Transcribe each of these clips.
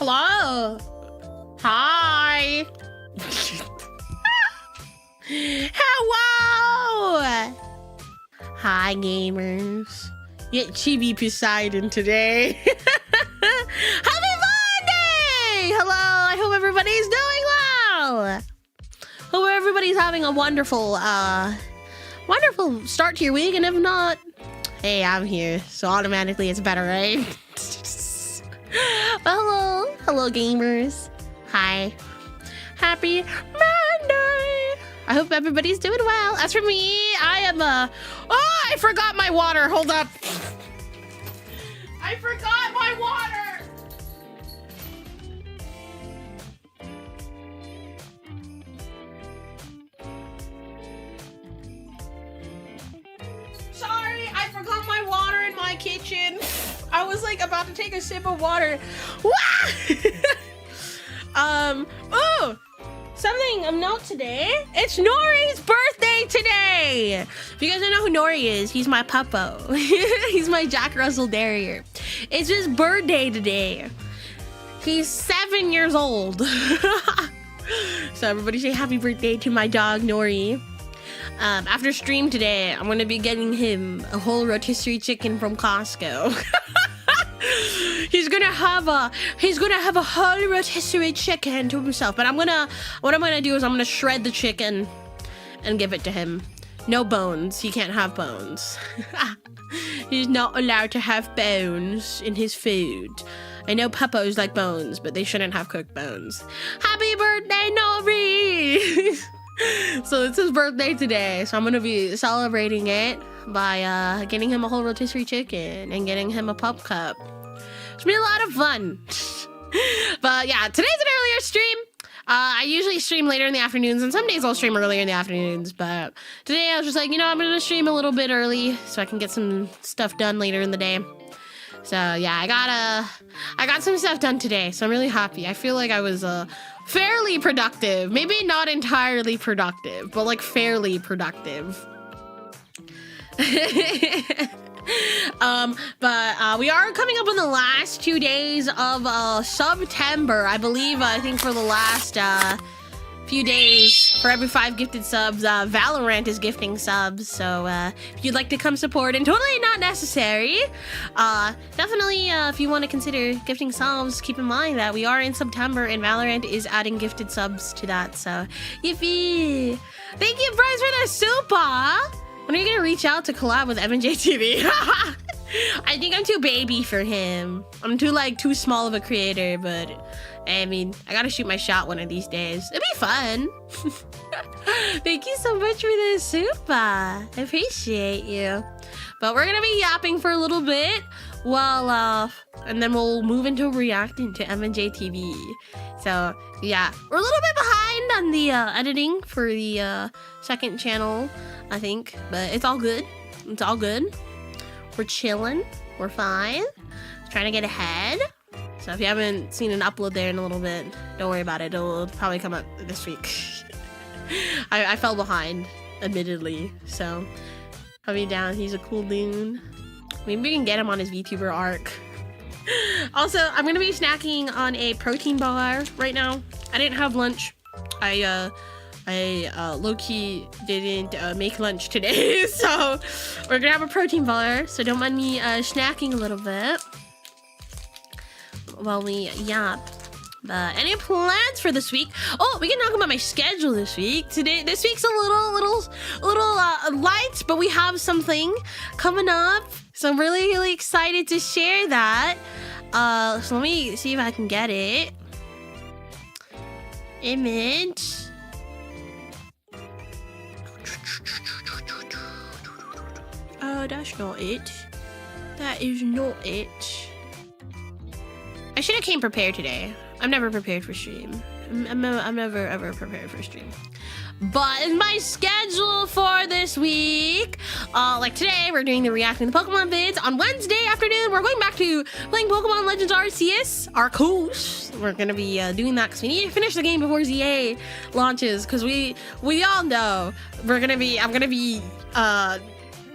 Hello. Hi. Hello. Hi, gamers. Get chibi Poseidon today. Happy Monday! Hello. I hope everybody's doing well. Hope everybody's having a wonderful, wonderful start to your week. And if not, hey, I'm here, so automatically it's better, right? Hello gamers. Hi. Happy Monday. I hope everybody's doing well. As for me, I am oh, I forgot my water. Hold up. I forgot my water. Sorry, I forgot my water in my kitchen. I was like about to take a sip of water. Oh, something of note today. It's Nory's birthday today. If you guys don't know who Nory is, he's my puppo. He's my Jack Russell Terrier. It's his birthday today. He's 7 years old. So everybody say happy birthday to my dog Nory. After stream today, I'm gonna be getting him a whole rotisserie chicken from Costco. He's gonna have a whole rotisserie chicken to himself. But what I'm gonna do is I'm gonna shred the chicken and give it to him. No bones. He can't have bones. He's not allowed to have bones in his food. I know puppos like bones, but they shouldn't have cooked bones. Happy birthday, Nory! So it's his birthday today, so I'm gonna be celebrating it by getting him a whole rotisserie chicken and getting him a pup cup. It's been a lot of fun. But yeah, today's an earlier stream. I usually stream later in the afternoons, and some days I'll stream earlier in the afternoons, but today I was just like, you know, I'm gonna stream a little bit early so I can get some stuff done later in the day. So yeah, I got some stuff done today, so I'm really happy. I feel like I was fairly productive. Maybe not entirely productive, but like fairly productive. But we are coming up on the last 2 days of September. I believe, I think for the last few days, for every 5 gifted subs, Valorant is gifting subs. So if you'd like to come support, and totally not necessary, definitely if you want to consider gifting subs, keep in mind that we are in September and Valorant is adding gifted subs to that. So yippee! Thank you, Bryce, for the super. When are you gonna reach out to collab with M&JTV? I think I'm too baby for him. I'm too small of a creator, but I mean, I gotta shoot my shot one of these days. It'd be fun. Thank you so much for the super. I appreciate you. But we're gonna be yapping for a little bit while and then we'll move into reacting to M&JTV. So yeah, we're a little bit behind on the editing for the second channel, I think, but it's all good. It's all good. We're chilling. We're fine. Trying to get ahead. So if you haven't seen an upload there in a little bit, don't worry about it. It'll probably come up this week. I fell behind, admittedly. So I'll be down. He's a cool dude. Maybe we can get him on his VTuber arc. Also, I'm gonna be snacking on a protein bar right now. I didn't have lunch. I low-key didn't make lunch today, so we're gonna have a protein bar, so don't mind me snacking a little bit while we yap. But any plans for this week? Oh, we can talk about my schedule this week. This week's a little light, but we have something coming up, so I'm really excited to share that. So let me see if I can get it. Image. Oh, that's not it. That is not it. I should have came prepared today. I'm never prepared for stream. I'm never ever prepared for stream. But my schedule for this week, like today, we're doing the reacting to Pokemon vids. On Wednesday afternoon, we're going back to playing Pokemon Legends Arceus, Arceus. We're gonna be doing that because we need to finish the game before ZA launches. Because we all know I'm gonna be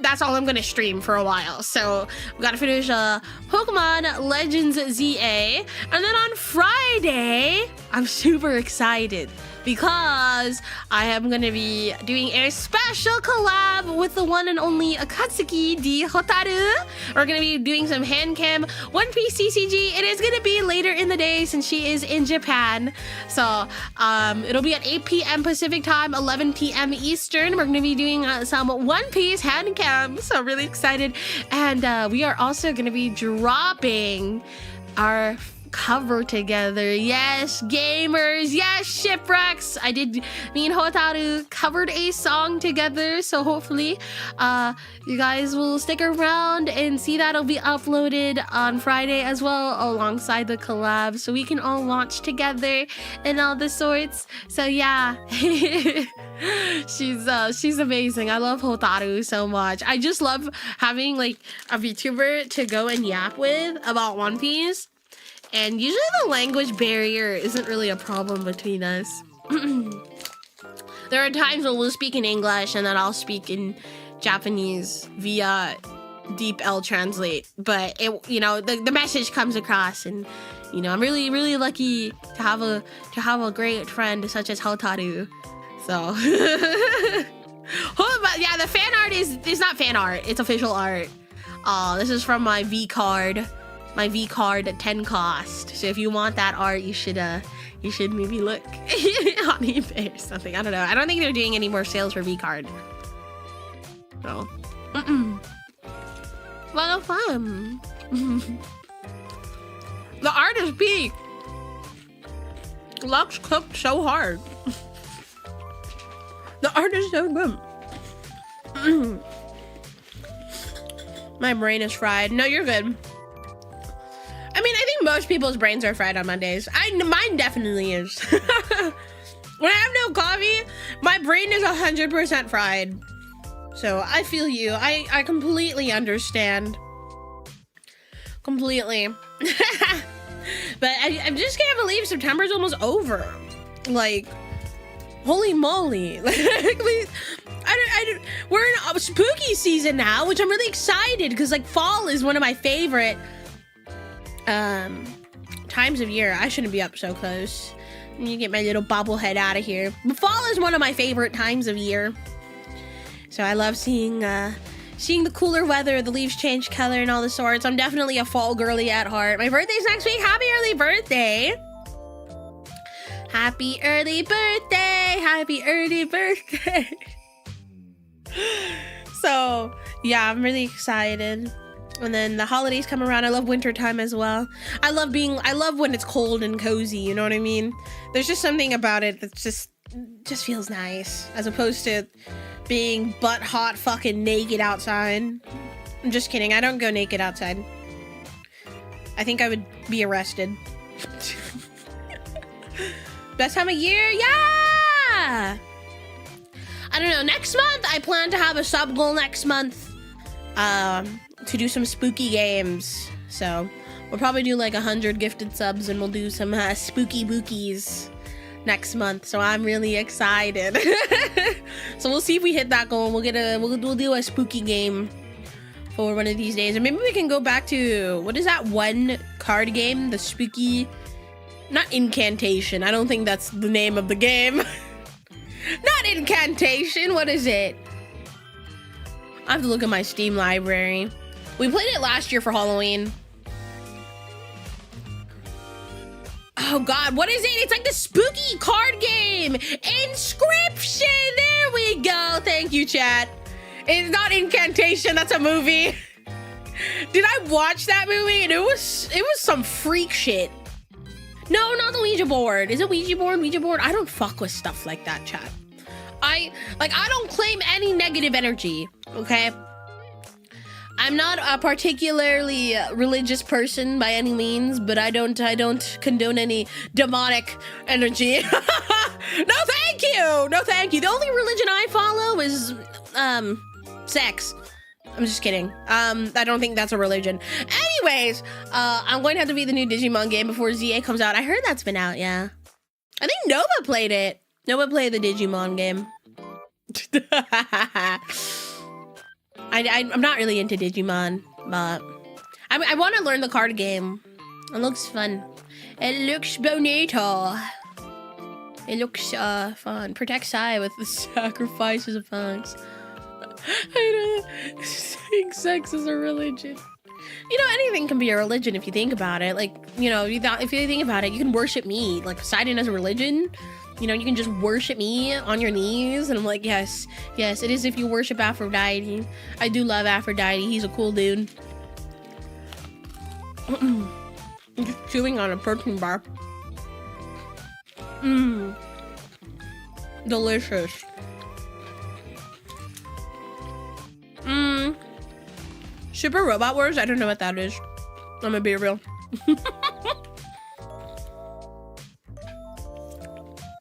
that's all I'm gonna stream for a while. So we gotta finish Pokemon Legends ZA, and then on Friday I'm super excited because I am gonna be doing a special collab with the one and only Akatsuki di Hotaru. We're gonna be doing some hand cam One Piece TCG. It is gonna be later in the day since she is in Japan. So it'll be at 8 p.m. Pacific time, 11 p.m. Eastern. We're gonna be doing some One Piece hand cam. So really excited. And we are also gonna be dropping our cover together. Yes, gamers. Yes, shipwrecks. Me and Hotaru covered a song together, so hopefully you guys will stick around and see that. It'll be uploaded on Friday as well alongside the collab, so we can all watch together and all the sorts. So yeah. She's amazing. I love Hotaru so much. I just love having like a VTuber to go and yap with about One Piece. And usually the language barrier isn't really a problem between us. There are times when we'll speak in English and then I'll speak in Japanese via Deep L Translate. But the message comes across, and I'm really, really lucky to have a great friend such as Hotaru. So but yeah, the fan art is not fan art, it's official art. This is from my V card. My V card at 10 cost. So if you want that art, you should maybe look on eBay or something. I don't know. I don't think they're doing any more sales for V card. So, well, fun. The art is peak. Lux cooked so hard. The art is so good. My brain is fried. No, you're good. I mean, I think most people's brains are fried on Mondays. Mine definitely is. When I have no coffee, my brain is 100% fried. So I feel you. I completely understand. Completely. But I just can't believe September's almost over. Like, holy moly. We're in a spooky season now, which I'm really excited because like fall is one of my favorite times of year. I shouldn't be up so close. Let me get my little bobblehead out of here. But fall is one of my favorite times of year. So I love seeing the cooler weather, the leaves change color and all the sorts. I'm definitely a fall girly at heart. My birthday's next week. Happy early birthday. Happy early birthday. Happy early birthday. So yeah, I'm really excited. And then the holidays come around. I love winter time as well. I love when it's cold and cozy, you know what I mean? There's just something about it that just feels nice, as opposed to being butt hot fucking naked outside. I'm just kidding. I don't go naked outside. I think I would be arrested. Best time of year? Yeah! I don't know. Next month, I plan to have a sub goal next month. To do some spooky games. So we'll probably do like 100 gifted subs, and we'll do some spooky bookies next month. So I'm really excited. So we'll see if we hit that goal. We'll do a spooky game for one of these days, and maybe we can go back to, what is that one card game? The spooky, not incantation. I don't think that's the name of the game. Not incantation. What is it? I have to look at my Steam library. We played it last year for Halloween. Oh God, what is it? It's like the spooky card game. Inscription, there we go. Thank you, chat. It's not incantation, that's a movie. Did I watch that movie? And it was some freak shit. No, not the Ouija board. Is it Ouija board? Ouija board? I don't fuck with stuff like that, chat. I don't claim any negative energy, okay? I'm not a particularly religious person by any means, but I don't condone any demonic energy. No, thank you. No, thank you. The only religion I follow is sex. I'm just kidding. I don't think that's a religion. Anyways, I'm going to have to beat the new Digimon game before ZA comes out. I heard that's been out, yeah. I think Nova played it. Nova played the Digimon game. I'm not really into Digimon, but I want to learn the card game. It looks fun. It looks bonito. It looks fun. Protect Sai with the sacrifices of thanks. I know. Saying sex is a religion. You know, anything can be a religion if you think about it. Like, you know, if you think about it, you can worship me. Like, Poseidon as a religion. You know, you can just worship me on your knees. And I'm like, yes, yes, it is if you worship Aphrodite. I do love Aphrodite. He's a cool dude. I'm just chewing on a protein bar. Mmm. Delicious. Mmm. Super Robot Wars? I don't know what that is. I'm gonna be real.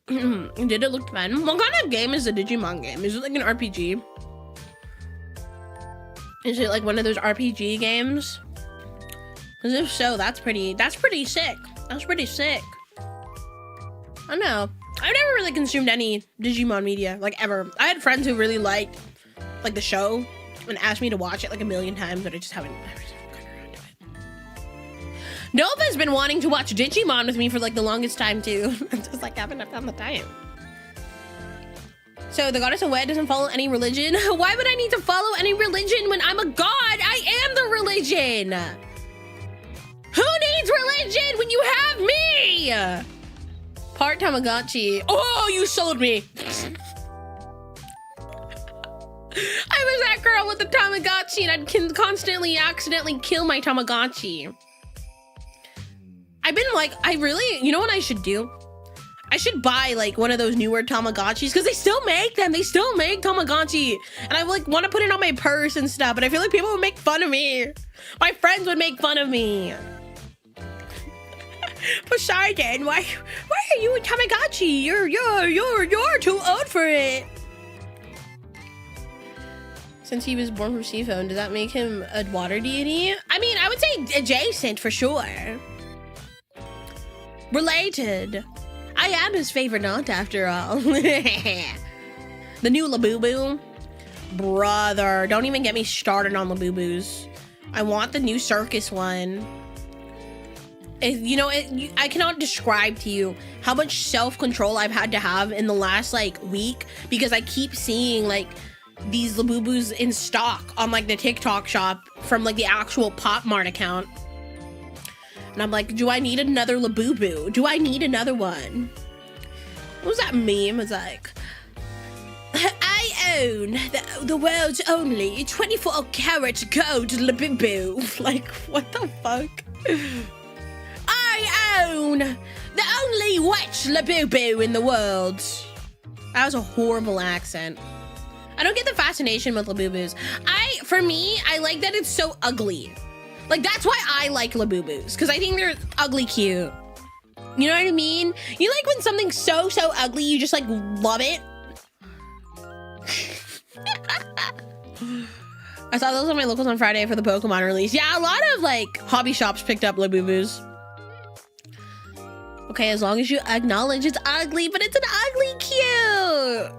Did it look fun? What kind of game is a Digimon game? Is it like an RPG? Is it like one of those RPG games? Because if so, that's pretty sick. That's pretty sick. I don't know. I've never really consumed any Digimon media, like ever. I had friends who really liked like the show and asked me to watch it like a million times, but I just haven't gotten around to it. Nova's been wanting to watch Digimon with me for like the longest time too. I'm just like haven't found the time. So the goddess of Wed doesn't follow any religion. Why would I need to follow any religion when I'm a god? I am the religion. Who needs religion when you have me? Part Tamagotchi. Oh, you sold me. I was that girl with the Tamagotchi and I'd constantly accidentally kill my Tamagotchi. I've been like, you know what I should do? I should buy like one of those newer Tamagotchis because they still make them. They still make Tamagotchi. And I like want to put it on my purse and stuff, but I feel like people would make fun of me. My friends would make fun of me. Poseidon, why are you a Tamagotchi? You're too old for it. Since he was born from Seaphone, does that make him a water deity? I mean, I would say adjacent for sure. Related. I am his favorite aunt after all. The new Labubu. Brother, don't even get me started on Labubus. I want the new circus one. I cannot describe to you how much self-control I've had to have in the last like week because I keep seeing like these Labubus in stock on like the TikTok shop from like the actual Pop Mart account. And I'm like, do I need another Labubu? Do I need another one? What was that meme? It's like, I own the world's only 24 karat gold Labubu. Like, what the fuck? I own the only wet Labubu in the world. That was a horrible accent. I don't get the fascination with Labubus. For me, I like that it's so ugly. Like, that's why I like Labubus, because I think they're ugly cute. You know what I mean? You like when something's so ugly, you just like love it. I saw those on my locals on Friday for the Pokemon release. Yeah, a lot of like hobby shops picked up Labubus. Okay, as long as you acknowledge it's ugly, but it's an ugly cute.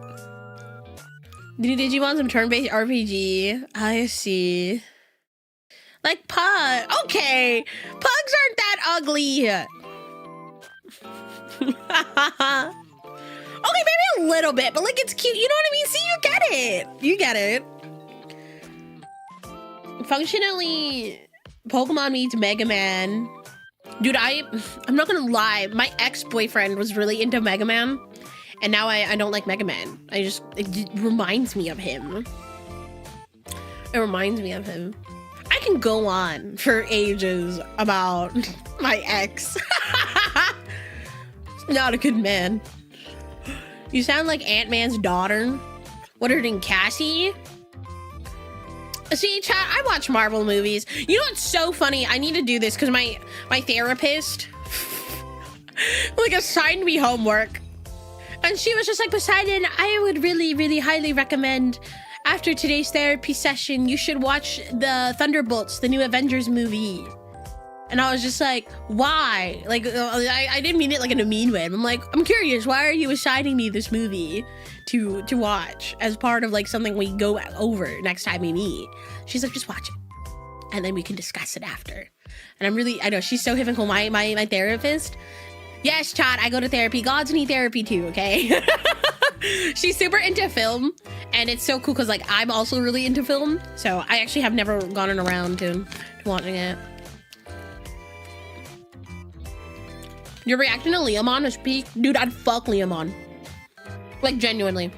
The new Digimon's a turn-based RPG. I see. Like Pug. Okay, Pugs aren't that ugly. Okay, maybe a little bit, but like it's cute. You know what I mean? See, you get it. You get it. Functionally, Pokemon meets Mega Man. Dude, I'm not gonna lie. My ex-boyfriend was really into Mega Man, and now I don't like Mega Man. It reminds me of him. It reminds me of him. I can go on for ages about my ex. Not a good man. You sound like Ant-Man's daughter. What her name, Cassie? See, chat, I watch Marvel movies. You know what's so funny? I need to do this because my therapist like assigned me homework. And she was just like, Poseidon, I would really, really highly recommend after today's therapy session, you should watch the Thunderbolts, the new Avengers movie. And I was just like, why? Like, I didn't mean it like in a mean way. I'm like, I'm curious, why are you assigning me this movie to watch as part of like something we go over next time we meet? She's like, just watch it. And then we can discuss it after. And I know, she's so hip and cool. My therapist. Yes, Chad, I go to therapy. Gods need therapy too, okay? She's super into film. And it's so cool because like, I'm also really into film. So I actually have never gotten around to watching it. Your reaction to Leomon is peak. Dude, I'd fuck Leomon. Like, genuinely.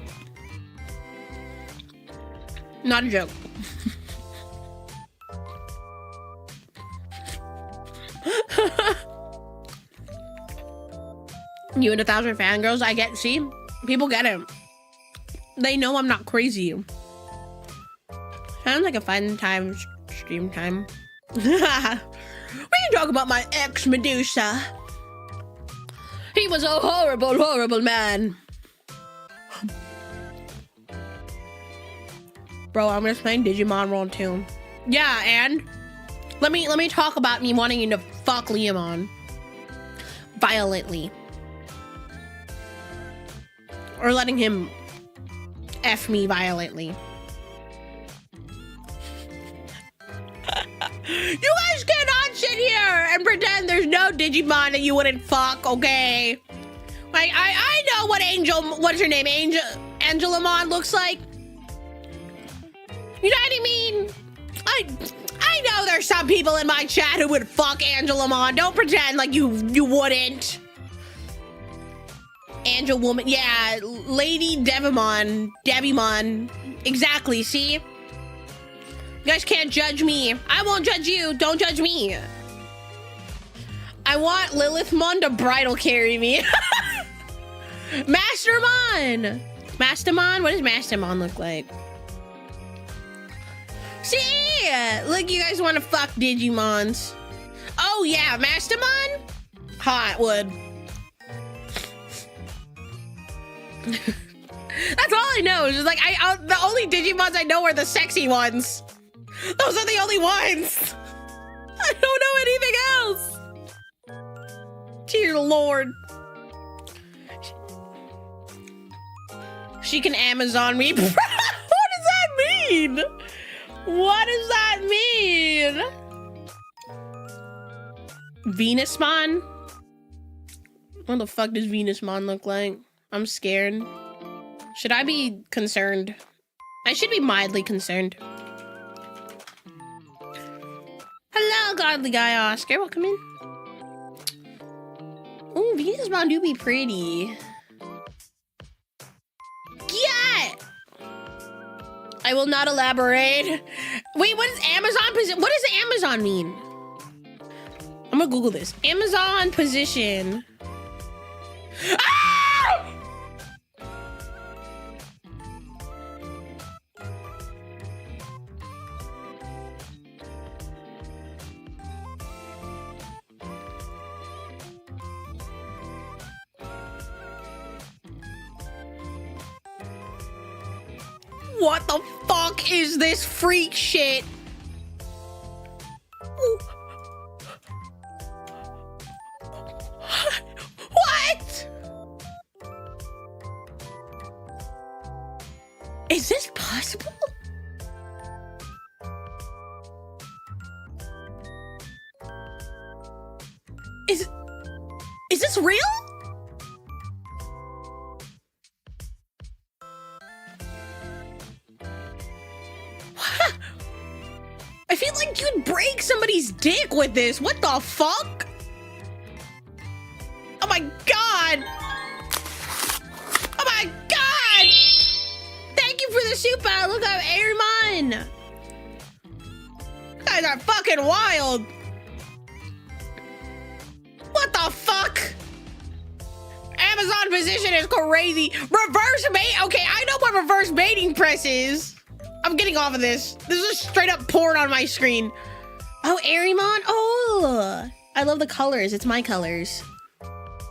Not a joke. You and 1,000 fangirls, I get, see? People get it. They know I'm not crazy. Sounds like a fun time, stream time. We can talk about my ex Medusa. He was a horrible, horrible man. Bro, I'm just playing Digimon Roll 2. Yeah, and let me talk about me wanting you to fuck Leomon violently. Or letting him F me violently. You guys cannot sit here and pretend there's no Digimon that you wouldn't fuck, okay? Like, I know what what's her name? Angelamon looks like. You know what I mean? I know there's some people in my chat who would fuck Angelamon. Don't pretend like you wouldn't. Angel Woman, yeah, Lady Devimon, exactly, see? You guys can't judge me. I won't judge you, don't judge me. I want Lilithmon to bridal carry me. Mastermon! Mastermon? What does Mastermon look like? See? Look, you guys want to fuck Digimons. Oh yeah, Mastermon? Hot wood. That's all I know. It's just like the only Digimons I know are the sexy ones. Those are the only ones. I don't know anything else. Dear Lord. She can Amazon me. What does that mean? What does that mean? Venusmon? What the fuck does Venusmon look like? I'm scared. Should I be concerned? I should be mildly concerned. Hello, godly guy Oscar. Welcome in. Ooh, Venusmon do be pretty. Yeah! I will not elaborate. Wait, what is Amazon position? What does Amazon mean? I'm gonna Google this. Amazon position. Ah! What the fuck is this freak shit? What? Is this possible? Is this real? I feel like you'd break somebody's dick with this. What the fuck? Oh my god. Oh my god. Thank you for the super. Look at Airmon. You guys are fucking wild. What the fuck? Amazon position is crazy. Reverse bait. Okay, I know what reverse baiting press is. I'm getting off of this. This is straight up porn on my screen. Oh, Arimon. Oh, I love the colors. It's my colors.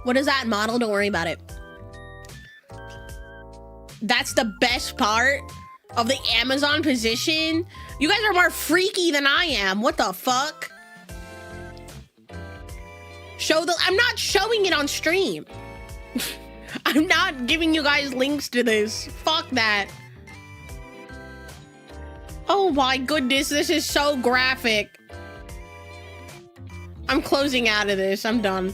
What is that model? Don't worry about it. That's the best part of the Amazon position. You guys are more freaky than I am. What the fuck? I'm not showing it on stream. I'm not giving you guys links to this. Fuck that. Oh my goodness, this is so graphic. I'm closing out of this. I'm done.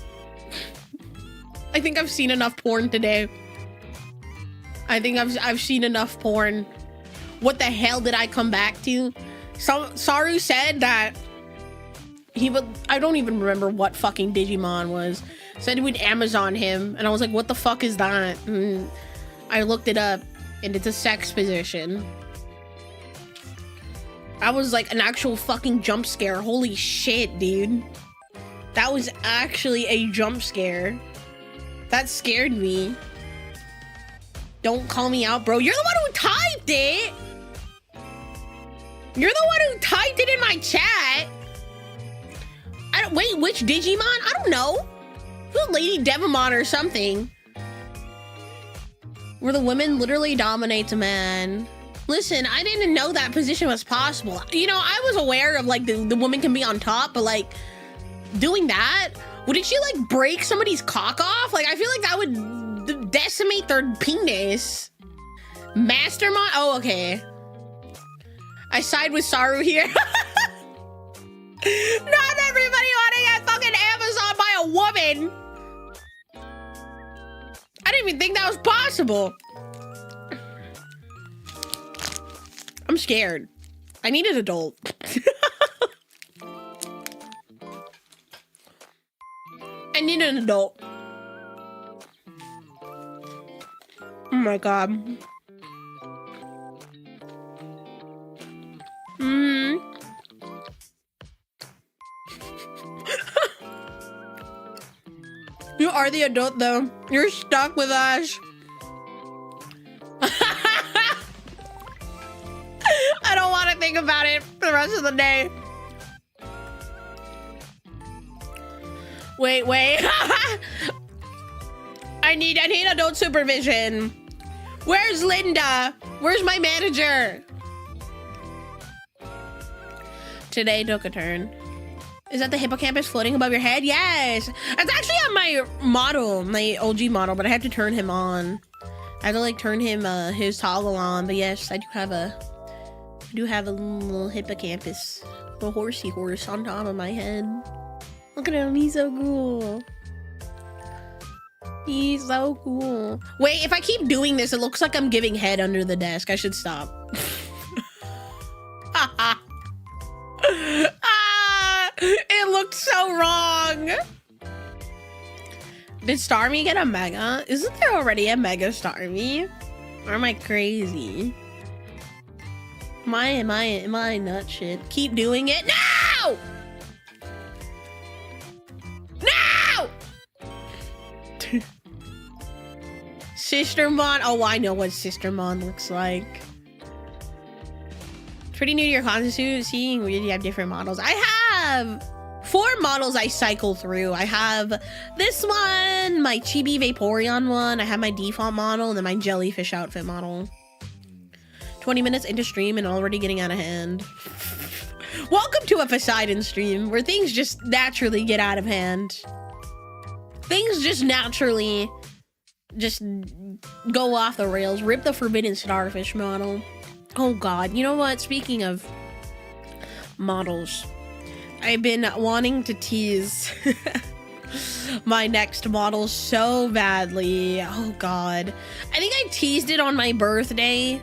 I think I've seen enough porn today. I think I've seen enough porn. What the hell did I come back to? Saru said that he would, I don't even remember what fucking Digimon was. Said he would Amazon him, and I was like, what the fuck is that? And I looked it up, and it's a sex position. I was like an actual fucking jump scare. Holy shit, dude. That was actually a jump scare. That scared me. Don't call me out, bro. You're the one who typed it. You're the one who typed it in my chat. Wait, which Digimon? I don't know. Lady Devamon or something. Where the women literally dominates a man. Listen, I didn't know that position was possible. You know, I was aware of like the woman can be on top, but like doing that, wouldn't she like break somebody's cock off? Like I feel like that would decimate their penis. Mastermind? Oh, okay. I side with Saru here. Not everybody want to get fucking Amazon by a woman. I didn't even think that was possible. I'm scared. I need an adult. I need an adult. Oh my god. You are the adult though. You're stuck with us. I don't want to think about it for the rest of the day. Wait. I need adult supervision. Where's Linda? Where's my manager? Today took a turn. Is that the hippocampus floating above your head? Yes. That's actually on my model, my OG model, but I have to turn him on. I have to like turn him his toggle on. But yes, I do have a little hippocampus, a horsey horse on top of my head. Look at him, he's so cool. He's so cool. Wait, if I keep doing this, it looks like I'm giving head under the desk. I should stop. It looked so wrong. Did Starmie get a mega? Isn't there already a mega Starmie? Or am I crazy? Am I nut shit? Keep doing it. No! No! Sistermon. Oh, I know what Sistermon looks like. Pretty new to your content, seeing we have different models. I have 4 models I cycle through. I have this one, my Chibi Vaporeon one, I have my default model, and then my jellyfish outfit model. 20 minutes into stream and already getting out of hand. Welcome to a Poseidon stream where things just naturally get out of hand. Things just naturally just go off the rails. Rip the forbidden starfish model. Oh god, you know what? Speaking of models, I've been wanting to tease my next model so badly. Oh god. I think I teased it on my birthday,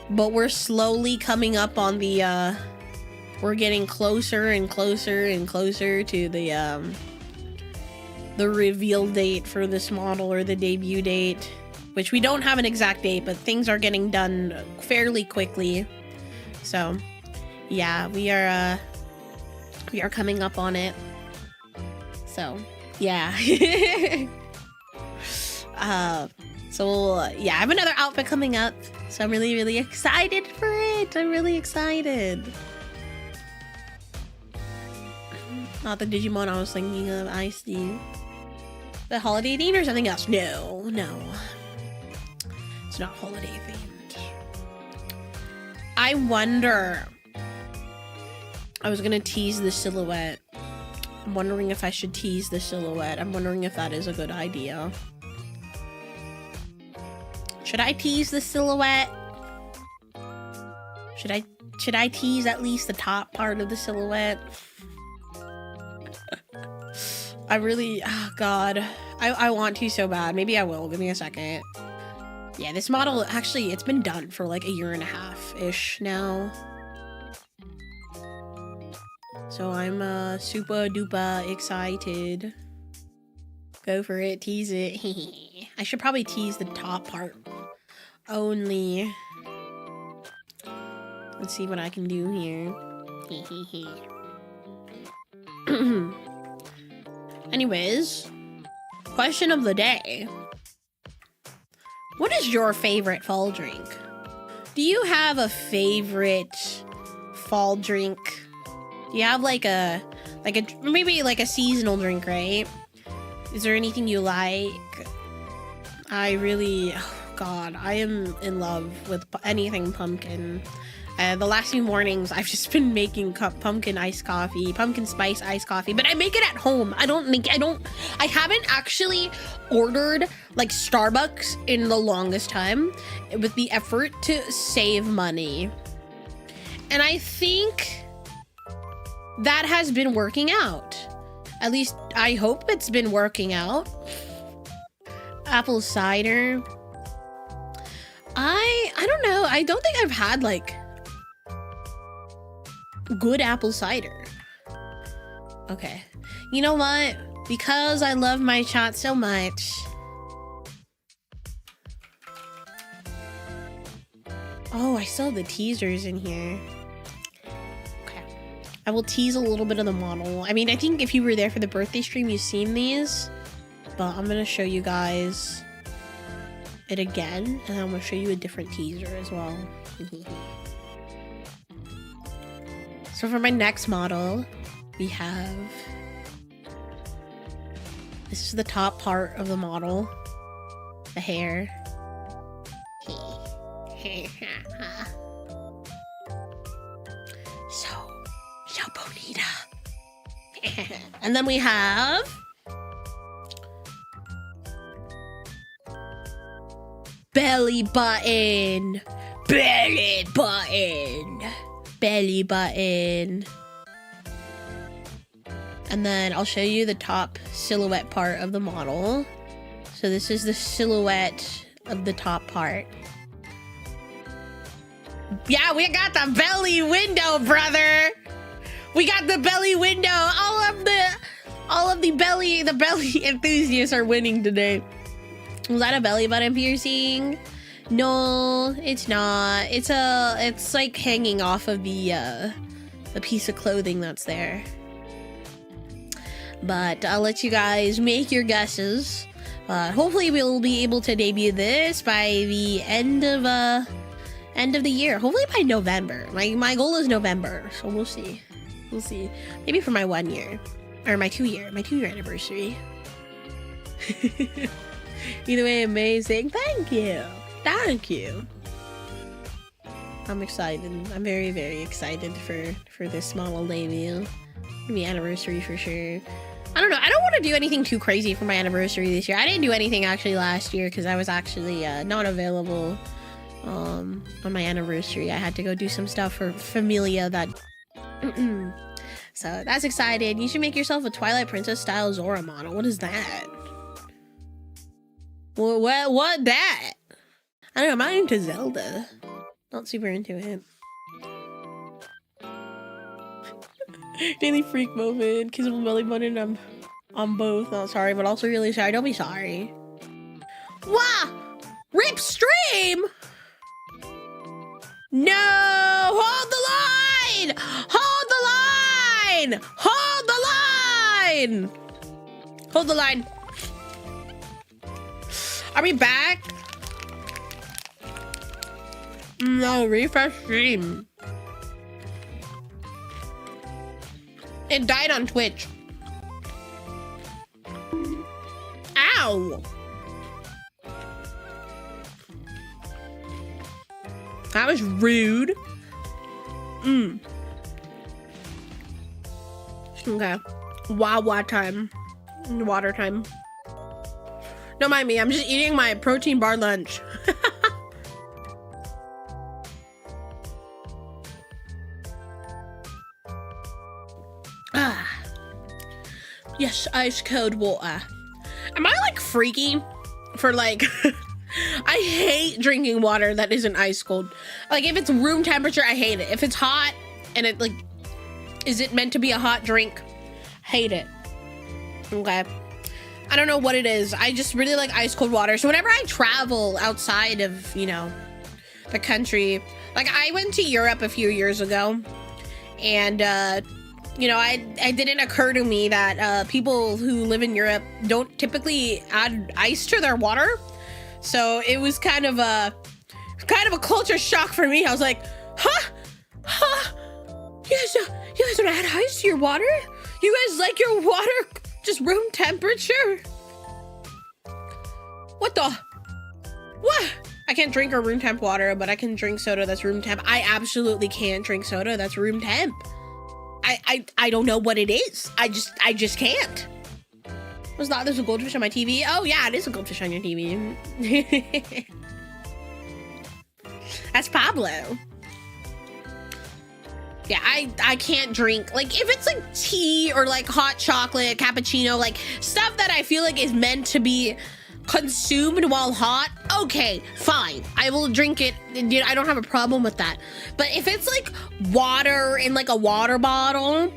but we're slowly coming up on the, we're getting closer and closer and closer to the reveal date for this model, or the debut date. Which we don't have an exact date, but things are getting done fairly quickly. So, yeah, we are coming up on it. So, yeah. So, yeah, I have another outfit coming up. So I'm really, really excited for it. I'm really excited. Not the Digimon I was thinking of, I see. The holiday theme or something else? No. Not holiday themed. I wonder. I was gonna tease the silhouette, I'm wondering if I should tease the silhouette. I'm wondering if that is a good idea. Should I tease the silhouette? Should I tease at least the top part of the silhouette? I really, oh god. I want to so bad. Maybe I will. Give me a second. Yeah, this model, actually, it's been done for like a year and a half-ish now. So I'm super duper excited. Go for it, tease it. I should probably tease the top part only. Let's see what I can do here. Anyways, question of the day. What is your favorite fall drink? Do you have a favorite fall drink? Do you have like a maybe like a seasonal drink, right? Is there anything you like? I really, oh god, I am in love with anything pumpkin. The last few mornings, I've just been making pumpkin iced coffee, pumpkin spice iced coffee, but I make it at home. I haven't actually ordered like Starbucks in the longest time with the effort to save money. And I think that has been working out. At least I hope it's been working out. Apple cider. I don't know. I don't think I've had like good apple cider. Okay. You know what? Because I love my chat so much. Oh, I saw the teasers in here. Okay. I will tease a little bit of the model. I mean, I think if you were there for the birthday stream, you've seen these. But I'm gonna show you guys it again. And I'm gonna show you a different teaser as well. So for my next model, we have, this is the top part of the model, the hair. So bonita. And then we have belly button. Belly button. Belly button. And then I'll show you the top silhouette part of the model. So this is the silhouette of the top part. Yeah, we got the belly window, brother. We got the belly window. All of the belly enthusiasts are winning today. Was that a belly button piercing? No, it's not. It's like hanging off of the piece of clothing that's there. But I'll let you guys make your guesses. Hopefully we'll be able to debut this by the end of the year. Hopefully by November. My goal is November, so we'll see. We'll see. Maybe for my 1 year. Or my 2 year anniversary. Either way, amazing. Thank you. Thank you. I'm excited. I'm very, very excited for this model debut. Maybe anniversary for sure. I don't know. I don't want to do anything too crazy for my anniversary this year. I didn't do anything actually last year because I was actually not available on my anniversary. I had to go do some stuff for Familia that... So that's exciting. You should make yourself a Twilight Princess style Zora model. What is that? What that? I don't know. I'm not into Zelda. Not super into it. Daily freak moment. Kissable belly button. I'm on both. Not sorry, but also really sorry. Don't be sorry. Wah! Rip stream! No! Hold the line! Hold the line! Hold the line! Hold the line. Are we back? No, refresh stream. It died on Twitch. Ow! That was rude. Okay. Wawa time. Water time. Don't mind me, I'm just eating my protein bar lunch. Yes, ice cold water. Am I like freaky for like, I hate drinking water that isn't ice cold. Like if it's room temperature, I hate it. If it's hot and it like, is it meant to be a hot drink? Hate it. Okay. I don't know what it is. I just really like ice cold water. So whenever I travel outside of, you know, the country, like I went to Europe a few years ago and, you know, it didn't occur to me that people who live in Europe don't typically add ice to their water. So it was kind of a culture shock for me. I was like, huh? You guys don't add ice to your water? You guys like your water just room temperature? What? I can't drink a room temp water, but I can drink soda that's room temp. I absolutely can't drink soda that's room temp. I don't know what it is. I just can't. Was that there's a goldfish on my TV? Oh yeah, it is a goldfish on your TV. That's Pablo. Yeah, I can't drink, like if it's like tea or like hot chocolate, cappuccino, like stuff that I feel like is meant to be consumed while hot, okay, fine. I will drink it. I don't have a problem with that. But if it's like water in like a water bottle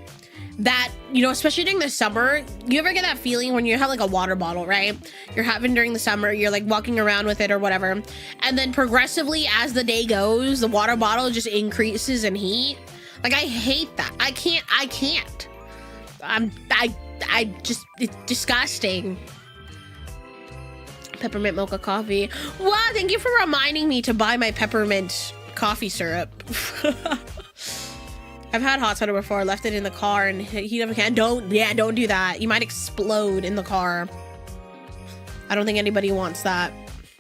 that, you know, especially during the summer, you ever get that feeling when you have like a water bottle, right? You're having during the summer, you're like walking around with it or whatever. And then progressively as the day goes, the water bottle just increases in heat. Like I hate that. I can't. I just, it's disgusting. Peppermint mocha coffee. Wow, thank you for reminding me to buy my peppermint coffee syrup. I've had hot soda before, left it in the car and heat up a can. Don't do that. You might explode in the car. I don't think anybody wants that.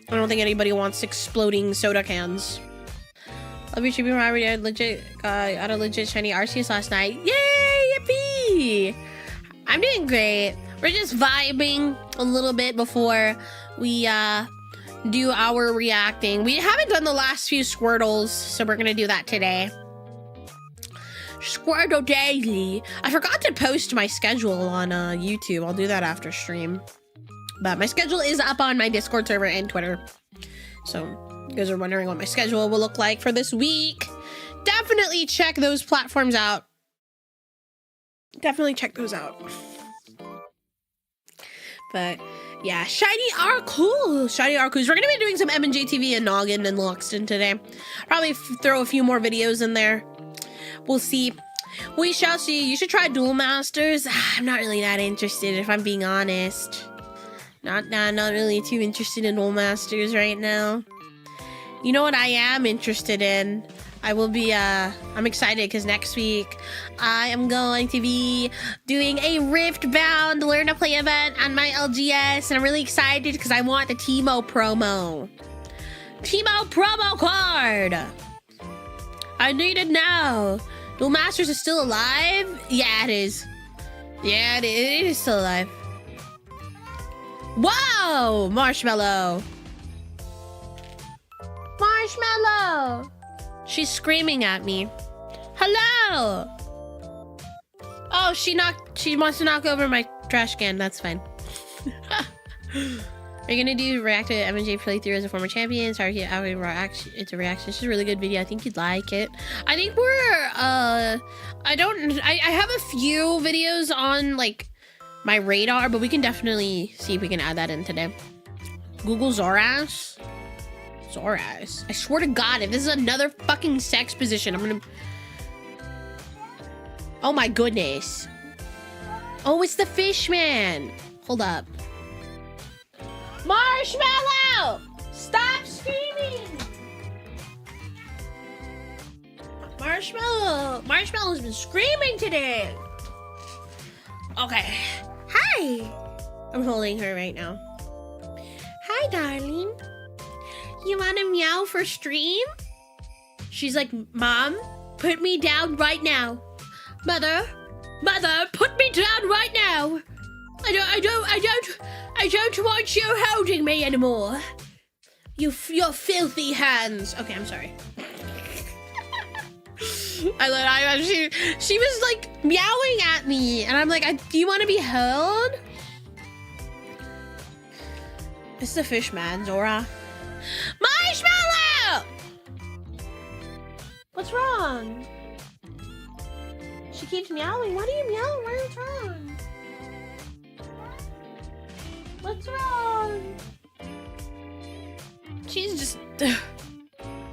I don't think anybody wants exploding soda cans. Love you, Chibi Mario. I legit got a legit shiny Arceus last night. Yay, yippee! I'm doing great. We're just vibing a little bit before we do our reacting. We haven't done the last few Squirtles, so we're gonna do that today. Squirtle daily. I forgot to post my schedule on YouTube. I'll do that after stream. But my schedule is up on my Discord server and Twitter. So you guys are wondering what my schedule will look like for this week. Definitely check those platforms out. Definitely check those out. But yeah, shiny Arceus. Shiny Arceus. We're gonna be doing some M&JTV and Gnoggin and Lockstin today. Probably throw a few more videos in there. We'll see. We shall see. You should try Duel Masters. I'm not really that interested, if I'm being honest. Not really too interested in Duel Masters right now. You know what I am interested in? I will be, I'm excited because next week I am going to be doing a Rift-bound Learn to Play event on my LGS, and I'm really excited because I want the Teemo promo. Teemo promo card! I need it now. Duel Masters is still alive? Yeah, it is. Yeah, it is still alive. Whoa! Marshmallow! Marshmallow! She's screaming at me. Hello! Oh, she wants to knock over my trash can. That's fine. Are you gonna do react to M&J playthrough as a former champion? Sorry, it's a reaction. It's just a really good video. I think you'd like it. I think we're I have a few videos on like my radar, but we can definitely see if we can add that in today. Google Zoras. Zoras. I swear to God, if this is another fucking sex position, I'm gonna... Oh my goodness. Oh, it's the fish man. Hold up. Marshmallow! Stop screaming! Marshmallow's been screaming today. Okay. Hi. I'm holding her right now. Hi, darling. You want to meow for stream? She's like, Mom, put me down right now. Mother, Mother, put me down right now. I don't want you holding me anymore. Your filthy hands. Okay, I'm sorry. She was like meowing at me, and I'm like, do you want to be held? This is a fish man, Zora. Marshmallow! What's wrong? She keeps meowing. Why do you meow? What's wrong? What's wrong? She's just...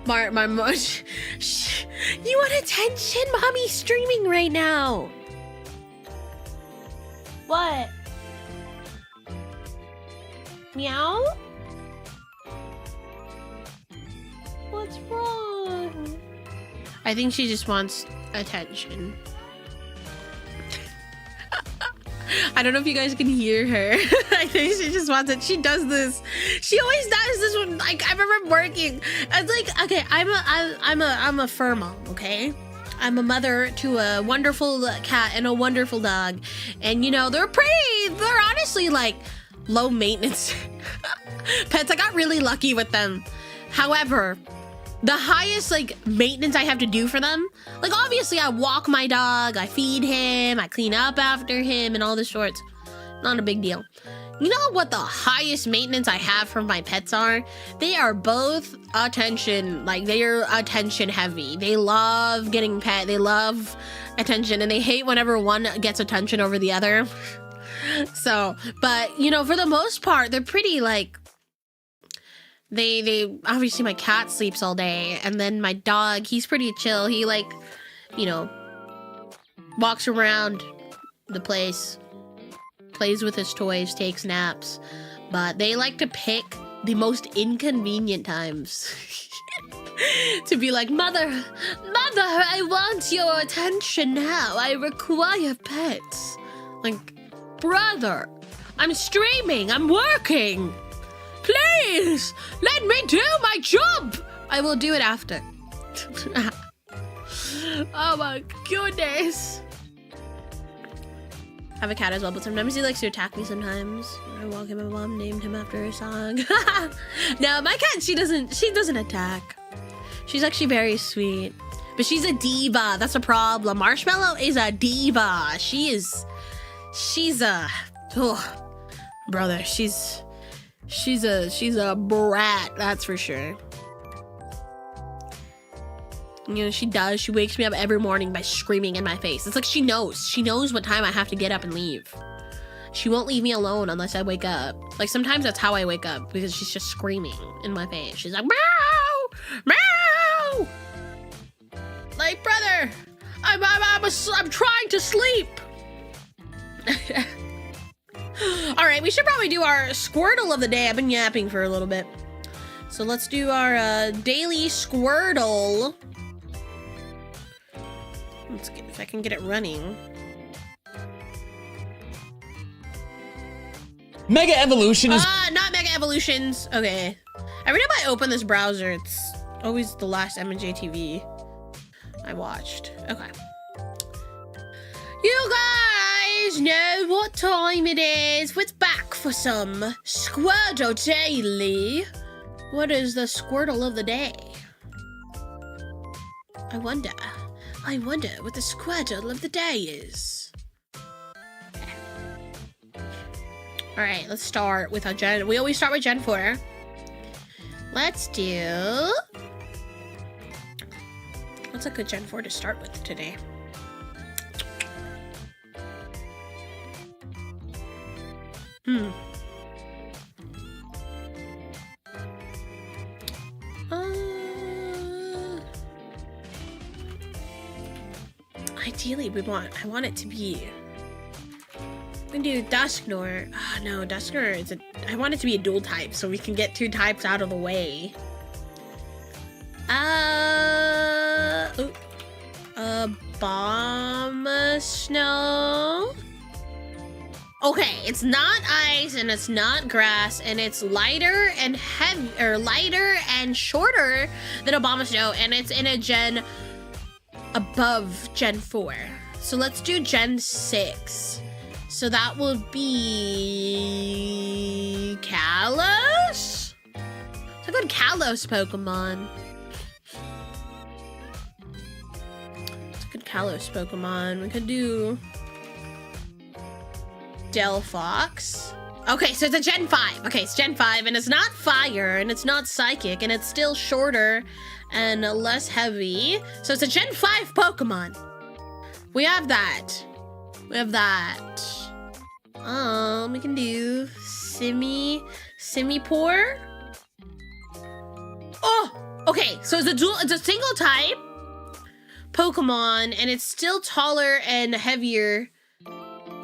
my mom... You want attention? Mommy's streaming right now. What? Meow? What's wrong? I think she just wants attention. I don't know if you guys can hear her. I think she just wants it. She does this. She always does this when, like, I remember working. It's like, okay, I'm a fur mom, okay? I'm a mother to a wonderful cat and a wonderful dog. And, you know, they're honestly, like, low maintenance pets. I got really lucky with them. However, the highest, like, maintenance I have to do for them, like, obviously I walk my dog, I feed him, I clean up after him and all the sorts. Not a big deal. You know what the highest maintenance I have for my pets are? They are both attention, like, they are attention heavy. They love getting pet, they love attention, and they hate whenever one gets attention over the other. So, but, you know, for the most part, they're pretty, like, they obviously my cat sleeps all day, and then my dog, he's pretty chill. He, like, you know, walks around the place, plays with his toys, takes naps, but they like to pick the most inconvenient times to be like, mother, I want your attention now. I require pets. Like, brother, I'm streaming, I'm working. Please, let me do my job. I will do it after. Oh my goodness. I have a cat as well, but sometimes he likes to attack me sometimes. I walk him, my mom named him after a song. No, my cat, she doesn't attack. She's actually very sweet. But she's a diva, that's a problem. Marshmallow is a diva. She's a, oh, brother, she's a brat, that's for sure. You know, she wakes me up every morning by screaming in my face. It's like she knows what time I have to get up and leave. She won't leave me alone unless I wake up. Like, sometimes that's how I wake up, because she's just screaming in my face. She's like, meow, meow. Like, brother, I'm trying to sleep. All right, we should probably do our Squirtle of the day. I've been yapping for a little bit. So let's do our daily Squirtle. Let's get, if I can get it running. Mega Evolution is... not Mega Evolutions. Okay. Every time I open this browser, it's always the last M&JTV I watched. Okay. You guys know what time it is. We're back for some Squirtle Daily. What is the Squirtle of the day? I wonder what the Squirtle of the day is. All right, let's start with our Gen. We always start with Gen 4. Let's do... What's a good Gen 4 to start with today? Ideally, I want it to be... We can do Dusknor. Oh, no, Dusknor is I want it to be a dual type, so we can get 2 types out of the way. Bomb Snow. Okay, it's not ice and it's not grass, and it's lighter and heavy, or lighter and shorter than Obama Snow, and it's in a gen above Gen 4. so let's do Gen 6. So that will be Kalos? It's a good Kalos Pokemon. It's a good Kalos Pokemon. We could do Delphox. Okay, so it's a Gen 5. Okay, it's Gen 5, and it's not fire, and it's not psychic, and it's still shorter and less heavy. So it's a Gen 5 Pokemon. We have that. We have that. We can do Simipour. Oh, okay, so it's a single type Pokemon, and it's still taller and heavier.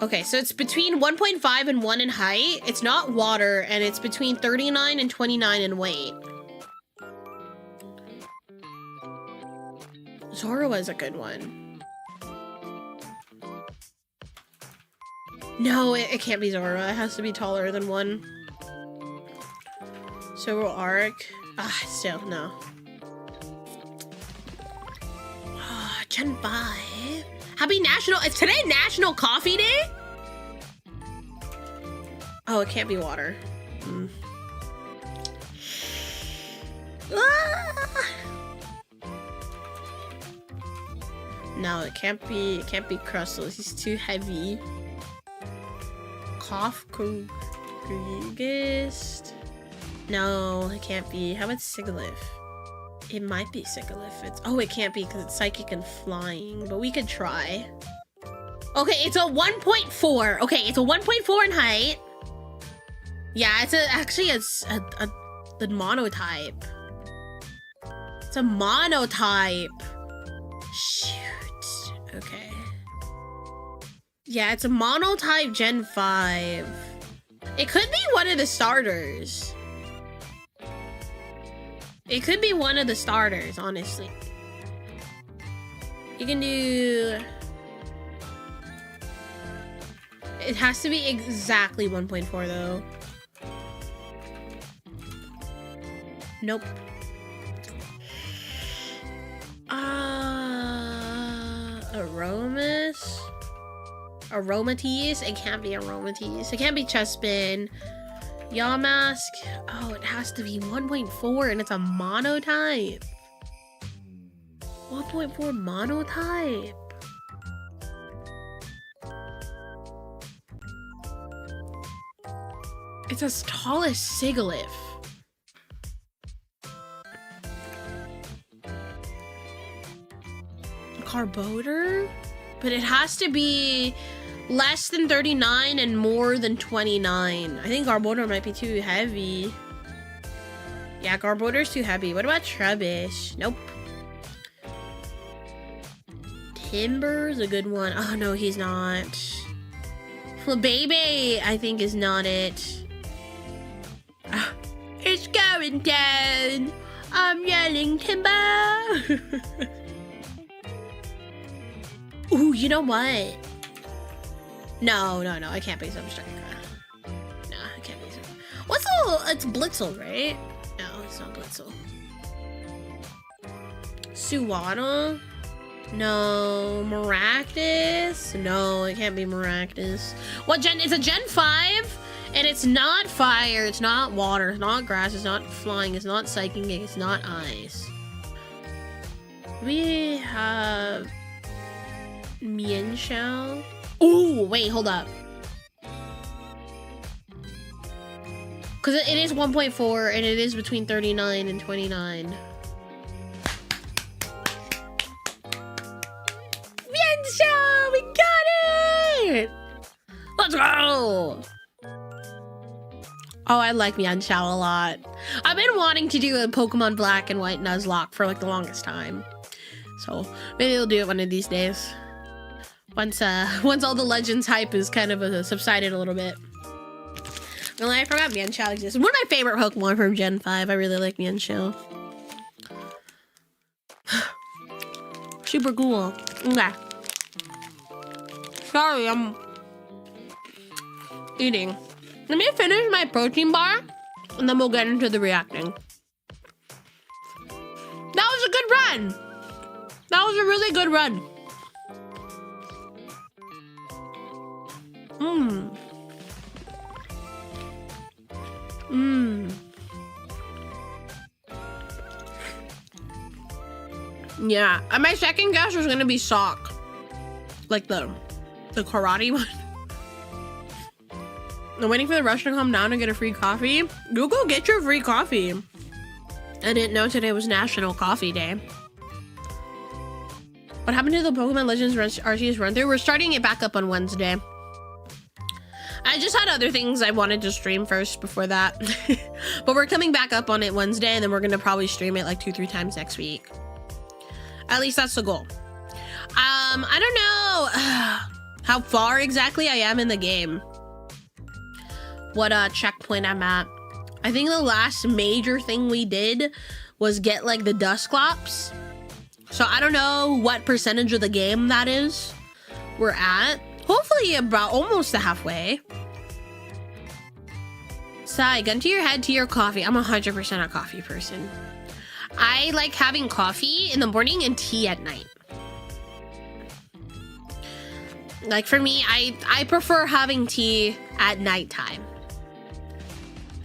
Okay, so it's between 1.5 and 1 in height. It's not water, and it's between 39 and 29 in weight. Zorua is a good one. No, it can't be Zorua. It has to be taller than 1. So Arc. Still, no. Gen 5. Happy National... Is today National Coffee Day? Oh, it can't be water. No, it can't be Crustle. He's too heavy. Cough Krugist. No, it can't be. How about Sigilyph? It might be Sigilyph. Oh, it can't be because it's psychic and flying, but we could try. Okay, it's a 1.4. Okay, it's a 1.4 in height. Yeah, it's actually the monotype. It's a monotype. Shoot. Okay. Yeah, it's a monotype Gen 5. It could be one of the starters. It could be one of the starters, honestly. You can do... It has to be exactly 1.4 though. Nope. Aromatisse? It can't be Aromatisse. It can't be Chespin. Yamask. Oh, it has to be 1.4 and it's a monotype. 1.4 monotype. It's as tall as Sigilyph. Carbodor? But it has to be less than 39 and more than 29. I think Garbodor might be too heavy. Yeah, Garbodor's too heavy. What about Trubbish? Nope. Timber's a good one. Oh, no, he's not. Flabebe, I think, is not it. It's going down. I'm yelling timber. Ooh, you know what? No, it can't be Substrike. No, it can't be Substrike. What's the... It's Blitzel, right? No, it's not Blitzel. Suwana? No. Maractus? No, it can't be Maractus. What gen? It's a Gen 5, and it's not fire, it's not water, it's not grass, it's not flying, it's not psychic, it's not ice. We have... Mienshao. Oh, wait, hold up. Because it is 1.4 and it is between 39 and 29. Mienshao, we got it! Let's go! Oh, I like Mienshao a lot. I've been wanting to do a Pokemon Black and White Nuzlocke for like the longest time. So maybe we'll do it one of these days. Once all the Legends hype is kind of subsided a little bit. Well, I forgot Mienshao exists. One of my favorite Pokemon from Gen 5. I really like Mienshao. Super cool. Okay. Sorry, I'm eating. Let me finish my protein bar, and then we'll get into the reacting. That was a good run. That was a really good run. Mmm. Mmm. Yeah, and my second guess was gonna be sock. Like the karate one. I'm waiting for the rush to come down and get a free coffee. Google, get your free coffee. I didn't know today was National Coffee Day. What happened to the Pokemon Legends Arceus run through? We're starting it back up on Wednesday. I just had other things I wanted to stream first before that. But we're coming back up on it Wednesday, and then we're gonna probably stream it like 2-3 times next week. At least that's the goal. I don't know how far exactly I am in the game. What checkpoint I'm at. I think the last major thing we did was get like the Dusclops. So I don't know what percentage of the game that is we're at. Hopefully about almost the halfway. Sai, gun to your head, tea or coffee. I'm 100% a coffee person. I like having coffee in the morning and tea at night. Like for me, I prefer having tea at nighttime.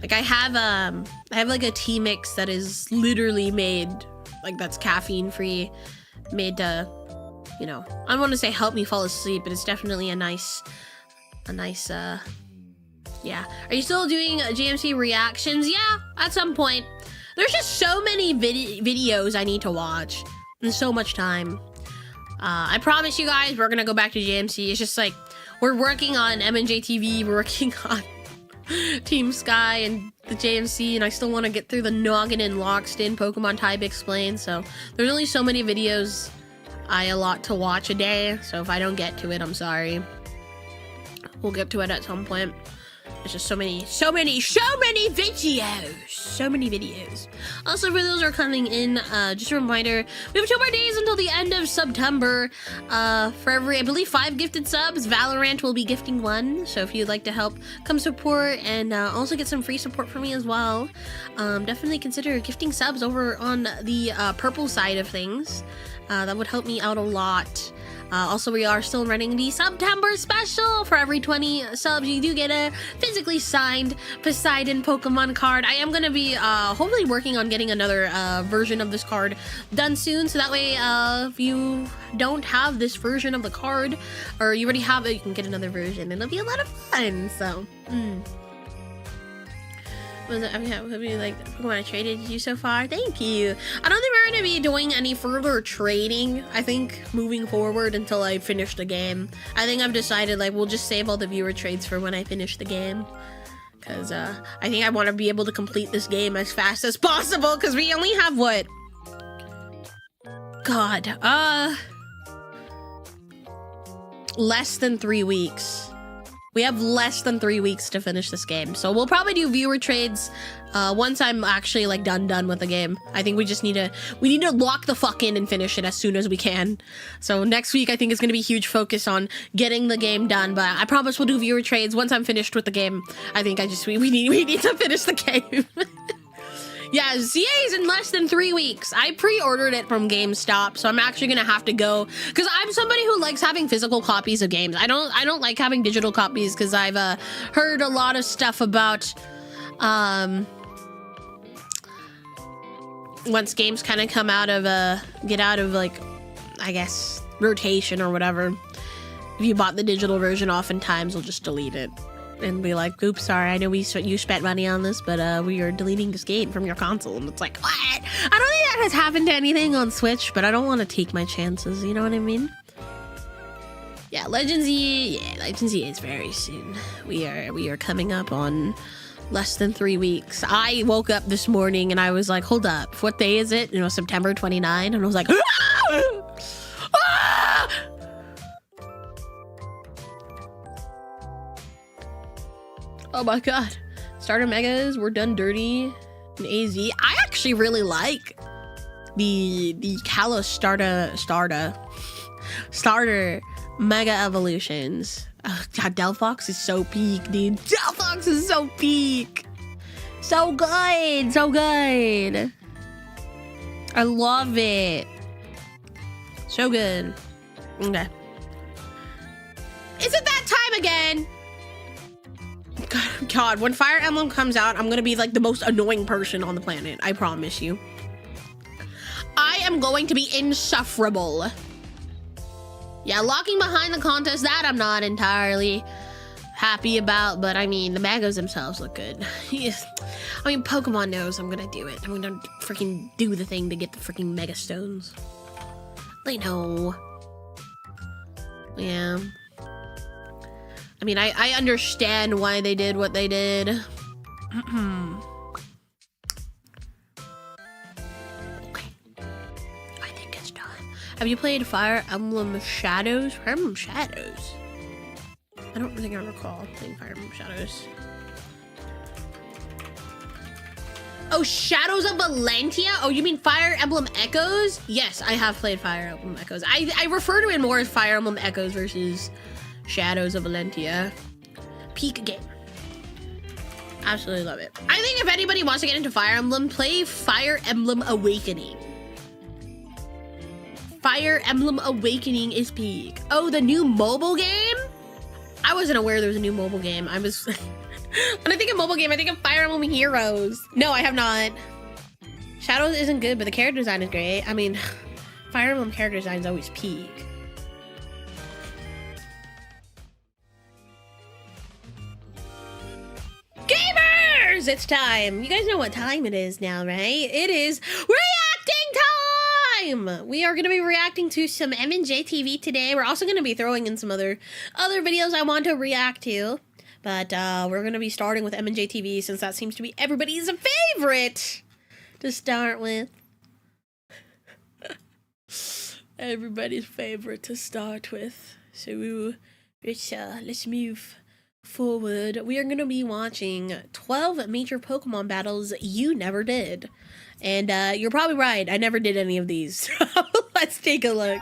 Like I have like a tea mix that is literally made, like that's caffeine free, made to, you know, I don't want to say help me fall asleep, but it's definitely a nice, yeah. Are you still doing GMC reactions? Yeah, at some point. There's just so many videos I need to watch. There's so much time. I promise you guys, we're gonna go back to GMC. It's just like, we're working on M&JTV, we're working on Team Sky and the JMC, and I still want to get through the Gnoggin and Lockstin Pokemon Type Explained, so there's only so many videos I allot to watch a day, so if I don't get to it, I'm sorry. We'll get to it at some point. There's just so many videos. Also, for those who are coming in, just a reminder, we have 2 more days until the end of September. For every, I believe, 5 gifted subs, Valorant will be gifting 1. So if you'd like to help, come support and also get some free support from me as well. Definitely consider gifting subs over on the purple side of things. That would help me out a lot. Also, we are still running the September special. For every 20 subs, you do get a physically signed Poseidon Pokemon card. I am going to be hopefully working on getting another version of this card done soon. So that way, if you don't have this version of the card, or you already have it, you can get another version. And it'll be a lot of fun. So, have you like Pokemon I traded you so far? Thank you. I don't think we're gonna be doing any further trading, I think, moving forward until I finish the game. I think I've decided like we'll just save all the viewer trades for when I finish the game. Cause I think I want to be able to complete this game as fast as possible, because we only have what? God, less than 3 weeks. We have less than 3 weeks to finish this game. So we'll probably do viewer trades once I'm actually like done with the game. I think we need to lock the fuck in and finish it as soon as we can. So next week I think is going to be huge focus on getting the game done, but I promise we'll do viewer trades once I'm finished with the game. I think we need to finish the game. Yeah, ZA is in less than 3 weeks. I pre-ordered it from GameStop, so I'm actually gonna have to go, because I'm somebody who likes having physical copies of games. I don't like having digital copies, because I've heard a lot of stuff about once games kind of come out of get out of like, I guess, rotation or whatever. If you bought the digital version, oftentimes we'll just delete it and be like, oops, sorry, I know you spent money on this, but we are deleting this game from your console. And it's like, what? I don't think that has happened to anything on Switch, but I don't want to take my chances, you know what I mean? Yeah, Legends E is very soon. We are coming up on less than 3 weeks. I woke up this morning and I was like, hold up, what day is it? You know, September 29, and I was like, ah! Ah! Oh my god. Starter Megas, we're done dirty. And AZ. I actually really like the Kalos starter Mega Evolutions. Oh, god, Delphox is so peak, dude. Delphox is so peak. So good. So good. I love it. So good. Okay. Is it that time again? God, when Fire Emblem comes out, I'm gonna be like the most annoying person on the planet. I promise you. I am going to be insufferable. Yeah, locking behind the contest, that I'm not entirely happy about, but I mean, the Magos themselves look good. Yes. I mean, Pokemon knows I'm gonna do it. I'm gonna freaking do the thing to get the freaking Mega Stones. They know. Yeah. I mean, I understand why they did what they did. Okay. I think it's done. Have you played Fire Emblem Shadows? Fire Emblem Shadows? I don't think I recall playing Fire Emblem Shadows. Oh, Shadows of Valentia? Oh, you mean Fire Emblem Echoes? Yes, I have played Fire Emblem Echoes. I refer to it more as Fire Emblem Echoes versus Shadows of Valentia. Peak game. Absolutely love it. I think if anybody wants to get into Fire Emblem, play Fire Emblem Awakening. Fire Emblem Awakening is peak. Oh, the new mobile game? I wasn't aware there was a new mobile game. I was... When I think of mobile game, I think of Fire Emblem Heroes. No, I have not. Shadows isn't good, but the character design is great. I mean, Fire Emblem character design is always peak. Gamers! It's time. You guys know what time it is now, right? It is reacting time! We are going to be reacting to some M&JTV today. We're also going to be throwing in some other videos I want to react to. But we're going to be starting with M&JTV since that seems to be everybody's favorite to start with. Everybody's favorite to start with. So let's move forward. We are going to be watching 12 major Pokemon battles you never did. And you're probably right. I never did any of these. Let's take a look.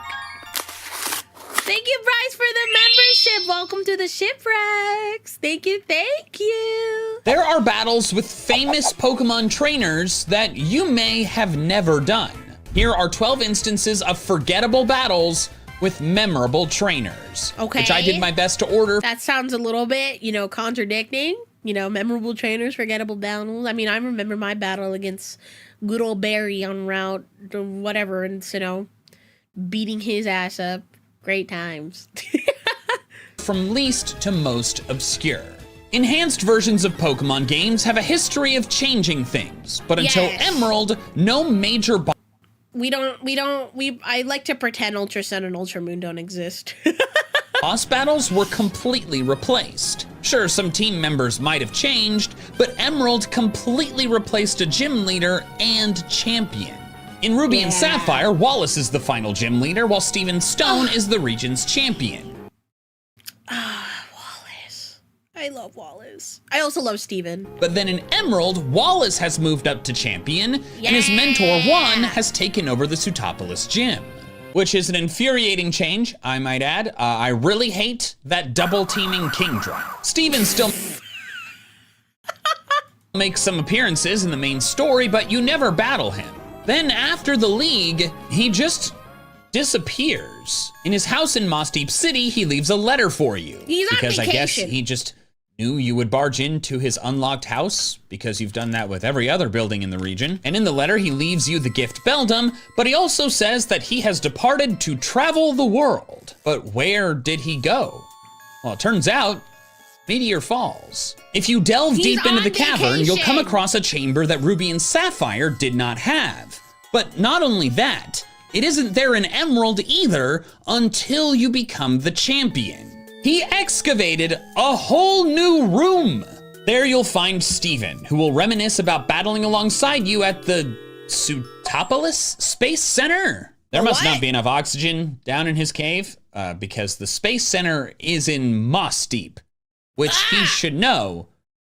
Thank you, Bryce, for the membership. Welcome to the Shipwrecks. Thank you, thank you. There are battles with famous Pokemon trainers that you may have never done. Here are 12 instances of forgettable battles with memorable trainers. Okay. Which I did my best to order. That sounds a little bit, you know, contradicting. You know, memorable trainers, forgettable battles. I mean, I remember my battle against good old Barry on Route whatever, and, you know, beating his ass up. Great times. From least to most obscure. Enhanced versions of Pokemon games have a history of changing things, but until Emerald, no major I like to pretend Ultra Sun and Ultra Moon don't exist. boss battles were completely replaced. Sure, some team members might have changed, but Emerald completely replaced a gym leader and champion. In Ruby and Sapphire, Wallace is the final gym leader, while Steven Stone is the region's champion. Wallace. I love Wallace. I also love Steven. But then in Emerald, Wallace has moved up to champion, and his mentor, Juan, has taken over the Sootopolis gym. Which is an infuriating change, I might add. I really hate that double-teaming King drop. Steven still makes some appearances in the main story, but you never battle him. Then after the league, he just disappears. In his house in Moss Deep City, he leaves a letter for you. He's on because vacation. I guess he just knew you would barge into his unlocked house because you've done that with every other building in the region. And in the letter, he leaves you the gift Beldum, but he also says that he has departed to travel the world. But where did he go? Well, it turns out, Meteor Falls. If you delve deep into the cavern, you'll come across a chamber that Ruby and Sapphire did not have. But not only that, it isn't there in Emerald either until you become the champion. He excavated a whole new room. There you'll find Steven, who will reminisce about battling alongside you at the Sootopolis Space Center. There must not be enough oxygen down in his cave, because the Space Center is in Moss Deep, which he should know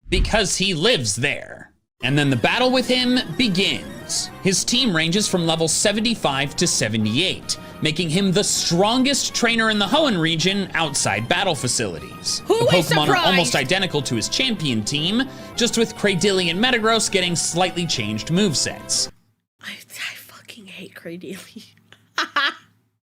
because he lives there. And then the battle with him begins. His team ranges from level 75 to 78, making him the strongest trainer in the Hoenn region outside battle facilities. The Pokemon are almost identical to his champion team, just with Cradily and Metagross getting slightly changed movesets. I fucking hate Cradily. I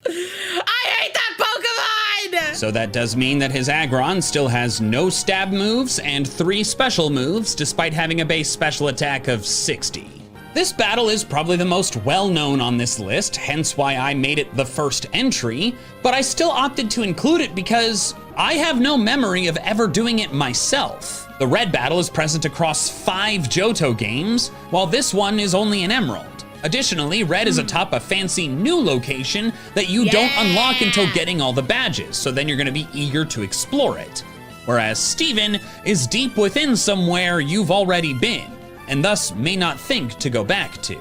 hate that Pokemon! So that does mean that his Aggron still has no stab moves and 3 special moves, despite having a base special attack of 60. This battle is probably the most well-known on this list, hence why I made it the first entry, but I still opted to include it because I have no memory of ever doing it myself. The red battle is present across 5 Johto games, while this one is only an Emerald. Additionally, red is atop a fancy new location that you don't unlock until getting all the badges, so then you're gonna be eager to explore it. Whereas Steven is deep within somewhere you've already been, and thus may not think to go back to.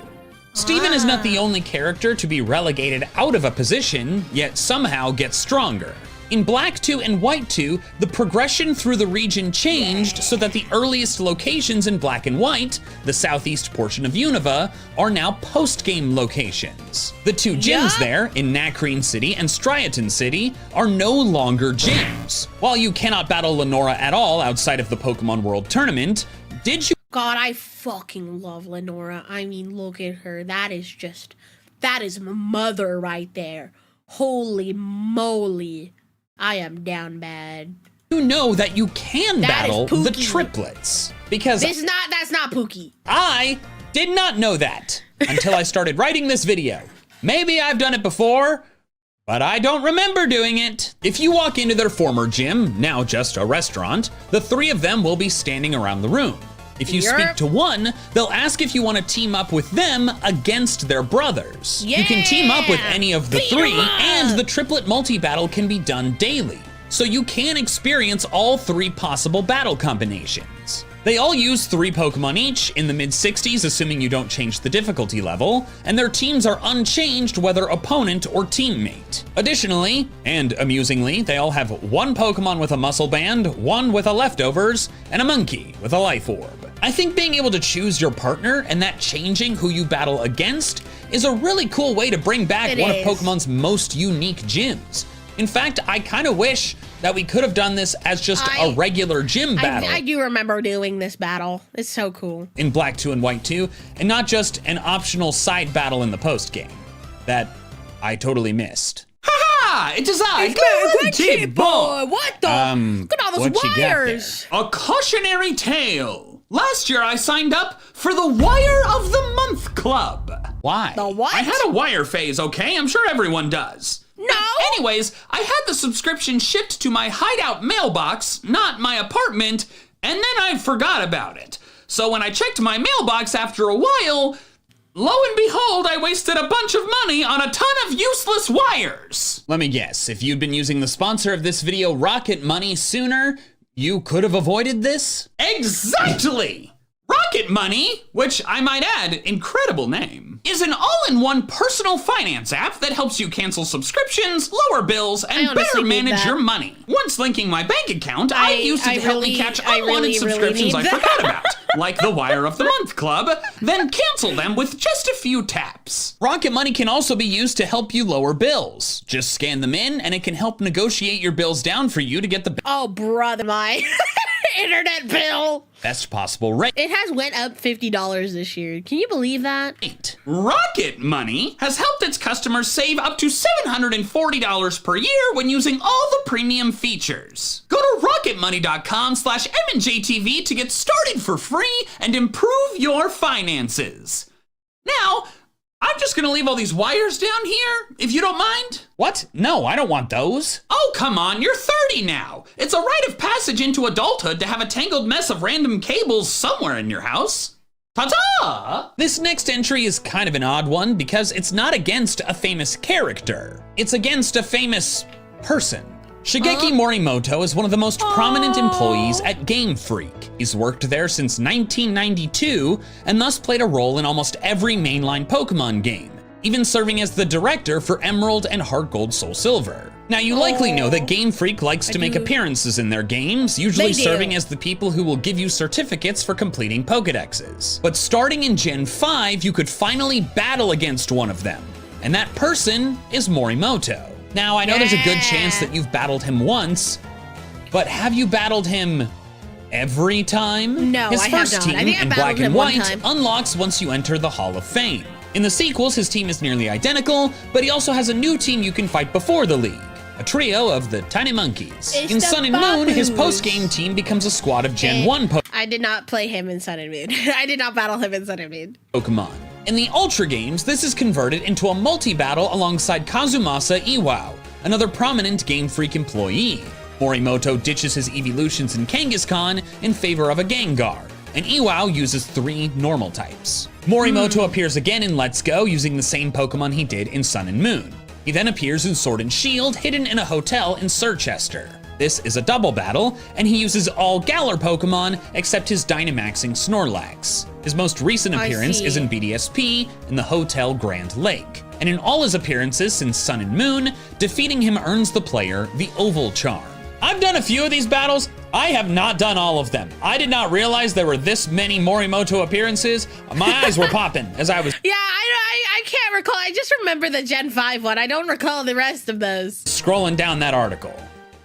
Steven is not the only character to be relegated out of a position, yet somehow gets stronger. In Black 2 and White 2, the progression through the region changed so that the earliest locations in Black and White, the southeast portion of Unova, are now post-game locations. The 2 gyms there, in Nacrene City and Striaton City, are no longer gyms. While you cannot battle Lenora at all outside of the Pokemon World Tournament, did you— God, I fucking love Lenora. I mean, look at her. That is my mother right there. Holy moly. I am down bad. You know that you can battle the triplets? Because that's not Pookie. I did not know that until I started writing this video. Maybe I've done it before, but I don't remember doing it. If you walk into their former gym, now just a restaurant, the 3 of them will be standing around the room. If you speak to one, they'll ask if you want to team up with them against their brothers. You can team up with any of the 3, and the triplet multi-battle can be done daily. So you can experience all 3 possible battle combinations. They all use 3 Pokemon each in the mid-60s, assuming you don't change the difficulty level, and their teams are unchanged whether opponent or teammate. Additionally, and amusingly, they all have 1 Pokemon with a muscle band, 1 with a leftovers, and a monkey with a life orb. I think being able to choose your partner and that changing who you battle against is a really cool way to bring back one of Pokemon's most unique gyms. In fact, I kind of wish that we could have done this as just a regular gym battle. I do remember doing this battle. It's so cool. In Black 2 and White 2, and not just an optional side battle in the post game that I totally missed. Ha! It is I, Guarantee Boy. What the? Look at all those wires. A cautionary tale. Last year I signed up for the Wire of the Month Club. Why? The what? I had a wire phase, okay? I'm sure everyone does. No. Anyways, I had the subscription shipped to my hideout mailbox, not my apartment, and then I forgot about it. So when I checked my mailbox after a while, lo and behold, I wasted a bunch of money on a ton of useless wires. Let me guess, if you'd been using the sponsor of this video, Rocket Money, sooner, you could have avoided this? Exactly! Rocket Money, which I might add, incredible name, is an all-in-one personal finance app that helps you cancel subscriptions, lower bills, and better manage your money. Once linking my bank account, I used it to help me catch unwanted subscriptions I forgot about, like the Wire of the Month Club, then cancel them with just a few taps. Rocket Money can also be used to help you lower bills. Just scan them in, and it can help negotiate your bills down for you to get the brother, my internet bill. Best possible rate. It has went up $50 this year. Can you believe that? Rocket Money has helped its customers save up to $740 per year when using all the premium features. Go to rocketmoney.com/M&JTV to get started for free and improve your finances. Now, I'm just gonna leave all these wires down here, if you don't mind. What? No, I don't want those. Oh, come on, you're 30 now. It's a rite of passage into adulthood to have a tangled mess of random cables somewhere in your house. Ta-ta! This next entry is kind of an odd one because it's not against a famous character. It's against a famous person. Shigeki Morimoto is one of the most prominent employees at Game Freak. He's worked there since 1992 and thus played a role in almost every mainline Pokemon game, even serving as the director for Emerald and Heart Gold Soul Silver. Now you likely know that Game Freak likes to make appearances in their games, usually serving as the people who will give you certificates for completing Pokedexes. But starting in Gen 5, you could finally battle against one of them, and that person is Morimoto. Now, I know there's a good chance that you've battled him once, but have you battled him every time? No, his I have first not. team I think I in battled Black him and one White time. unlocks once you enter the Hall of Fame. In the sequels, his team is nearly identical, but he also has a new team you can fight before the league. a trio of the Tiny Monkeys. It's In the Sun and Moon, his Babus. post-game team becomes a squad of Gen 1 I did not play him in Sun and Moon. I did not battle him in Sun and Moon. Pokemon. In the Ultra games, this is converted into a multi-battle alongside Kazumasa Iwao, another prominent Game Freak employee. Morimoto ditches his evolutions in Kangaskhan in favor of a Gengar, and Iwao uses 3 normal types. Morimoto appears again in Let's Go using the same Pokemon he did in Sun and Moon. He then appears in Sword and Shield, hidden in a hotel in Sirchester. This is a double battle, and he uses all Galar Pokemon except his Dynamaxing Snorlax. His most recent appearance is in BDSP in the Hotel Grand Lake. And in all his appearances since Sun and Moon, defeating him earns the player the Oval Charm. I've done a few of these battles. I have not done all of them. I did not realize there were this many Morimoto appearances. My eyes were popping as I was I can't recall. I just remember the Gen 5 one. I don't recall the rest of those. scrolling down that article.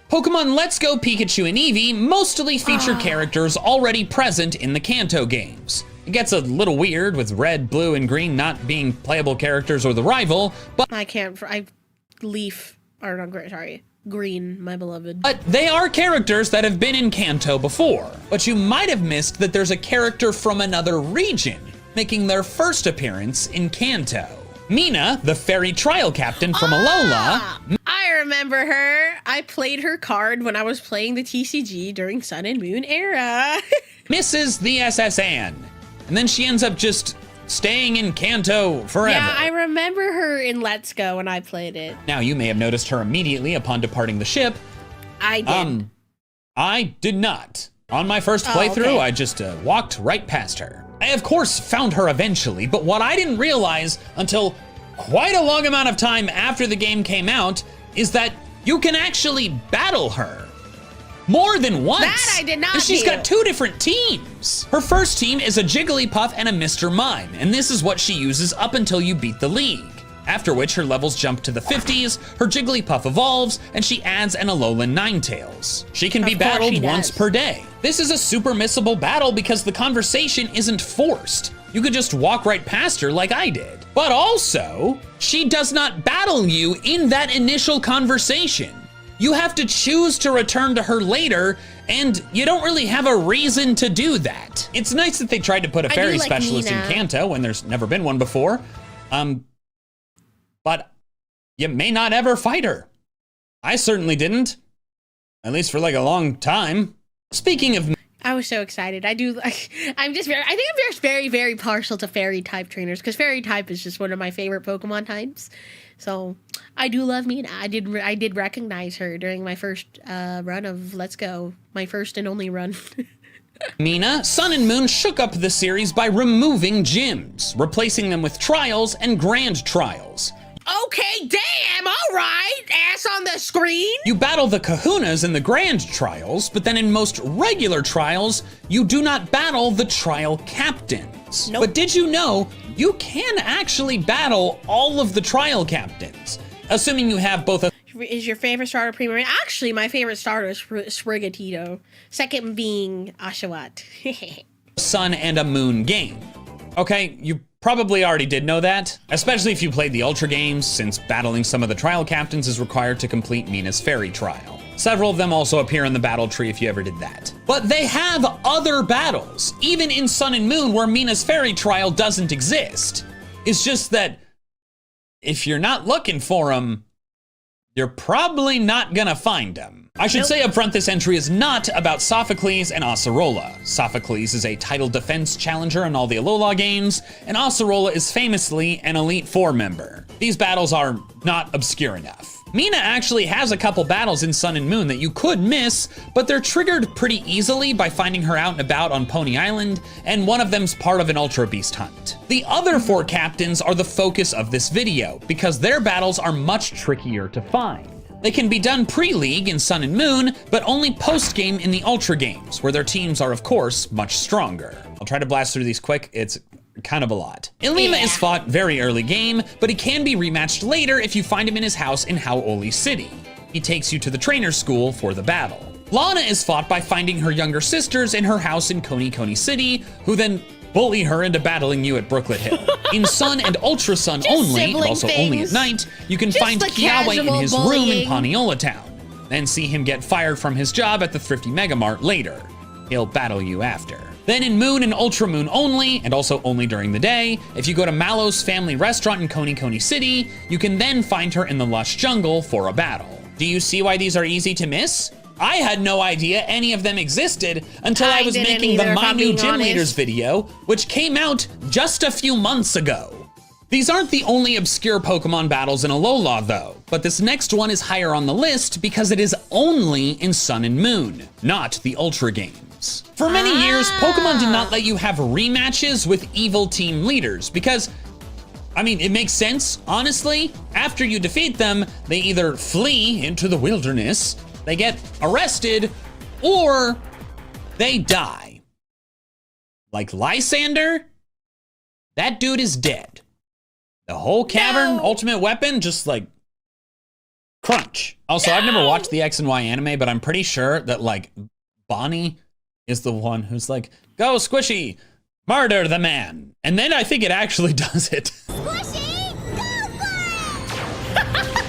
Pokemon Let's Go Pikachu and Eevee mostly feature characters already present in the Kanto games. It gets a little weird with red, blue, and green not being playable characters or the rival, but Green, my beloved. But they are characters that have been in Kanto before. But you might have missed that there's a character from another region making their first appearance in Kanto. Mina, the fairy trial captain from Alola. I remember her. I played her card when I was playing the TCG during Sun and Moon era. Misses the SSN. And then she ends up just staying in Kanto forever. Yeah, I remember her in Let's Go when I played it. Now, you may have noticed her immediately upon departing the ship. I did. I did not. On my first playthrough, okay. I just walked right past her. I, of course, found her eventually, but what I didn't realize until quite a long amount of time after the game came out is that you can actually battle her. More than once. That I did not And she's do. got 2 different teams. Her first team is a Jigglypuff and a Mr. Mime, and this is what she uses up until you beat the league. After which her levels jump to the 50s, her Jigglypuff evolves, and she adds an Alolan Ninetales. She can be battled once per day. This is a super missable battle because the conversation isn't forced. You could just walk right past her like I did. But also, she does not battle you in that initial conversation. You have to choose to return to her later, and you don't really have a reason to do that. It's nice that they tried to put a fairy specialist in Kanto when there's never been one before. But you may not ever fight her. I certainly didn't. At least for like a long time. Speaking of... I was so excited. I think I'm just very, very partial to fairy type trainers because fairy type is just one of my favorite Pokemon types. So I do love Mina. I did recognize her during my first run of Let's Go. My first and only run. Mina, Sun and Moon shook up the series by removing gyms, replacing them with trials and grand trials. Okay, damn, all right, ass on the screen. You battle the kahunas in the grand trials, but then in most regular trials, you do not battle the trial captains. Nope. But did you know you can actually battle all of the trial captains, assuming you have both a... Is your favorite starter Primarina? Actually, my favorite starter is Sprigatito. Second being Oshawott. Sun and a Moon game. Okay, you probably already did know that, especially if you played the Ultra games, since battling some of the trial captains is required to complete Mina's fairy trial. Several of them also appear in the battle tree if you ever did that. But they have other battles, even in Sun and Moon where Mina's fairy trial doesn't exist. It's just that if you're not looking for them, you're probably not gonna find them. I should say up front, this entry is not about Sophocles and Acerola. Sophocles is a title defense challenger in all the Alola games, and Acerola is famously an Elite Four member. These battles are not obscure enough. Mina actually has a couple battles in Sun and Moon that you could miss, but they're triggered pretty easily by finding her out and about on Pony Island, and one of them's part of an Ultra Beast hunt. The other 4 captains are the focus of this video, because their battles are much trickier to find. They can be done pre-league in Sun and Moon, but only post-game in the Ultra games, where their teams are of course much stronger. I'll try to blast through these quick, it's kind of a lot. Ilima is fought very early game, but he can be rematched later if you find him in his house in Hau'oli City. He takes you to the trainer school for the battle. Lana is fought by finding her younger sisters in her house in Koni Koni City, who then bully her into battling you at Brooklet Hill. In Sun and Ultra Sun Just only, and sibling also things. only at night, you can Just find the Kiawe in casual his room in bullying. Paneola Town, then see him get fired from his job at the Thrifty Megamart later. He'll battle you after. Then in Moon and Ultra Moon only, and also only during the day, if you go to Mallow's Family Restaurant in Coney City, you can then find her in the Lush Jungle for a battle. Do you see why these are easy to miss? I had no idea any of them existed until I was didn't making the either, if My I'm New being Gym honest. Leaders video, which came out just a few months ago. These aren't the only obscure Pokemon battles in Alola though, but this next one is higher on the list because it is only in Sun and Moon, not the Ultra games. For many years, Pokemon did not let you have rematches with evil team leaders because, I mean, it makes sense, honestly. After you defeat them, they either flee into the wilderness, they get arrested, or they die. Like Lysander, that dude is dead. The whole cavern ultimate weapon just like crunch. Also, I've never watched the X and Y anime, but I'm pretty sure that like Bonnie is the one who's like, go Squishy, murder the man. And then I think it actually does it. Squishy, go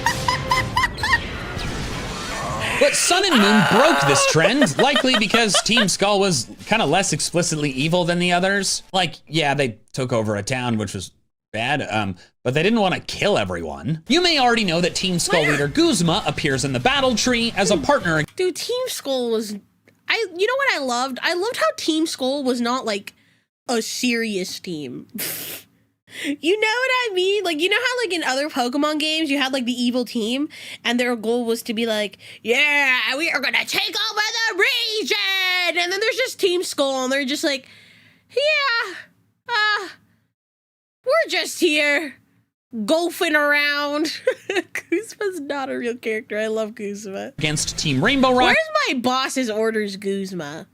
But Sun and Moon broke this trend, likely because Team Skull was kind of less explicitly evil than the others. Like, yeah, they took over a town, which was bad, but they didn't want to kill everyone. You may already know that Team Skull leader Guzma appears in the battle tree as a partner. Dude, Team Skull was, you know what I loved? I loved how Team Skull was not like a serious team. You know what I mean? Like, you know how like in other Pokemon games you had like the evil team and their goal was to be like, yeah, we are gonna take over the region, and then there's just Team Skull and they're just like, yeah, we're just here golfing around. Guzma's not a real character. I love Guzma. Against Team Rainbow Rock. Where's my boss's orders, Guzma?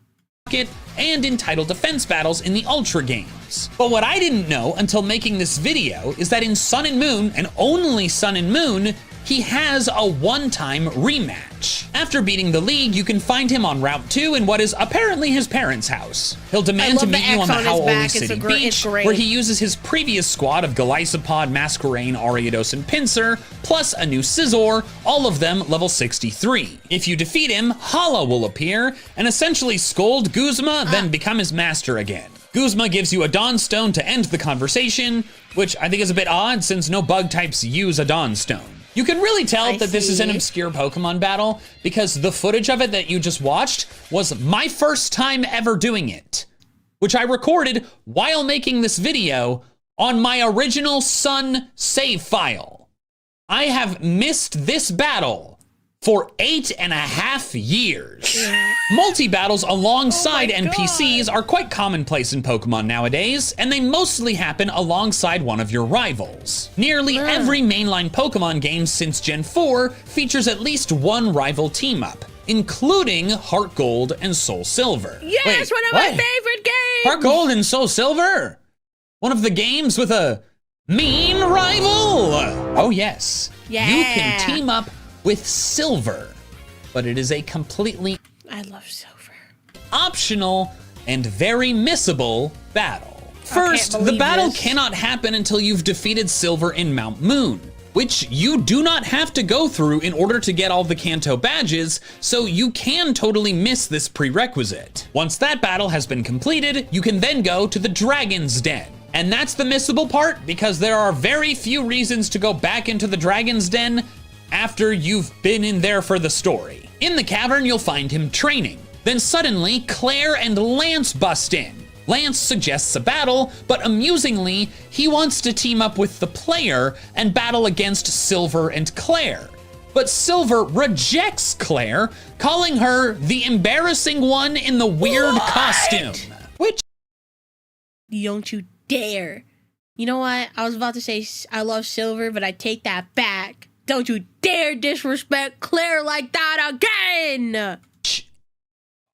And in title defense battles in the Ultra games. But what I didn't know until making this video is that in Sun and Moon, and only Sun and Moon, he has a one-time rematch. After beating the League, you can find him on Route 2 in what is apparently his parents' house. He'll demand to meet you on the Hau'oli City Beach, where he uses his previous squad of Golisopod, Masquerain, Ariados, and Pinsir, plus a new Scizor, all of them level 63. If you defeat him, Hala will appear, and essentially scold Guzma, then become his master again. Guzma gives you a Dawnstone to end the conversation, which I think is a bit odd since no bug types use a Dawnstone. You can really tell that this is an obscure Pokemon battle because the footage of it that you just watched was my first time ever doing it, which I recorded while making this video on my original Sun save file. I have missed this battle for 8.5 years. Multi-battles alongside NPCs are quite commonplace in Pokemon nowadays, and they mostly happen alongside one of your rivals. Nearly every mainline Pokemon game since Gen 4 features at least one rival team-up, including Heart Gold and Soul Silver. Yes, one of my favorite games! Heart Gold and Soul Silver? One of the games with a mean rival? Oh yes. Yeah. You can team up with Silver, but it is a completely I love Silver. optional and very missable battle. First, the believe battle this. cannot happen until you've defeated Silver in Mount Moon, which you do not have to go through in order to get all the Kanto badges, so you can totally miss this prerequisite. Once that battle has been completed, you can then go to the Dragon's Den. And that's the missable part because there are very few reasons to go back into the Dragon's Den after you've been in there for the story. In the cavern, you'll find him training. Then suddenly, Claire and Lance bust in. Lance suggests a battle, but amusingly, he wants to team up with the player and battle against Silver and Claire. But Silver rejects Claire, calling her the embarrassing one in the weird costume. Which Don't you dare. You know what? I was about to say I love Silver, but I take that back. Don't you dare disrespect Claire like that again!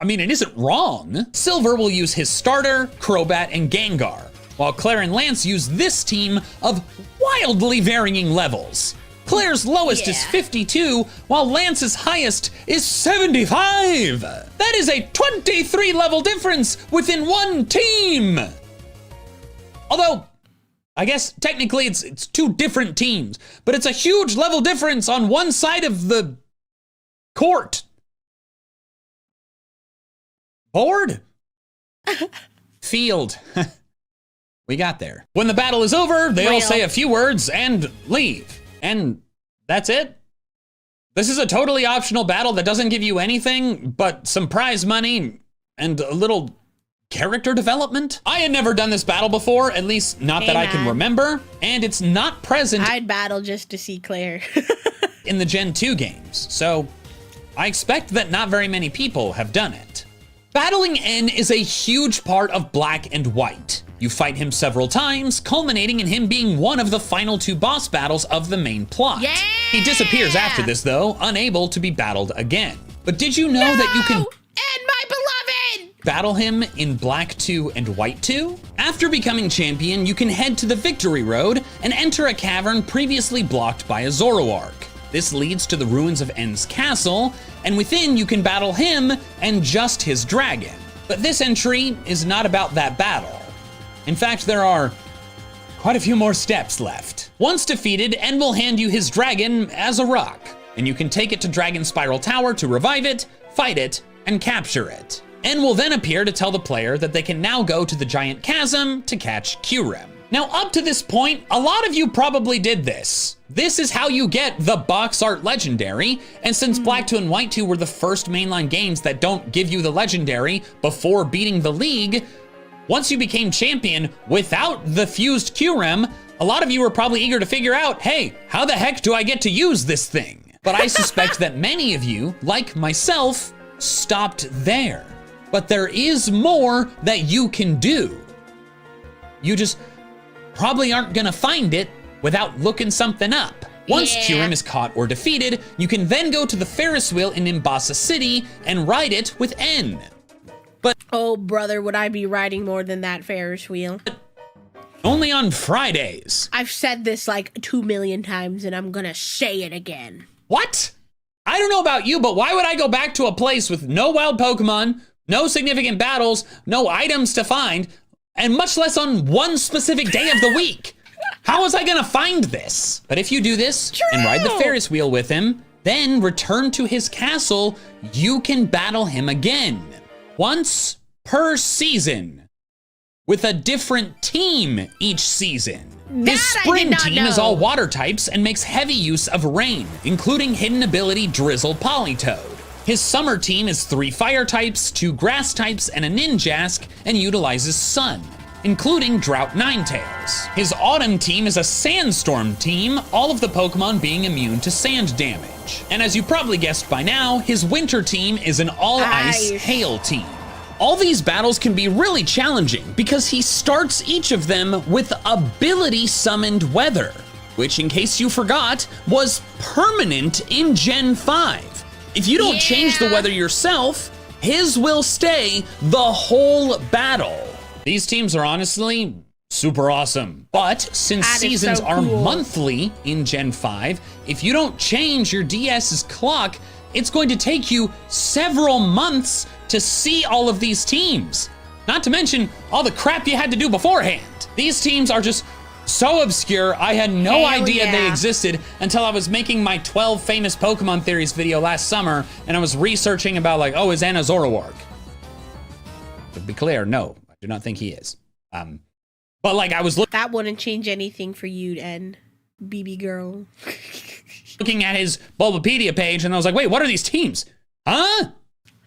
I mean, it isn't wrong. Silver will use his starter, Crobat, and Gengar, while Claire and Lance use this team of wildly varying levels. Claire's lowest is 52, while Lance's highest is 75. That is a 23 level difference within one team. Although, I guess technically it's two different teams, but it's a huge level difference on one side of the court. Board? Field. We got there. When the battle is over, they all say a few words and leave. And that's it. This is a totally optional battle that doesn't give you anything but some prize money and a little character development. I had never done this battle before, at least not that I can remember, and it's not present. I'd battle just to see Claire. In the Gen 2 games, so I expect that not very many people have done it. Battling N is a huge part of Black and White. You fight him several times, culminating in him being one of the final 2 boss battles of the main plot. Yeah! He disappears after this though, unable to be battled again. But did you know that you can And my beloved! battle him in Black 2 and White 2? After becoming champion, you can head to the Victory Road and enter a cavern previously blocked by a Zoroark. This leads to the ruins of N's castle, and within you can battle him and just his dragon. But this entry is not about that battle. In fact, there are quite a few more steps left. Once defeated, N will hand you his dragon as a rock, and you can take it to Dragon Spiral Tower to revive it, fight it, and capture it. N will then appear to tell the player that they can now go to the giant chasm to catch Kyurem. Now, up to this point, a lot of you probably did this. This is how you get the box art legendary, and since Black 2 and White 2 were the first mainline games that don't give you the legendary before beating the league, once you became champion without the fused Kyurem, a lot of you were probably eager to figure out, hey, how the heck do I get to use this thing? But I suspect that many of you, like myself, stopped there. But there is more that you can do. You just probably aren't gonna find it without looking something up. Once Kyurem is caught or defeated, you can then go to the Ferris wheel in Nimbasa City and ride it with N. But oh, brother, would I be riding more than that Ferris wheel? only on Fridays. I've said this like 2 million times, and I'm gonna say it again. What? I don't know about you, but why would I go back to a place with no wild Pokemon, no significant battles, no items to find, and much less on one specific day of the week? How was I gonna find this? But if you do this and ride the Ferris wheel with him, then return to his castle, you can battle him again. Once per season, with a different team each season. His spring team is all water types and makes heavy use of rain, including hidden ability Drizzle Politoed. His summer team is 3 fire types, 2 grass types, and a Ninjask, and utilizes sun, including Drought Ninetales. His autumn team is a sandstorm team, all of the Pokemon being immune to sand damage. And as you probably guessed by now, his winter team is an all-ice hail team. All these battles can be really challenging because he starts each of them with ability summoned weather, which in case you forgot, was permanent in Gen 5. If you don't change the weather yourself, his will stay the whole battle. These teams are honestly super awesome. But since seasons are monthly in Gen 5, if you don't change your DS's clock, it's going to take you several months to see all of these teams. Not to mention all the crap you had to do beforehand. These teams are just so obscure, I had no idea they existed until I was making my 12 famous Pokemon theories video last summer, and I was researching about like, oh, is Anna Zoroark? To be clear, no, I do not think he is. But like I was that wouldn't change anything for you, N, BB girl. looking at his Bulbapedia page, and I was like, wait, what are these teams? Huh?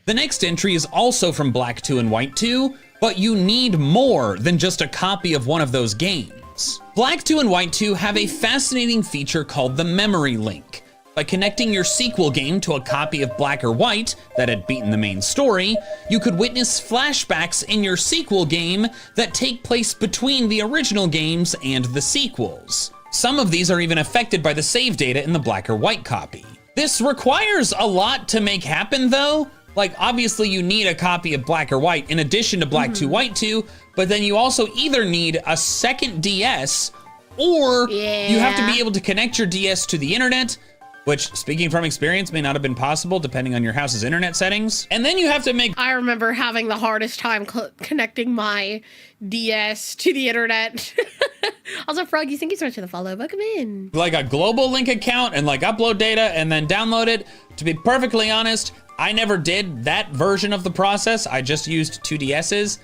The next entry is also from Black 2 and White 2, but you need more than just a copy of one of those games. Black 2 and White 2 have a fascinating feature called the memory link. By connecting your sequel game to a copy of Black or White that had beaten the main story, you could witness flashbacks in your sequel game that take place between the original games and the sequels. Some of these are even affected by the save data in the Black or White copy. This requires a lot to make happen though. Like obviously you need a copy of Black or White in addition to Black 2, White 2, but then you also either need a second DS or you have to be able to connect your DS to the internet, which, speaking from experience, may not have been possible depending on your house's internet settings. And then you have to make I remember having the hardest time connecting my DS to the internet. Also, Froggy, thank you so much for the follow. Welcome in. like a global link account and like upload data and then download it. To be perfectly honest, I never did that version of the process. I just used 2DS's.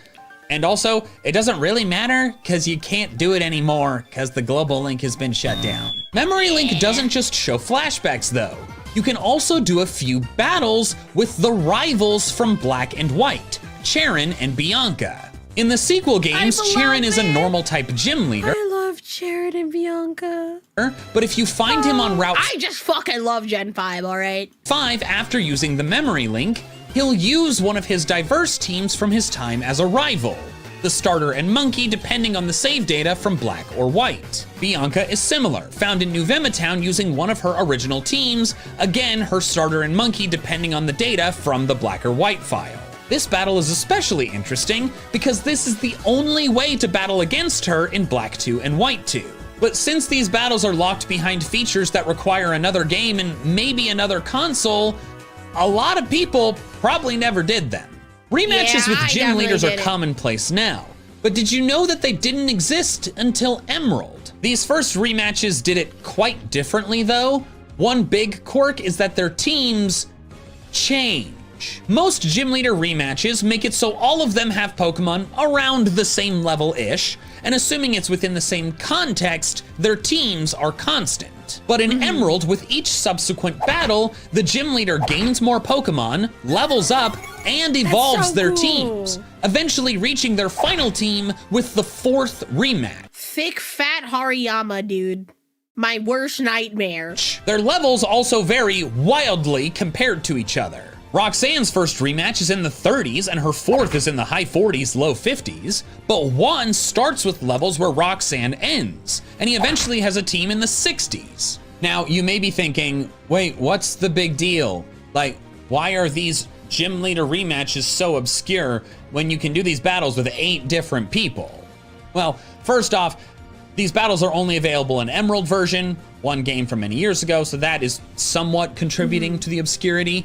And also, it doesn't really matter because you can't do it anymore because the global link has been shut down. Memory Link doesn't just show flashbacks though. You can also do a few battles with the rivals from Black and White, Charon and Bianca. In the sequel games, Charon is a normal type gym leader. I love Charon and Bianca. But if you find him on Route I just fucking love Gen 5, all right? 5 after using the Memory Link, he'll use one of his diverse teams from his time as a rival. The starter and monkey depending on the save data from Black or White. Bianca is similar, found in New Vemetown using one of her original teams, again her starter and monkey depending on the data from the Black or White file. This battle is especially interesting because this is the only way to battle against her in Black 2 and White 2. But since these battles are locked behind features that require another game and maybe another console, a lot of people probably never did them. Rematches with gym leaders are commonplace now, but did you know that they didn't exist until Emerald? These first rematches did it quite differently though. One big quirk is that their teams change. Most gym leader rematches make it so all of them have Pokemon around the same level-ish, and assuming it's within the same context, their teams are constant. But in Emerald, with each subsequent battle, the gym leader gains more Pokemon, levels up, and evolves their teams, eventually reaching their final team with the 4th rematch. Thick, fat Hariyama, dude. My worst nightmare. Their levels also vary wildly compared to each other. Roxanne's first rematch is in the 30s and her 4th is in the high 40s, low 50s, but Juan starts with levels where Roxanne ends, and he eventually has a team in the 60s. Now, you may be thinking, wait, what's the big deal? Like, why are these gym leader rematches so obscure when you can do these battles with 8 different people? Well, first off, these battles are only available in Emerald version, one game from many years ago, so that is somewhat contributing to the obscurity.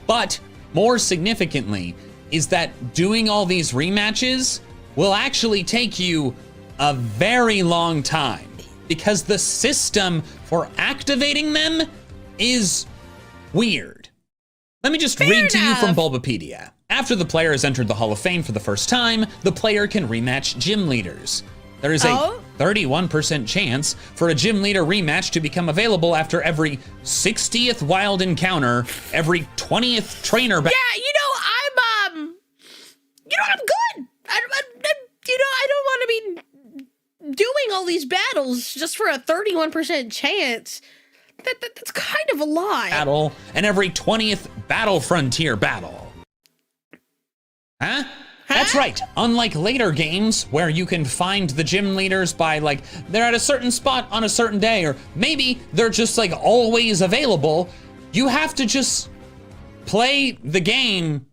But more significantly is that doing all these rematches will actually take you a very long time because the system for activating them is weird. Let me just read to you from Bulbapedia. After the player has entered the Hall of Fame for the first time, the player can rematch gym leaders. There is a 31% chance for a gym leader rematch to become available after every 60th wild encounter, every 20th trainer battle. Yeah, I'm good. I don't want to be doing all these battles just for a 31% chance. That's kind of a lot. Battle, and every 20th Battle Frontier battle. Huh? That's right, unlike later games where you can find the gym leaders by like, they're at a certain spot on a certain day, or maybe they're just like always available, you have to just play the game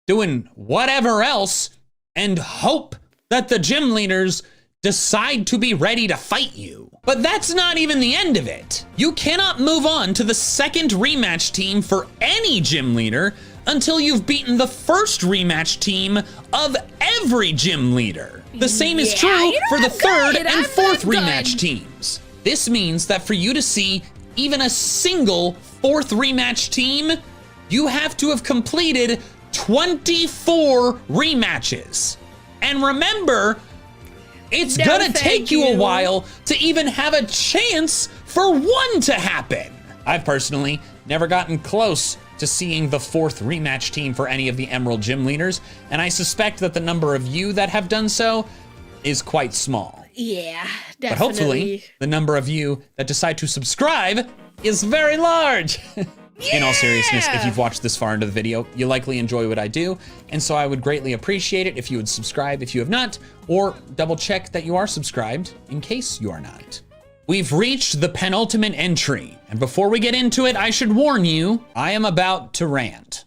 doing whatever else and hope that the gym leaders decide to be ready to fight you. But that's not even the end of it. You cannot move on to the second rematch team for any gym leader until you've beaten the first rematch team of every gym leader. The same is true for the third and fourth rematch teams. This means that for you to see even a single 4th rematch team, you have to have completed 24 rematches. And remember, it's gonna take you a while to even have a chance for one to happen. I've personally never gotten close to seeing the 4th rematch team for any of the Emerald gym leaders, and I suspect that the number of you that have done so is quite small. Yeah, definitely. But hopefully, the number of you that decide to subscribe is very large. In all seriousness, if you've watched this far into the video, you likely enjoy what I do, and so I would greatly appreciate it if you would subscribe if you have not, or double check that you are subscribed in case you are not. We've reached the penultimate entry, and before we get into it, I should warn you, I am about to rant.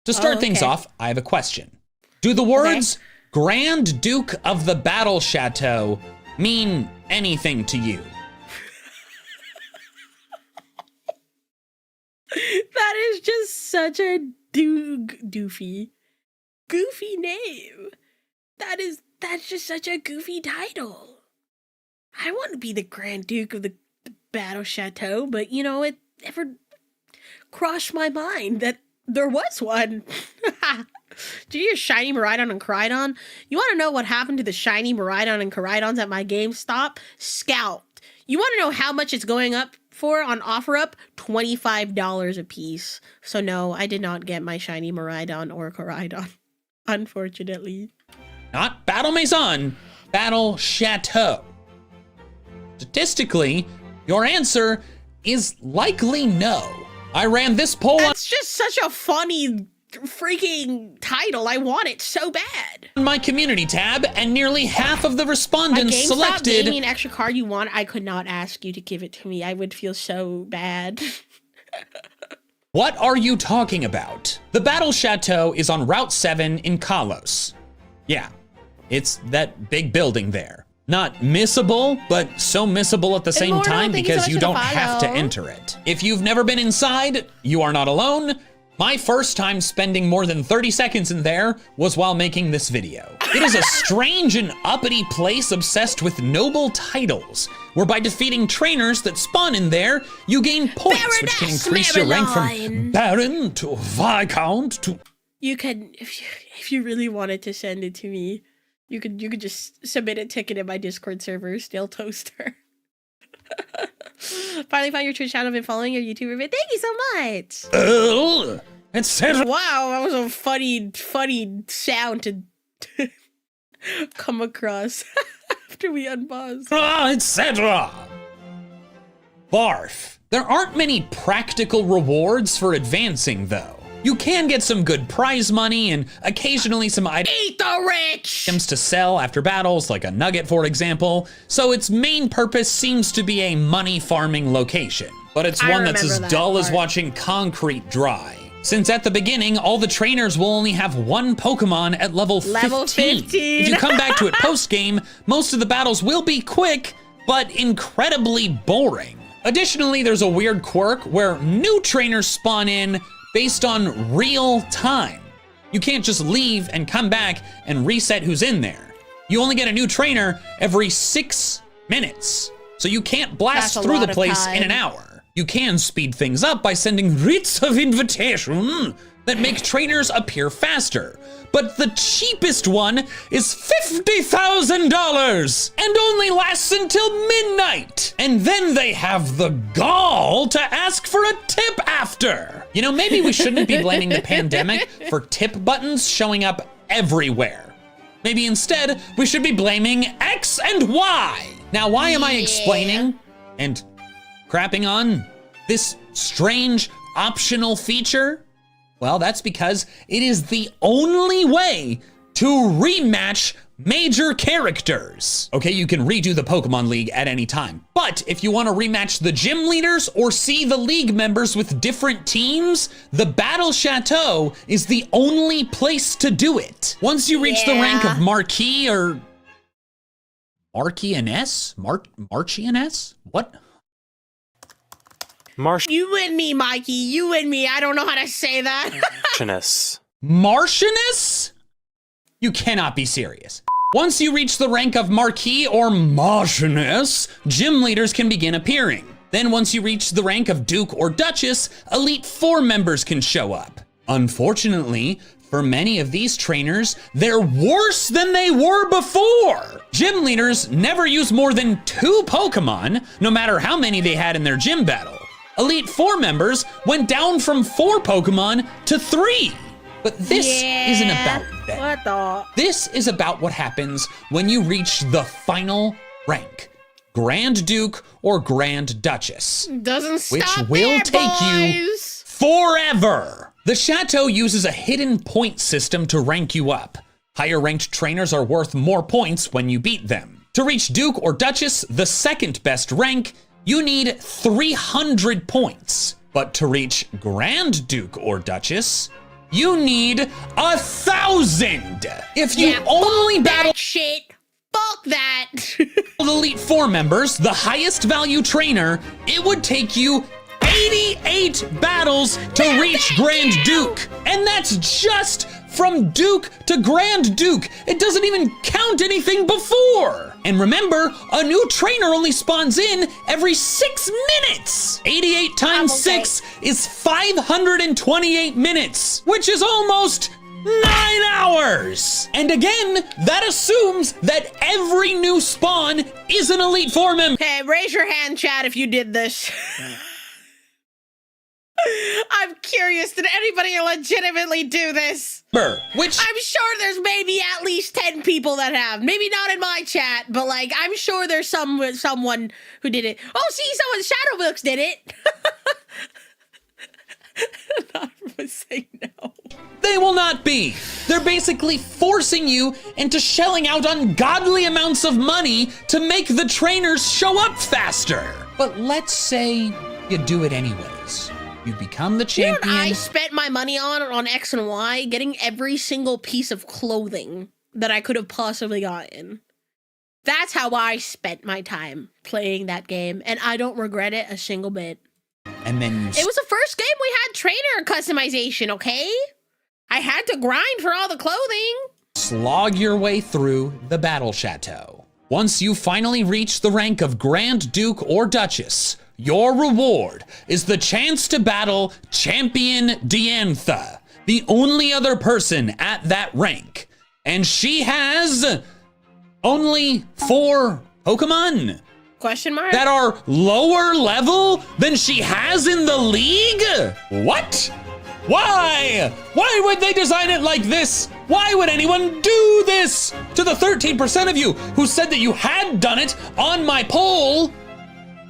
To start things off, I have a question. Do the words Grand Duke of the Battle Chateau mean anything to you? just such a goofy name. That's just such a goofy title. I want to be the Grand Duke of the Battle Chateau, but you know, it never crossed my mind that there was one. Did you hear Shiny Miraidon and Koraidon? You want to know what happened to the Shiny Miraidon and Koraidons at my GameStop? Scalped. You want to know how much it's going up for on OfferUp? $25 a piece. So no, I did not get my Shiny Miraidon or Koraidon, unfortunately. Not Battle Maison, Battle Chateau. Statistically, your answer is likely no. I ran this poll That's just such a funny freaking title. I want it so bad. On my community tab, and nearly half of the respondents GameStop selected. gave me an extra card you want. I could not ask you to give it to me. I would feel so bad. What are you talking about? The Battle Chateau is on Route 7 in Kalos. Yeah, it's that big building there. Not missable, but so missable at the same time because you don't have to enter it. If you've never been inside, you are not alone. My first time spending more than 30 seconds in there was while making this video. It is a strange and uppity place obsessed with noble titles, where by defeating trainers that spawn in there, you gain points which can increase your rank from Baron to Viscount to... You can, if you really wanted to send it to me, you could just submit a ticket in my Discord server, Stale Toaster. Finally found your Twitch channel. I've been following your YouTuber, but thank you so much. Etc. Wow, that was a funny sound to come across after we unpause. Etc. Barf. There aren't many practical rewards for advancing, though. You can get some good prize money and occasionally some Eat the rich! items to sell after battles, like a nugget, for example, so its main purpose seems to be a money farming location. But it's one that's as dull as watching concrete dry. Since at the beginning, all the trainers will only have one Pokemon at level 15. If you come back to it post-game, most of the battles will be quick, but incredibly boring. Additionally, there's a weird quirk where new trainers spawn in based on real time. You can't just leave and come back and reset who's in there. You only get a new trainer every 6 minutes, so you can't blast through the place in an hour. You can speed things up by sending writs of invitation that make trainers appear faster. But the cheapest one is $50,000 and only lasts until midnight. And then they have the gall to ask for a tip after. You know, maybe we shouldn't be blaming the pandemic for tip buttons showing up everywhere. Maybe instead, we should be blaming X and Y. Now, why am I explaining and crapping on this strange optional feature? Well, that's because it is the only way to rematch major characters. Okay, you can redo the Pokemon League at any time, but if you want to rematch the gym leaders or see the league members with different teams, the Battle Chateau is the only place to do it. Once you reach the rank of Marquis or Marquis-NS? Marchioness? What? You and me, Mikey. You and me. I don't know how to say that. Martianus? You cannot be serious. Once you reach the rank of Marquis or Martianus, gym leaders can begin appearing. Then once you reach the rank of Duke or Duchess, Elite Four members can show up. Unfortunately, for many of these trainers, they're worse than they were before. Gym leaders never use more than 2 Pokemon, no matter how many they had in their gym battle. Elite Four members went down from 4 Pokemon to 3. But this isn't about that. What the? This is about what happens when you reach the final rank, Grand Duke or Grand Duchess. Doesn't stop which will take you forever. The Chateau uses a hidden point system to rank you up. Higher ranked trainers are worth more points when you beat them. To reach Duke or Duchess, the second best rank, you need 300 points. But to reach Grand Duke or Duchess, you need 1,000. If you only battle shit, fuck that. the Elite Four members, the highest value trainer, it would take you 88 battles to reach Grand Duke. And that's just from Duke to Grand Duke. It doesn't even count anything before. And remember, a new trainer only spawns in every 6 minutes. 88 times 6 is 528 minutes, which is almost 9 hours. And again, that assumes that every new spawn is an Elite Four member. Hey, raise your hand, chat, if you did this. I'm curious, did anybody legitimately do this? Which I'm sure there's maybe at least 10 people that have. Maybe not in my chat, but like I'm sure there's someone who did it. Oh, see, someone Shadowbooks did it. Not would say no. they will not be. They're basically forcing you into shelling out ungodly amounts of money to make the trainers show up faster. But let's say you do it anyways. You become the champion. You know what I spent my money on X and Y? Getting every single piece of clothing that I could have possibly gotten. That's how I spent my time playing that game, and I don't regret it a single bit. And then it was the first game we had trainer customization, okay? I had to grind for all the clothing. Slog your way through the Battle Chateau. Once you finally reach the rank of Grand Duke or Duchess, your reward is the chance to battle Champion Diantha, the only other person at that rank. And she has only 4 Pokemon. Question mark? That are lower level than she has in the league? What? Why? Why would they design it like this? Why would anyone do this? To the 13% of you who said that you had done it on my poll,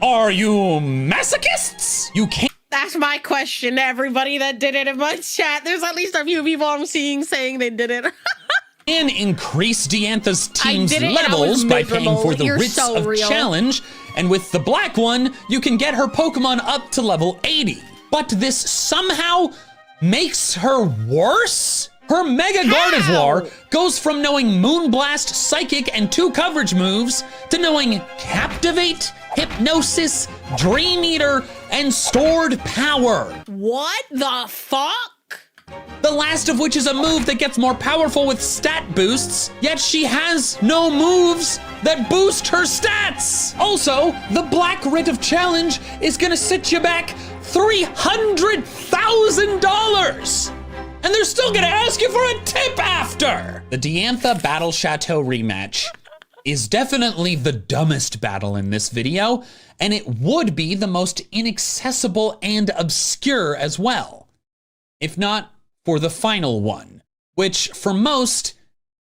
are you masochists? You can't. That's my question to everybody that did it in my chat. There's at least a few people I'm seeing saying they did it. And increase Diantha's team's levels by paying for the Writs of Challenge. And with the black one, you can get her Pokemon up to level 80. But this somehow makes her worse? Her Mega Gardevoir goes from knowing Moonblast, Psychic, and 2 coverage moves to knowing Captivate, Hypnosis, Dream Eater, and Stored Power. What the fuck? The last of which is a move that gets more powerful with stat boosts, yet she has no moves that boost her stats. Also, the Black Writ of Challenge is gonna sit you back $300,000. And they're still gonna ask you for a tip after. The Diantha Battle Chateau rematch is definitely the dumbest battle in this video, and it would be the most inaccessible and obscure as well. If not for the final one, which for most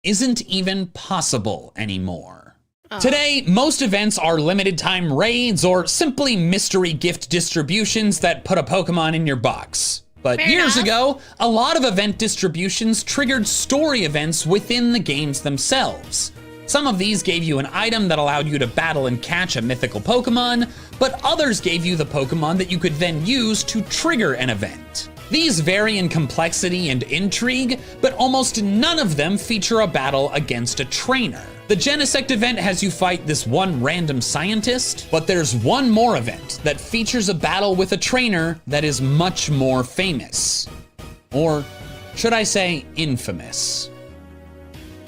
isn't even possible anymore. Today, most events are limited time raids or simply mystery gift distributions that put a Pokemon in your box. But years ago, a lot of event distributions triggered story events within the games themselves. Some of these gave you an item that allowed you to battle and catch a mythical Pokemon, but others gave you the Pokemon that you could then use to trigger an event. These vary in complexity and intrigue, but almost none of them feature a battle against a trainer. The Genesect event has you fight this one random scientist, but there's one more event that features a battle with a trainer that is much more famous. Or should I say infamous?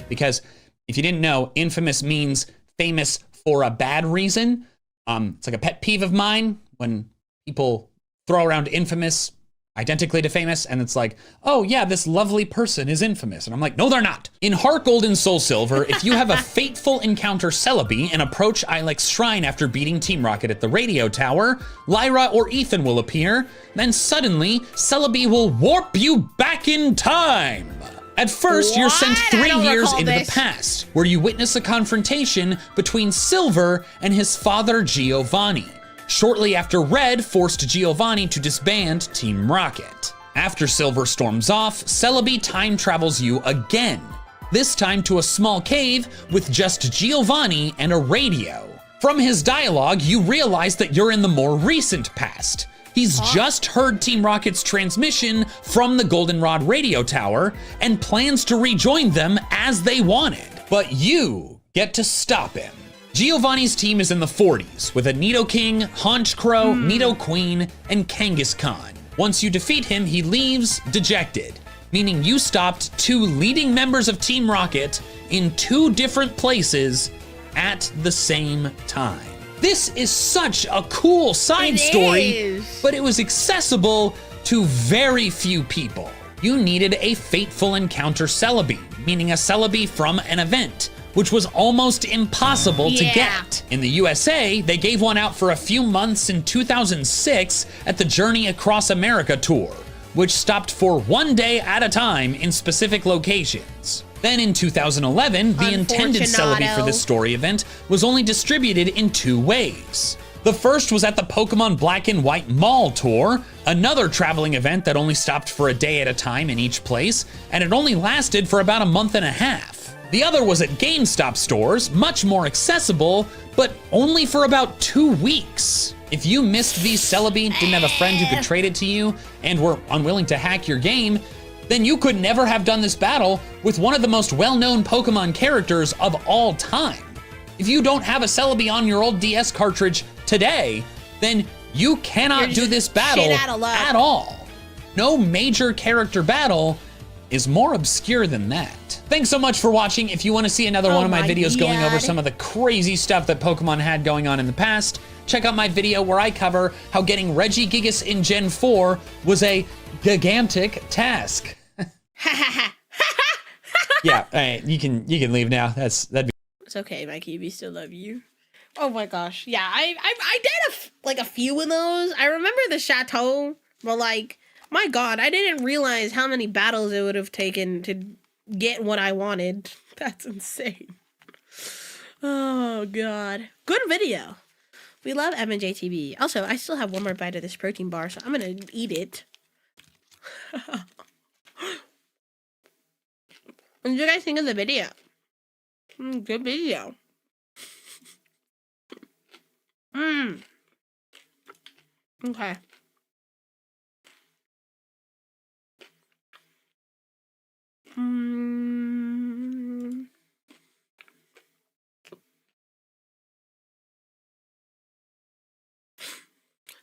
Because if you didn't know, infamous means famous for a bad reason. It's like a pet peeve of mine when people throw around infamous identically to famous, and it's like, oh yeah, this lovely person is infamous. And I'm like, no, they're not. In Heart Gold and Soul Silver, if you have a fateful encounter Celebi and approach Ilex's shrine after beating Team Rocket at the radio tower, Lyra or Ethan will appear, then suddenly Celebi will warp you back in time. At first, you're sent 3 years into the past, where you witness a confrontation between Silver and his father Giovanni, shortly after Red forced Giovanni to disband Team Rocket. After Silver storms off, Celebi time travels you again, this time to a small cave with just Giovanni and a radio. From his dialogue, you realize that you're in the more recent past. He's just heard Team Rocket's transmission from the Goldenrod radio tower and plans to rejoin them as they wanted. But you get to stop him. Giovanni's team is in the 40s with a Nidoking, Honchkrow, Nidoqueen, and Kangaskhan. Once you defeat him, he leaves dejected, meaning you stopped 2 leading members of Team Rocket in 2 different places at the same time. This is such a cool side story, but it was accessible to very few people. You needed a Fateful Encounter Celebi, meaning a Celebi from an event, which was almost impossible to get. In the USA, they gave one out for a few months in 2006 at the Journey Across America tour, which stopped for 1 day at a time in specific locations. Then in 2011, the intended Celebi for this story event was only distributed in 2 ways. The first was at the Pokemon Black and White Mall Tour, another traveling event that only stopped for a day at a time in each place, and it only lasted for about a month and a half. The other was at GameStop stores, much more accessible, but only for about 2 weeks. If you missed these Celebi, didn't have a friend who could trade it to you, and were unwilling to hack your game, then you could never have done this battle with one of the most well-known Pokemon characters of all time. If you don't have a Celebi on your old DS cartridge today, then you cannot do this battle at all. No major character battle is more obscure than that. Thanks so much for watching. If you want to see another one of my videos going over some of the crazy stuff that Pokemon had going on in the past, check out my video where I cover how getting Regigigas in Gen 4 was a gigantic task. Yeah, all right, you can leave now. That'd be. It's okay, Mikey. We still love you. Oh my gosh, yeah, I did a few of those. I remember the Chateau, but like, my God, I didn't realize how many battles it would have taken to get what I wanted. That's insane. Oh God, good video. We love M&JTV. Also, I still have one more bite of this protein bar, so I'm gonna eat it. What did you guys think of the video? Good video. Okay.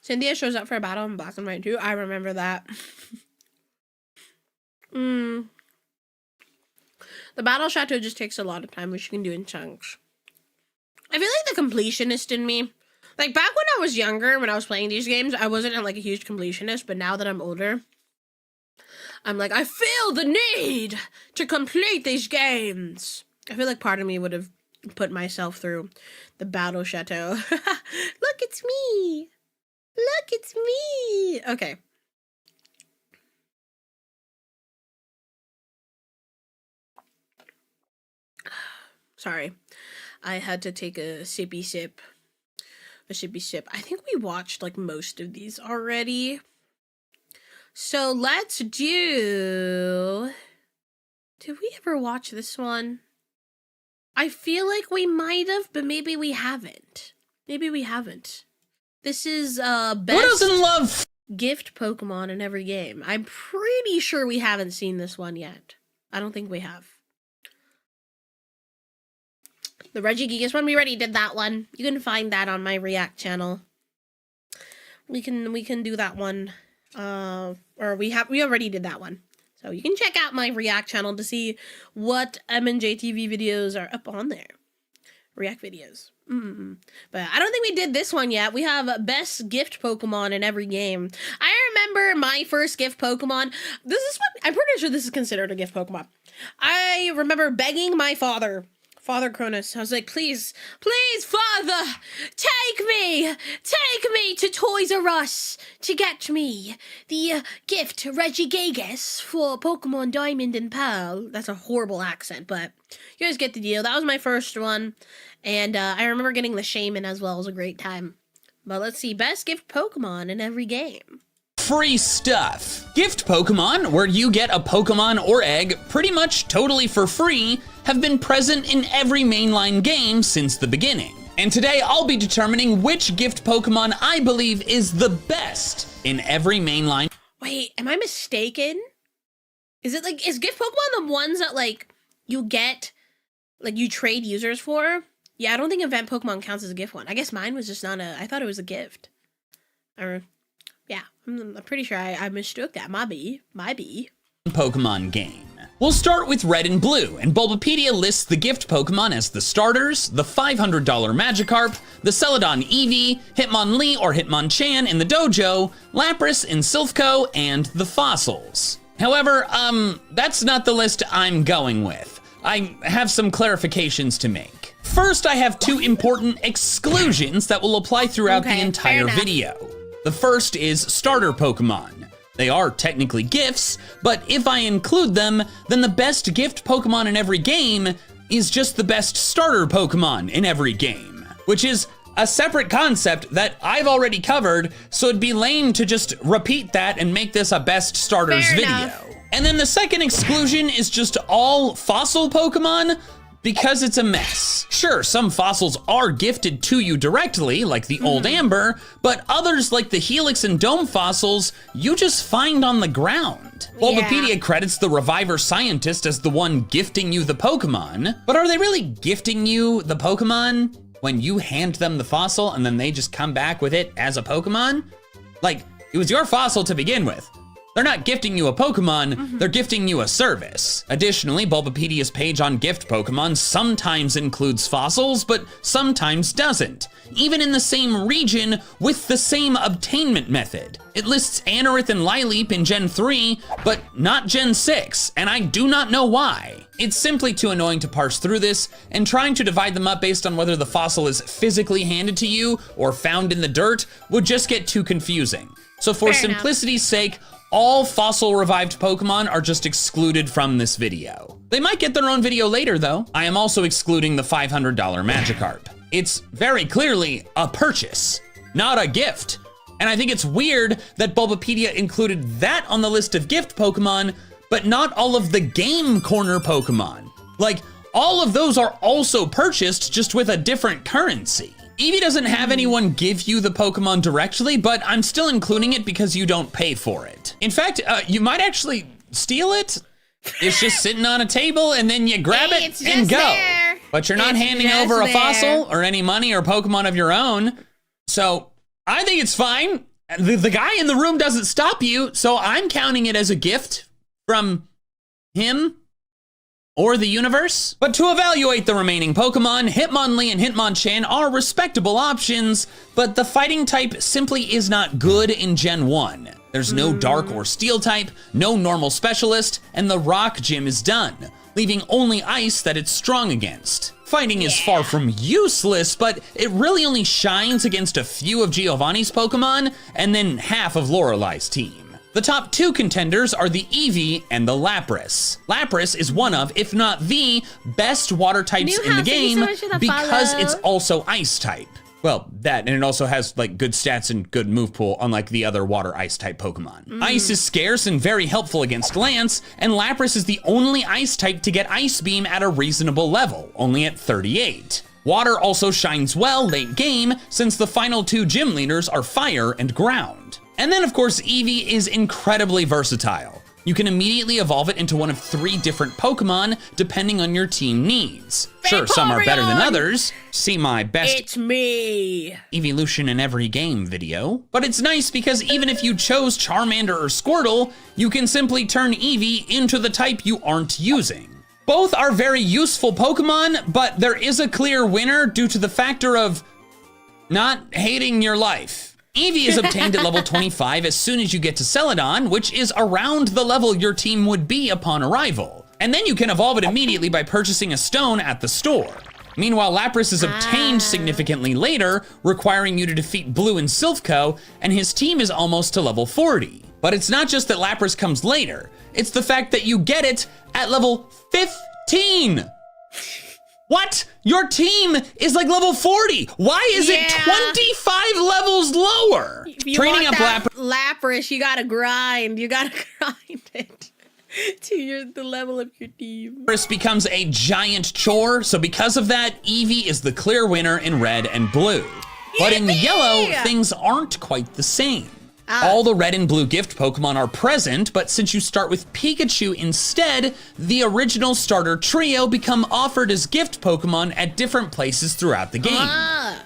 Cynthia shows up for a battle in Black and White too. I remember that. The battle chateau just takes a lot of time, which you can do in chunks. I feel like the completionist in me, like back when I was younger, when I was playing these games, I wasn't like a huge completionist, but now that I'm older, I'm like, I feel the need to complete these games. I feel like part of me would have put myself through the battle chateau. Look, it's me. Look, it's me. Okay. Sorry, I had to take a sippy sip. A sippy sip. I think we watched like most of these already. So let's do... Did we ever watch this one? I feel like we might have, but maybe we haven't. Maybe we haven't. This is best... Who doesn't love gift Pokemon in every game? I'm pretty sure we haven't seen this one yet. I don't think we have. The Regigigas one, we already did that one. You can find that on my React channel. We can do that one. Or we already did that one. So you can check out my React channel to see what M&JTV videos are up on there. React videos. But I don't think we did this one yet. We have best gift Pokemon in every game. I remember my first gift Pokemon. This is what I'm pretty sure this is considered a gift Pokemon. I remember begging my father, Father Cronus. I was like, please, please, Father, take me to Toys R Us to get me the gift Regigigas for Pokemon Diamond and Pearl. That's a horrible accent, but you guys get the deal. That was my first one, and I remember getting the Shaman as well. It was a great time. But let's see, best gift Pokemon in every game. free stuff. Gift Pokemon, where you get a Pokemon or egg pretty much totally for free, have been present in every mainline game since the beginning. And today I'll be determining which gift Pokemon I believe is the best in every mainline. Wait, am I mistaken? Is it like, is gift Pokemon the ones that like you get, like you trade users for? Yeah, I don't think event Pokemon counts as a gift one. I guess mine was just not a... I thought it was a gift. Or, yeah, I'm pretty sure I mistook that. My B. Pokemon game. We'll start with Red and Blue, and Bulbapedia lists the gift Pokemon as the starters, the $500 Magikarp, the Celadon Eevee, Hitmonlee or Hitmonchan in the dojo, Lapras in Silphco, and the fossils. However, that's not the list I'm going with. I have some clarifications to make. First, I have two important exclusions that will apply throughout the entire video. The first is starter Pokemon. They are technically gifts, but if I include them, then the best gift Pokemon in every game is just the best starter Pokemon in every game, which is a separate concept that I've already covered, so it'd be lame to just repeat that and make this a best starters video. And then the second exclusion is just all fossil Pokemon, because it's a mess. Sure, some fossils are gifted to you directly, like the Old Amber, but others like the Helix and Dome fossils, you just find on the ground. Bulbapedia credits the Reviver Scientist as the one gifting you the Pokemon, but are they really gifting you the Pokemon when you hand them the fossil and then they just come back with it as a Pokemon? Like, it was your fossil to begin with. They're not gifting you a Pokemon, they're gifting you a service. Additionally, Bulbapedia's page on gift Pokemon sometimes includes fossils, but sometimes doesn't, even in the same region with the same obtainment method. It lists Anorith and Lileep in Gen 3, but not Gen 6, and I do not know why. It's simply too annoying to parse through this, and trying to divide them up based on whether the fossil is physically handed to you or found in the dirt would just get too confusing. So for simplicity's sake, all fossil revived Pokemon are just excluded from this video. They might get their own video later though. I am also excluding the $500 Magikarp. It's very clearly a purchase, not a gift. And I think it's weird that Bulbapedia included that on the list of gift Pokemon, but not all of the Game Corner Pokemon. Like, all of those are also purchased, just with a different currency. Eevee doesn't have anyone give you the Pokemon directly, but I'm still including it because you don't pay for it. In fact, you might actually steal it. It's just sitting on a table and then you grab it and go. There. But you're not handing over a fossil or any money or Pokemon of your own. So I think it's fine. The guy in the room doesn't stop you, so I'm counting it as a gift from him or the universe. But to evaluate the remaining Pokemon, Hitmonlee and Hitmonchan are respectable options, but the fighting type simply is not good in Gen 1. There's no Dark or Steel type, no normal specialist, and the Rock gym is done, leaving only Ice that it's strong against. Fighting is far from useless, but it really only shines against a few of Giovanni's Pokemon, and then half of Lorelei's team. The top two contenders are the Eevee and the Lapras. Lapras is one of, if not the, best water types in the game because it's also ice type. Well, that, and it also has like good stats and good move pool, unlike the other water ice type Pokemon. Ice is scarce and very helpful against Lance, and Lapras is the only ice type to get Ice Beam at a reasonable level, only at 38. Water also shines well late game, since the final two gym leaders are Fire and Ground. And then of course, Eevee is incredibly versatile. You can immediately evolve it into one of 3 different Pokemon, depending on your team needs. Sure, some are better than others. See my best evolution in every game video. But it's nice because even if you chose Charmander or Squirtle, you can simply turn Eevee into the type you aren't using. Both are very useful Pokemon, but there is a clear winner due to the factor of not hating your life. Eevee is obtained at level 25 as soon as you get to Celadon, which is around the level your team would be upon arrival. And then you can evolve it immediately by purchasing a stone at the store. Meanwhile, Lapras is obtained significantly later, requiring you to defeat Blue and Silphco, and his team is almost to level 40. But it's not just that Lapras comes later, it's the fact that you get it at level 15. What? Your team is like level 40. Why is it 25 levels lower? You Training up Lapras, you gotta grind. You gotta grind it to the level of your team. Lapras becomes a giant chore, so because of that, Eevee is the clear winner in red and blue. But in yellow, things aren't quite the same. All the red and blue gift Pokemon are present, but since you start with Pikachu instead, the original starter trio become offered as gift Pokemon at different places throughout the game.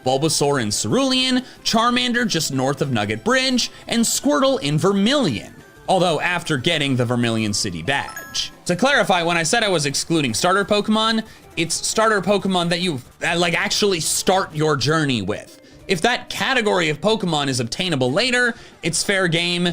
Bulbasaur in Cerulean, Charmander just north of Nugget Bridge, and Squirtle in Vermilion. Although after getting the Vermilion City badge. To clarify, when I said I was excluding starter Pokemon, it's starter Pokemon that you actually start your journey with. If that category of Pokemon is obtainable later, it's fair game,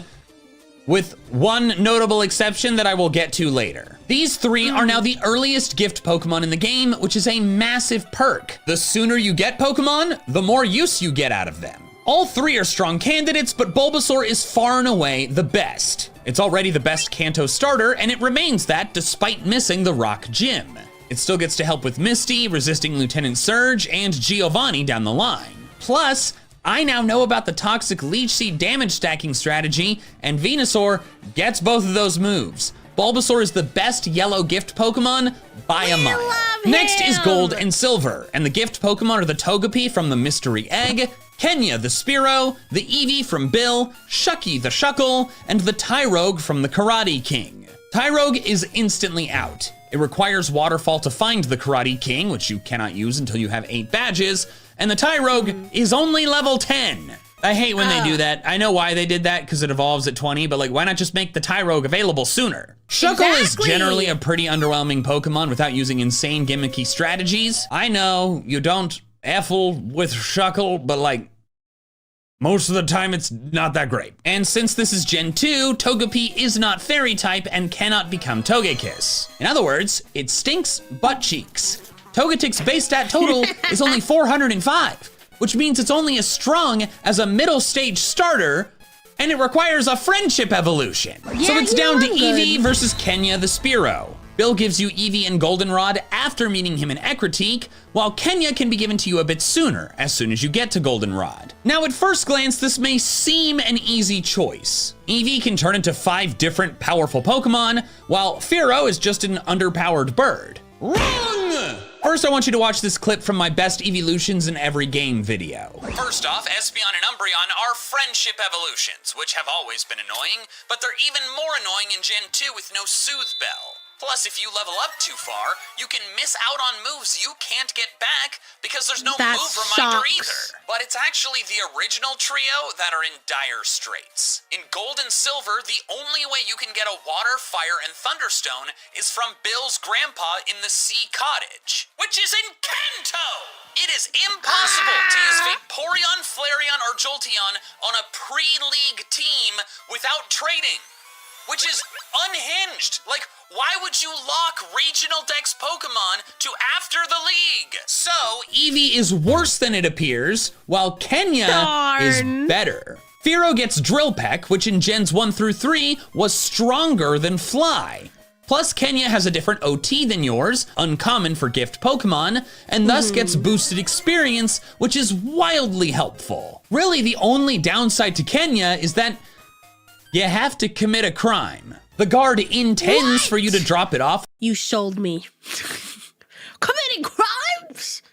with one notable exception that I will get to later. These three are now the earliest gift Pokemon in the game, which is a massive perk. The sooner you get Pokemon, the more use you get out of them. All three are strong candidates, but Bulbasaur is far and away the best. It's already the best Kanto starter, and it remains that despite missing the Rock Gym. It still gets to help with Misty, resisting Lieutenant Surge, and Giovanni down the line. Plus, I now know about the Toxic Leech Seed damage stacking strategy, and Venusaur gets both of those moves. Bulbasaur is the best yellow gift Pokemon by a mile. Next is Gold and Silver, and the gift Pokemon are the Togepi from the Mystery Egg, Kenya the Spearow, the Eevee from Bill, Shucky the Shuckle, and the Tyrogue from the Karate King. Tyrogue is instantly out. It requires Waterfall to find the Karate King, which you cannot use until you have 8 badges, and the Tyrogue is only level 10. I hate when they do that. I know why they did that, because it evolves at 20, but like, why not just make the Tyrogue available sooner? Shuckle is generally a pretty underwhelming Pokemon without using insane gimmicky strategies. I know you don't effle with Shuckle, but like, most of the time it's not that great. And since this is Gen 2, Togepi is not Fairy type and cannot become Togekiss. In other words, it stinks butt cheeks. Togetic's base stat total is only 405, which means it's only as strong as a middle stage starter, and it requires a friendship evolution. Yeah, so it's down to good. Eevee versus Kenya the Spearow. Bill gives you Eevee and Goldenrod after meeting him in Ecruteak, while Kenya can be given to you a bit sooner, as soon as you get to Goldenrod. Now, at first glance, this may seem an easy choice. Eevee can turn into 5 different powerful Pokemon, while Fearow is just an underpowered bird. Wrong! First, I want you to watch this clip from my best evolutions in every game video. First off, Espeon and Umbreon are friendship evolutions, which have always been annoying, but they're even more annoying in Gen 2 with no Soothe Bell. Plus, if you level up too far, you can miss out on moves you can't get back because there's no That move reminder sucks. either. But it's actually the original trio that are in dire straits. In Gold and Silver, the only way you can get a Water, Fire, and Thunderstone is from Bill's grandpa in the Sea Cottage, which is in Kanto! It is impossible to use Vaporeon, Flareon, or Jolteon on a pre-league team without trading. Which is unhinged. Like, why would you lock regional dex Pokemon to after the league? So, Eevee is worse than it appears, while Kenya is better. Fearow gets Drill Peck, which in Gens 1 through 3 was stronger than Fly. Plus, Kenya has a different OT than yours, uncommon for gift Pokemon, and thus gets boosted experience, which is wildly helpful. Really, the only downside to Kenya is that you have to commit a crime. The guard intends for you to drop it off. You sold me. Committing crimes?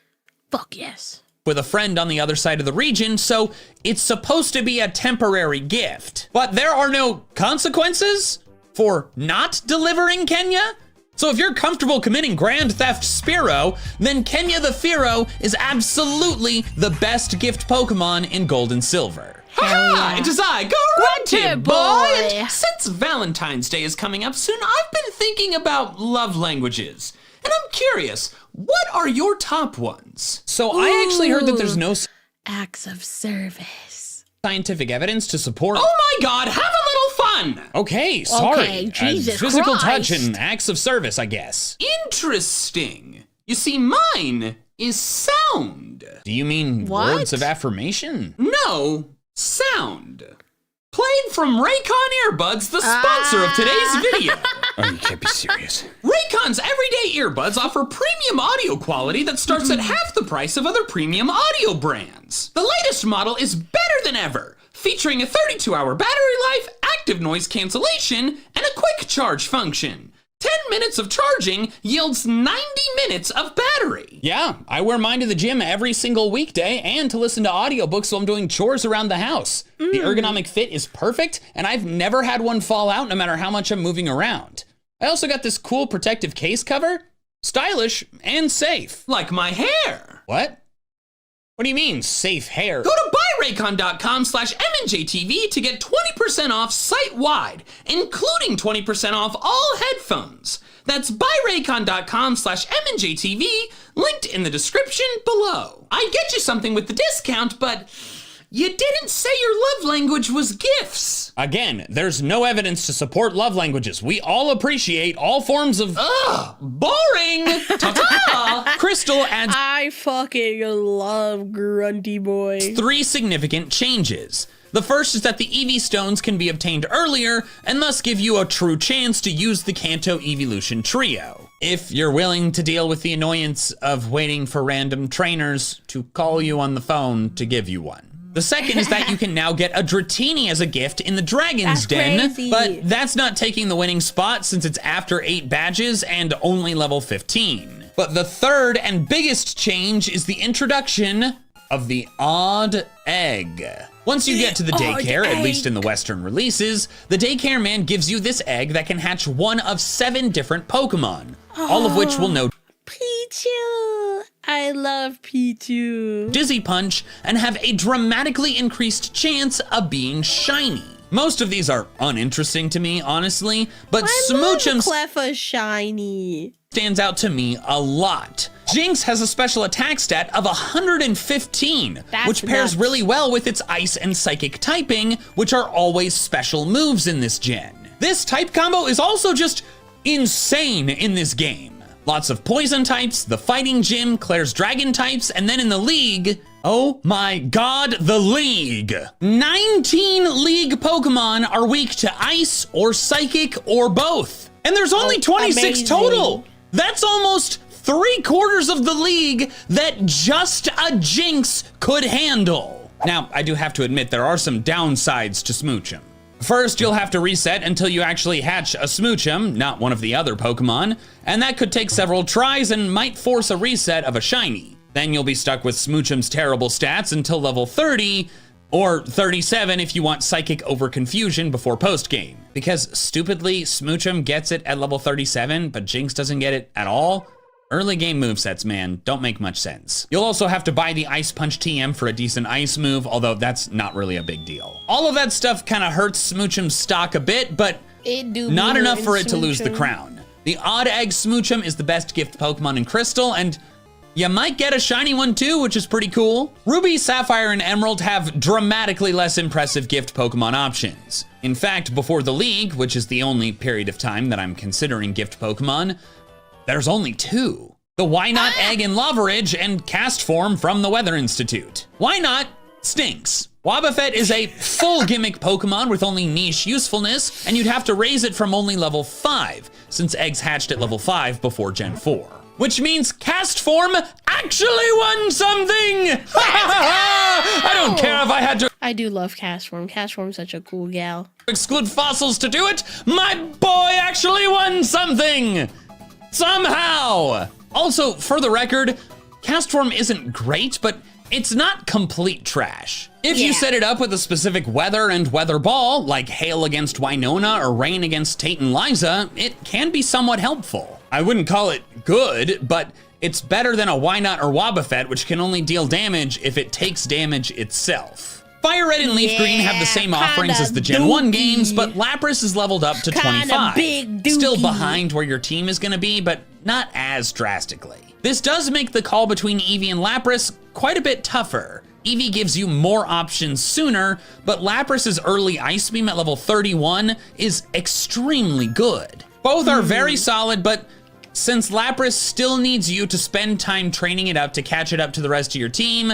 Fuck yes. With a friend on the other side of the region, so it's supposed to be a temporary gift. But there are no consequences for not delivering Kenya? So if you're comfortable committing Grand Theft Spearow, then Kenya the Fearow is absolutely the best gift Pokemon in Gold and Silver. Ha! It is I, Grunted Grunted Boy! Boy! And since Valentine's Day is coming up soon, I've been thinking about love languages. And I'm curious, what are your top ones? So I actually heard that there's no Acts of service. scientific evidence to support. Oh my god, have a little fun! Okay, sorry. Okay, Jesus physical Christ. touch and acts of service, I guess. Interesting. You see, mine is sound. Do you mean What? words of affirmation? No, sound. Played from Raycon Earbuds, the sponsor of today's video. Oh, you can't be serious. Raycon's everyday earbuds offer premium audio quality that starts at half the price of other premium audio brands. The latest model is better than ever, featuring a 32-hour battery life, active noise cancellation, and a quick charge function. 10 minutes of charging yields 90 minutes of battery. Yeah, I wear mine to the gym every single weekday and to listen to audiobooks while I'm doing chores around the house. The ergonomic fit is perfect, and I've never had one fall out no matter how much I'm moving around. I also got this cool protective case cover. Stylish and safe. Like my hair. What? What do you mean, safe hair? Go to buyraycon.com/MandJTV to get 20% off site-wide, including 20% off all headphones. That's buyraycon.com/MandJTV, linked in the description below. I'd get you something with the discount, but you didn't say your love language was gifts. Again, there's no evidence to support love languages. We all appreciate all forms of... Ugh, boring. Ta-ta. Crystal adds I fucking love grunty boy. 3 significant changes. The first is that the Eevee stones can be obtained earlier and thus give you a true chance to use the Kanto Evolution Trio, if you're willing to deal with the annoyance of waiting for random trainers to call you on the phone to give you one. The second is that you can now get a Dratini as a gift in the Dragon's Den, crazy. but that's not taking the winning spot since it's after 8 badges and only level 15. But the third and biggest change is the introduction of the odd egg. Once you get to the daycare, at least in the Western releases, the daycare man gives you this egg that can hatch one of 7 different Pokemon, all of which will know Pichu. I love Pichu. Dizzy Punch and have a dramatically increased chance of being shiny. Most of these are uninteresting to me, honestly, but Smoochum's Cleffa shiny. stands out to me a lot. Jinx has a special attack stat of 115, That's which pairs nuts. really well with its Ice and Psychic typing, which are always special moves in this gen. This type combo is also just insane in this game. Lots of poison types, the fighting gym, Claire's dragon types, and then in the league, oh my god, the league. 19 league Pokemon are weak to ice or psychic or both. And there's only 26 amazing. total. That's almost 3/4 of the league that just a Jinx could handle. Now, I do have to admit there are some downsides to Smoochum. First, you'll have to reset until you actually hatch a Smoochum, not one of the other Pokemon, and that could take several tries and might force a reset of a shiny. Then you'll be stuck with Smoochum's terrible stats until level 30, or 37 if you want Psychic over Confusion before post-game. Because stupidly, Smoochum gets it at level 37, but Jinx doesn't get it at all. Early game movesets, man, don't make much sense. You'll also have to buy the Ice Punch TM for a decent ice move, although that's not really a big deal. All of that stuff kind of hurts Smoochum's stock a bit, but It do not be enough for hurting it to lose the Smoochum. crown. The Odd Egg Smoochum is the best gift Pokemon in Crystal, and you might get a shiny one too, which is pretty cool. Ruby, Sapphire, and Emerald have dramatically less impressive gift Pokemon options. In fact, before the League, which is the only period of time that I'm considering gift Pokemon, there's only 2. The Why Not Egg and Lavaridge and Cast Form from the Weather Institute. Why Not stinks. Wobbuffet is a full gimmick Pokemon with only niche usefulness, and you'd have to raise it from only level 5, since eggs hatched at level 5 before Gen 4. Which means Cast Form actually won something! I don't care if I had to I do love Castform. Castform's such a cool gal. exclude fossils to do it. My boy actually won something! Somehow! Also, for the record, Castform isn't great, but it's not complete trash. If you Yeah. set it up with a specific weather and weather ball, like hail against Winona or rain against Tate and Liza, it can be somewhat helpful. I wouldn't call it good, but it's better than a Why Not or Wobbuffet, which can only deal damage if it takes damage itself. Fire Red and Leaf Green have the same offerings kinda as the Gen 1 dookie. games, but Lapras is leveled up to Kinda 25. big Still dookie. behind where your team is gonna be, but not as drastically. This does make the call between Eevee and Lapras quite a bit tougher. Eevee gives you more options sooner, but Lapras's early Ice Beam at level 31 is extremely good. Both are very solid, but since Lapras still needs you to spend time training it up to catch it up to the rest of your team,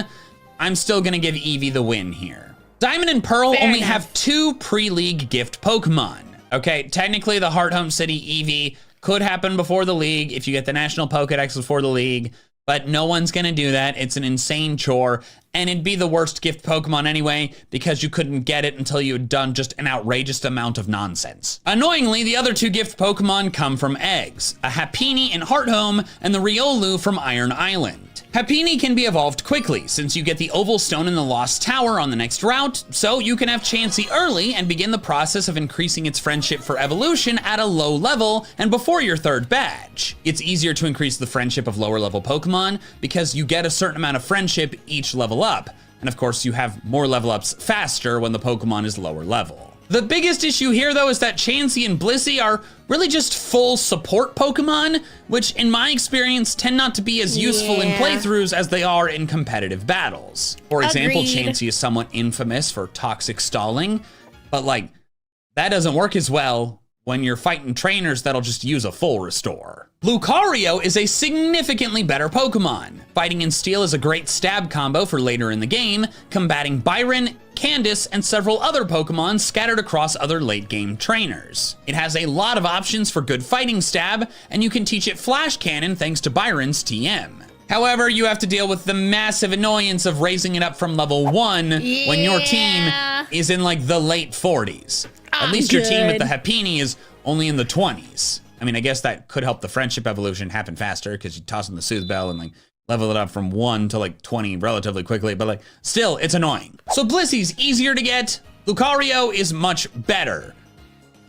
I'm still gonna give Eevee the win here. Diamond and Pearl Fair only enough. have 2 pre-league gift Pokemon. Okay, technically the Heart Home City Eevee could happen before the League if you get the National Pokedex before the League, But no one's gonna do that. It's an insane chore, and it'd be the worst gift Pokemon anyway, because you couldn't get it until you had done just an outrageous amount of nonsense. Annoyingly, the other 2 gift Pokemon come from eggs, a Happiny in Hearthome and the Riolu from Iron Island. Happiny can be evolved quickly, since you get the Oval Stone in the Lost Tower on the next route, so you can have Chansey early and begin the process of increasing its friendship for evolution at a low level and before your 3rd badge. It's easier to increase the friendship of lower level Pokemon because you get a certain amount of friendship each level up, and of course you have more level ups faster when the Pokemon is lower level. The biggest issue here though is that Chansey and Blissey are really just full support Pokemon, which in my experience tend not to be as useful in playthroughs as they are in competitive battles. For example, Chansey is somewhat infamous for toxic stalling, but like, that doesn't work as well when you're fighting trainers that'll just use a full restore. Lucario is a significantly better Pokemon. Fighting in Steel is a great stab combo for later in the game, combating Byron, Candace, and several other Pokemon scattered across other late game trainers. It has a lot of options for good fighting stab, and you can teach it Flash Cannon thanks to Byron's TM. However, you have to deal with the massive annoyance of raising it up from level 1 when your team is in like the late 40s. At least your team at the Happiny is only in the 20s. I mean, I guess that could help the friendship evolution happen faster because you toss in the Soothe Bell and like level it up from 1 to like 20 relatively quickly, but like still, it's annoying. So Blissey's easier to get. Lucario is much better.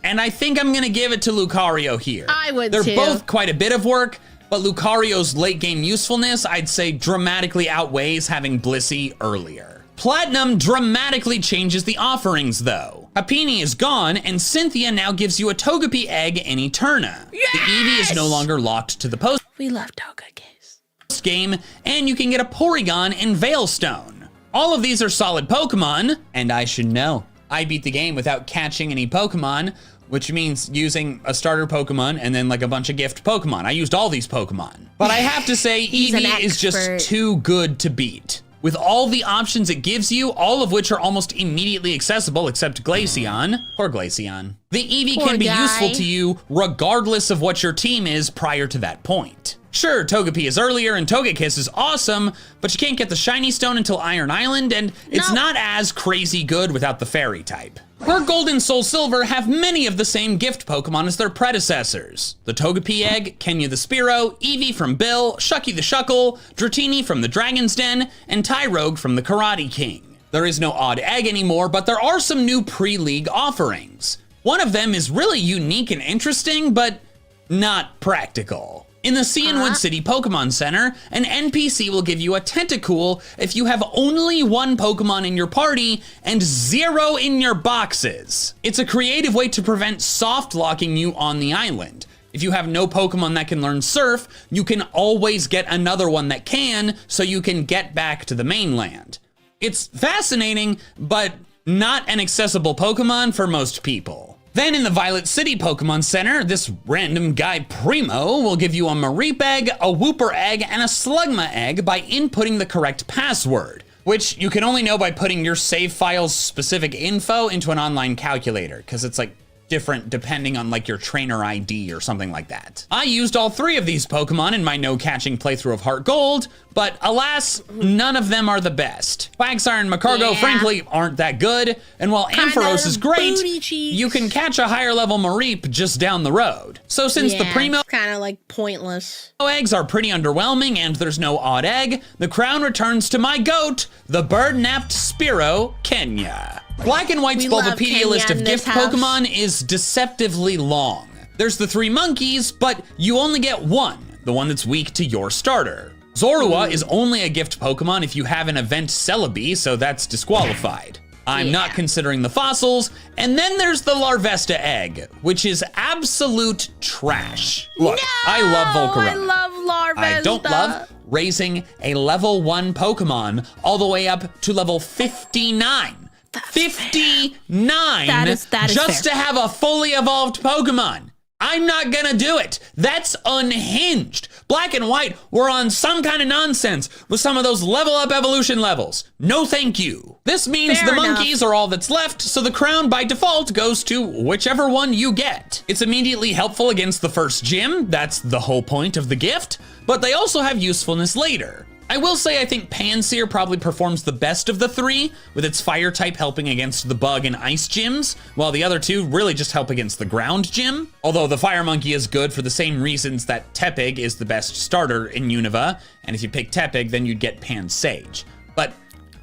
And I think I'm gonna give it to Lucario here. I would They're too. both quite a bit of work, but Lucario's late game usefulness, I'd say dramatically outweighs having Blissey earlier. Platinum dramatically changes the offerings though. Happiny is gone, and Cynthia now gives you a Togepi egg in Eterna. Yes! The Eevee is no longer locked to the post We love Togeki's. game, and you can get a Porygon in Veilstone. All of these are solid Pokemon, and I should know, I beat the game without catching any Pokemon, which means using a starter Pokemon and then like a bunch of gift Pokemon. I used all these Pokemon. But I have to say, He's an Eevee is just expert. too good to beat. With all the options it gives you, all of which are almost immediately accessible except Glaceon. Poor Glaceon. The Eevee Poor can be guy. useful to you regardless of what your team is prior to that point. Sure, Togepi is earlier and Togekiss is awesome, but you can't get the Shiny Stone until Iron Island, and it's No. not as crazy good without the Fairy type. Her Gold and Soul Silver have many of the same gift Pokemon as their predecessors. The Togepi Egg, Kenya the Spearow, Eevee from Bill, Shucky the Shuckle, Dratini from the Dragon's Den, and Tyrogue from the Karate King. There is no odd egg anymore, but there are some new pre-league offerings. One of them is really unique and interesting, but not practical. In the Cianwood City Pokemon Center, an NPC will give you a Tentacool if you have only 1 Pokemon in your party and 0 in your boxes. It's a creative way to prevent soft locking you on the island. If you have no Pokemon that can learn Surf, you can always get another one that can, so you can get back to the mainland. It's fascinating, but not an accessible Pokemon for most people. Then in the Violet City Pokemon Center, this random guy Primo will give you a Mareep egg, a Wooper egg, and a Slugma egg by inputting the correct password, which you can only know by putting your save file's specific info into an online calculator, because it's like different depending on like your trainer ID or something like that. I used all 3 of these Pokemon in my no-catching playthrough of Heart Gold, but alas, none of them are the best. Quagsire and Macargo, frankly, aren't that good, and while Ampharos is great, booty cheeks. you can catch a higher level Mareep just down the road. So since the Primo kind of like pointless. eggs are pretty underwhelming and there's no odd egg, the crown returns to my goat, the bird-napped Spearow, Kenya. Black and White's We love Bulbapedia Kenya list of in this gift house. Pokemon is deceptively long. There's the 3 monkeys, but you only get 1, the one that's weak to your starter. Zorua is only a gift Pokemon if you have an event Celebi, so that's disqualified. I'm not considering the fossils. And then there's the Larvesta egg, which is absolute trash. Look, I love Volcarona. I love Larvesta. I don't love raising a level 1 Pokemon all the way up to level 59. 59 That is just fair. to have a fully evolved Pokemon. I'm not gonna do it. That's unhinged. Black and white were on some kind of nonsense with some of those level up evolution levels. No thank you. This means Fair the enough. monkeys are all that's left, so the crown by default goes to whichever one you get. It's immediately helpful against the first gym, that's the whole point of the gift, but they also have usefulness later. I will say I think Panseer probably performs the best of the three, with its fire type helping against the bug and ice gyms, while the other two really just help against the ground gym. Although the fire monkey is good for the same reasons that Tepig is the best starter in Unova, and if you pick Tepig, then you'd get Pansage. But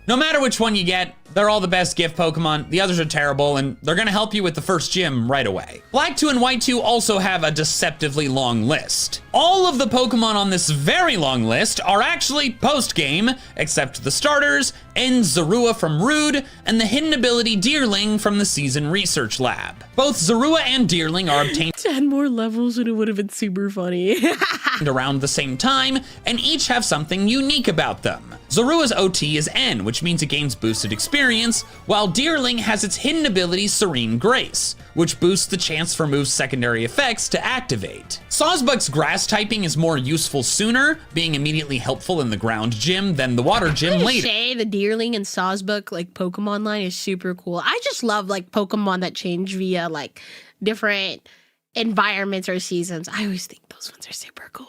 no matter which one you get, they're all the best gift Pokemon. The others are terrible, and they're gonna help you with the first gym right away. Black 2 and White 2 also have a deceptively long list. All of the Pokemon on this very long list are actually post-game, except the starters, and Zorua from Rude, and the hidden ability Deerling from the Season Research Lab. Both Zorua and Deerling are obtained 10 more levels and it would have been super funny. around the same time, and each have something unique about them. Zorua's OT is N, which means it gains boosted experience, while Deerling has its hidden ability Serene Grace, which boosts the chance for moves' secondary effects to activate. Sawsbuck's grass typing is more useful sooner, being immediately helpful in the ground gym than the water gym later. Say the Deerling and Sawsbuck like Pokemon line is super cool. I just love like Pokemon that change via like different environments or seasons. I always think those ones are super cool.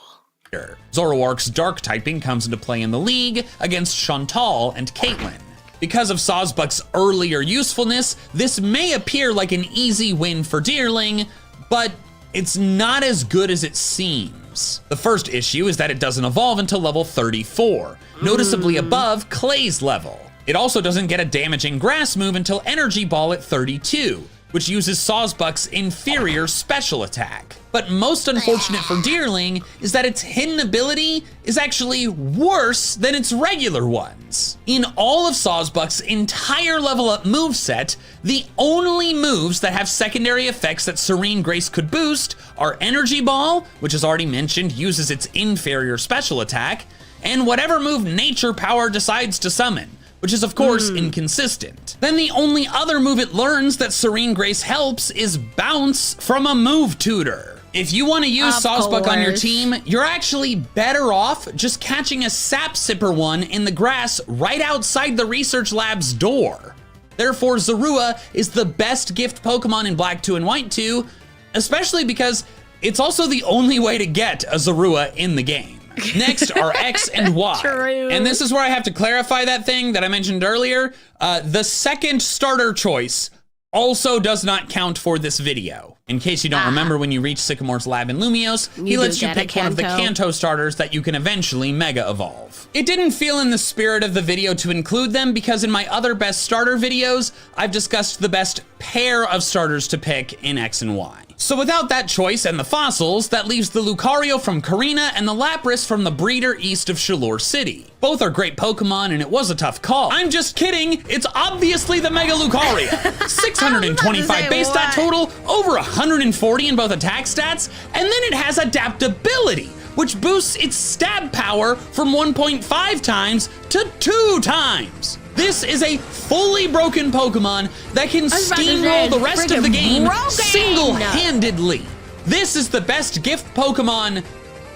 Zoroark's dark typing comes into play in the league against Chantal and Caitlyn. Because of Sawsbuck's earlier usefulness, this may appear like an easy win for Deerling, but it's not as good as it seems. The first issue is that it doesn't evolve until level 34, noticeably above Clay's level. It also doesn't get a damaging grass move until Energy Ball at 32, which uses Sawsbuck's inferior special attack. But most unfortunate for Deerling is that its hidden ability is actually worse than its regular ones. In all of Sawsbuck's entire level up moveset, the only moves that have secondary effects that Serene Grace could boost are Energy Ball, which as already mentioned uses its inferior special attack, and whatever move Nature Power decides to summon, which is of course inconsistent. Then the only other move it learns that Serene Grace helps is Bounce from a move tutor. If you want to use Sawsbuck on your team, you're actually better off just catching a Sap Sipper one in the grass right outside the research lab's door. Therefore, Zorua is the best gift Pokemon in Black 2 and White 2, especially because it's also the only way to get a Zorua in the game. Next are X and Y. True. And this is where I have to clarify that thing that I mentioned earlier. The second starter choice also does not count for this video. In case you don't remember, when you reach Sycamore's lab in Lumiose, he lets you pick one of the Kanto starters that you can eventually Mega Evolve. It didn't feel in the spirit of the video to include them because in my other best starter videos, I've discussed the best pair of starters to pick in X and Y. So without that choice and the fossils, that leaves the Lucario from Karina and the Lapras from the breeder east of Shalor City. Both are great Pokemon and it was a tough call. I'm just kidding, it's obviously the Mega Lucario. 625 base stat total, over 140 in both attack stats, and then it has adaptability, which boosts its stab power from 1.5 times to 2 times. This is a fully broken Pokemon that can steamroll the rest of the game single-handedly. This is the best gift Pokemon,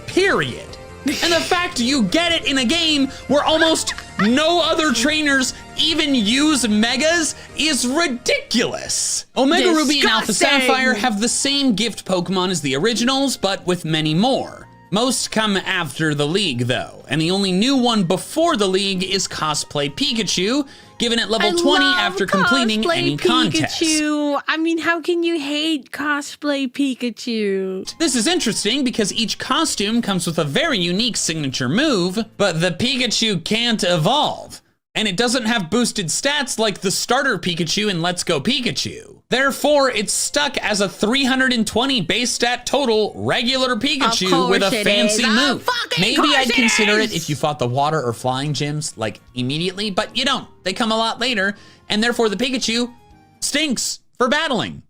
period. And the fact you get it in a game where almost no other trainers even use Megas is ridiculous. Omega Ruby and Alpha Sapphire have the same gift Pokemon as the originals, but with many more. Most come after the League, though, and the only new one before the League is Cosplay Pikachu, given at level 20 after completing any contest. I mean, how can you hate Cosplay Pikachu? This is interesting because each costume comes with a very unique signature move, but the Pikachu can't evolve. And it doesn't have boosted stats like the starter Pikachu in Let's Go Pikachu. Therefore, it's stuck as a 320 base stat total regular Pikachu with a fancy move. Maybe I'd consider it if you fought the water or flying gyms like immediately, but you don't. They come a lot later, and therefore the Pikachu stinks for battling.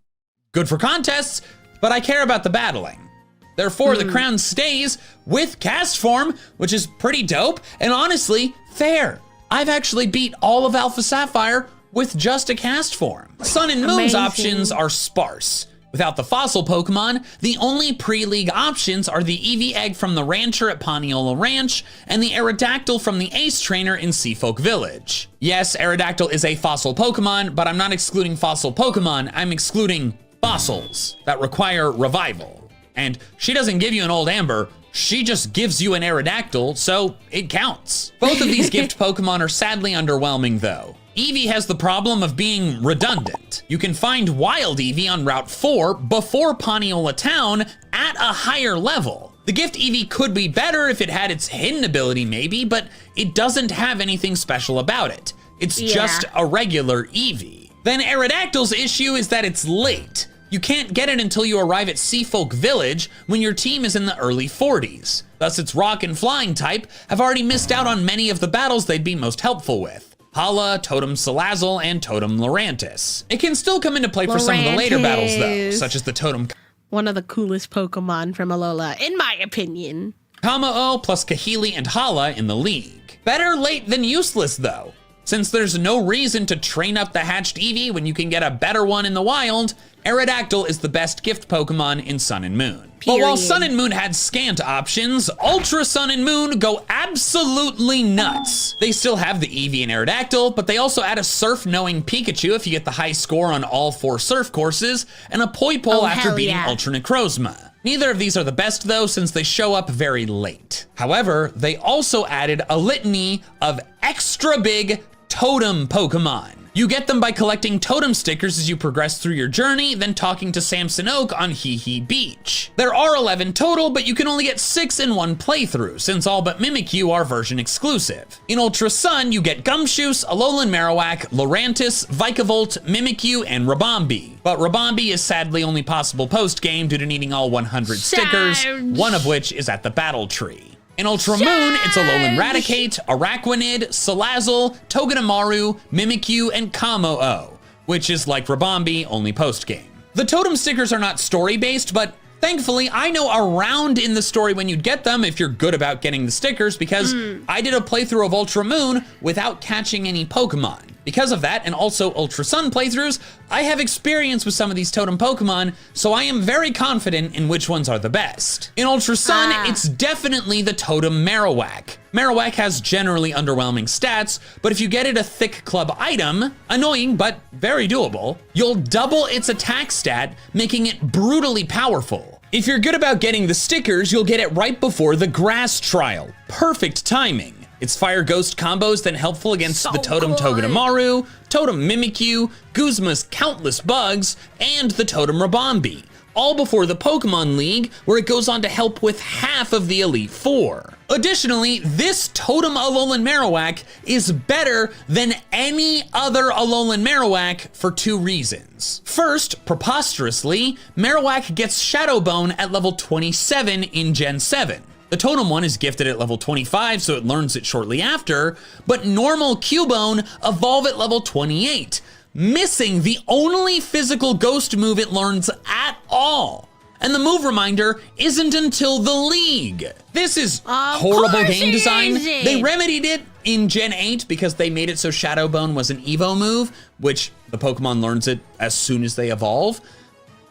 Good for contests, but I care about the battling. Therefore, the crown stays with cast form, which is pretty dope, and honestly, fair. I've actually beat all of Alpha Sapphire with just a cast form. Sun and Moon's options are sparse. Without the fossil Pokemon, the only pre-league options are the Eevee egg from the rancher at Poniola Ranch and the Aerodactyl from the Ace Trainer in Seafolk Village. Yes, Aerodactyl is a fossil Pokemon, but I'm not excluding fossil Pokemon, I'm excluding fossils that require revival. And she doesn't give you an old Amber, she just gives you an Aerodactyl, so it counts. Both of these gift Pokemon are sadly underwhelming though. Eevee has the problem of being redundant. You can find Wild Eevee on Route 4 before Poniola Town at a higher level. The gift Eevee could be better if it had its hidden ability maybe, but it doesn't have anything special about it. It's just a regular Eevee. Then Aerodactyl's issue is that it's late. You can't get it until you arrive at Seafolk Village when your team is in the early 40s. Thus its rock and flying type have already missed out on many of the battles they'd be most helpful with. Hala, Totem Salazzle, and Totem Lurantis. It can still come into play for some of the later battles though, such as the Totem One of the coolest Pokemon from Alola, in my opinion. Kamo-O plus Kahili and Hala in the league. Better late than useless though. Since there's no reason to train up the hatched Eevee when you can get a better one in the wild, Aerodactyl is the best gift Pokemon in Sun and Moon. But while Sun and Moon had scant options, Ultra Sun and Moon go absolutely nuts. They still have the Eevee and Aerodactyl, but they also add a surf-knowing Pikachu if you get the high score on all 4 surf courses, and a Poipole after beating Ultra Necrozma. Neither of these are the best though, since they show up very late. However, they also added a litany of extra big totem Pokemon. You get them by collecting totem stickers as you progress through your journey, then talking to Samson Oak on Hee Hee Beach. There are 11 total, but you can only get 6 in one playthrough, since all but Mimikyu are version exclusive. In Ultra Sun, you get Gumshoos, Alolan Marowak, Lurantis, Vikavolt, Mimikyu, and Ribombee. But Ribombee is sadly only possible post-game due to needing all 100 stickers, one of which is at the Battle Tree. In Ultra Moon, it's Alolan Raticate, Araquanid, Salazzle, Togedemaru, Mimikyu, and Kamo-O, which is like Ribombee, only post-game. The totem stickers are not story-based, but thankfully, I know around in the story when you'd get them if you're good about getting the stickers, because I did a playthrough of Ultra Moon without catching any Pokemon. Because of that, and also Ultra Sun playthroughs, I have experience with some of these totem Pokemon, so I am very confident in which ones are the best. In Ultra Sun, it's definitely the totem Marowak. Marowak has generally underwhelming stats, but if you get it a thick club item, annoying but very doable, you'll double its attack stat, making it brutally powerful. If you're good about getting the stickers, you'll get it right before the grass trial. Perfect timing. Its Fire Ghost combos then helpful against the Totem Togedemaru, Totem Mimikyu, Guzma's countless bugs, and the Totem Ribombee, all before the Pokemon League, where it goes on to help with half of the Elite Four. Additionally, this Totem Alolan Marowak is better than any other Alolan Marowak for 2 reasons. First, preposterously, Marowak gets Shadow Bone at level 27 in Gen 7. The Totem one is gifted at level 25, so it learns it shortly after, but normal Cubone evolve at level 28, missing the only physical ghost move it learns at all. And the move reminder isn't until the league. This is horrible game design. They remedied it in Gen 8 because they made it so Shadow Bone was an Evo move, which the Pokemon learns it as soon as they evolve.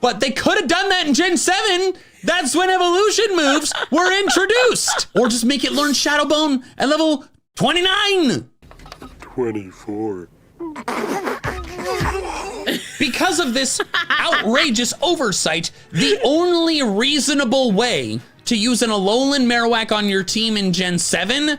But they could have done that in Gen 7. That's when evolution moves were introduced. Or just make it learn Shadow Bone at level 29. 24. Because of this outrageous oversight, the only reasonable way to use an Alolan Marowak on your team in Gen 7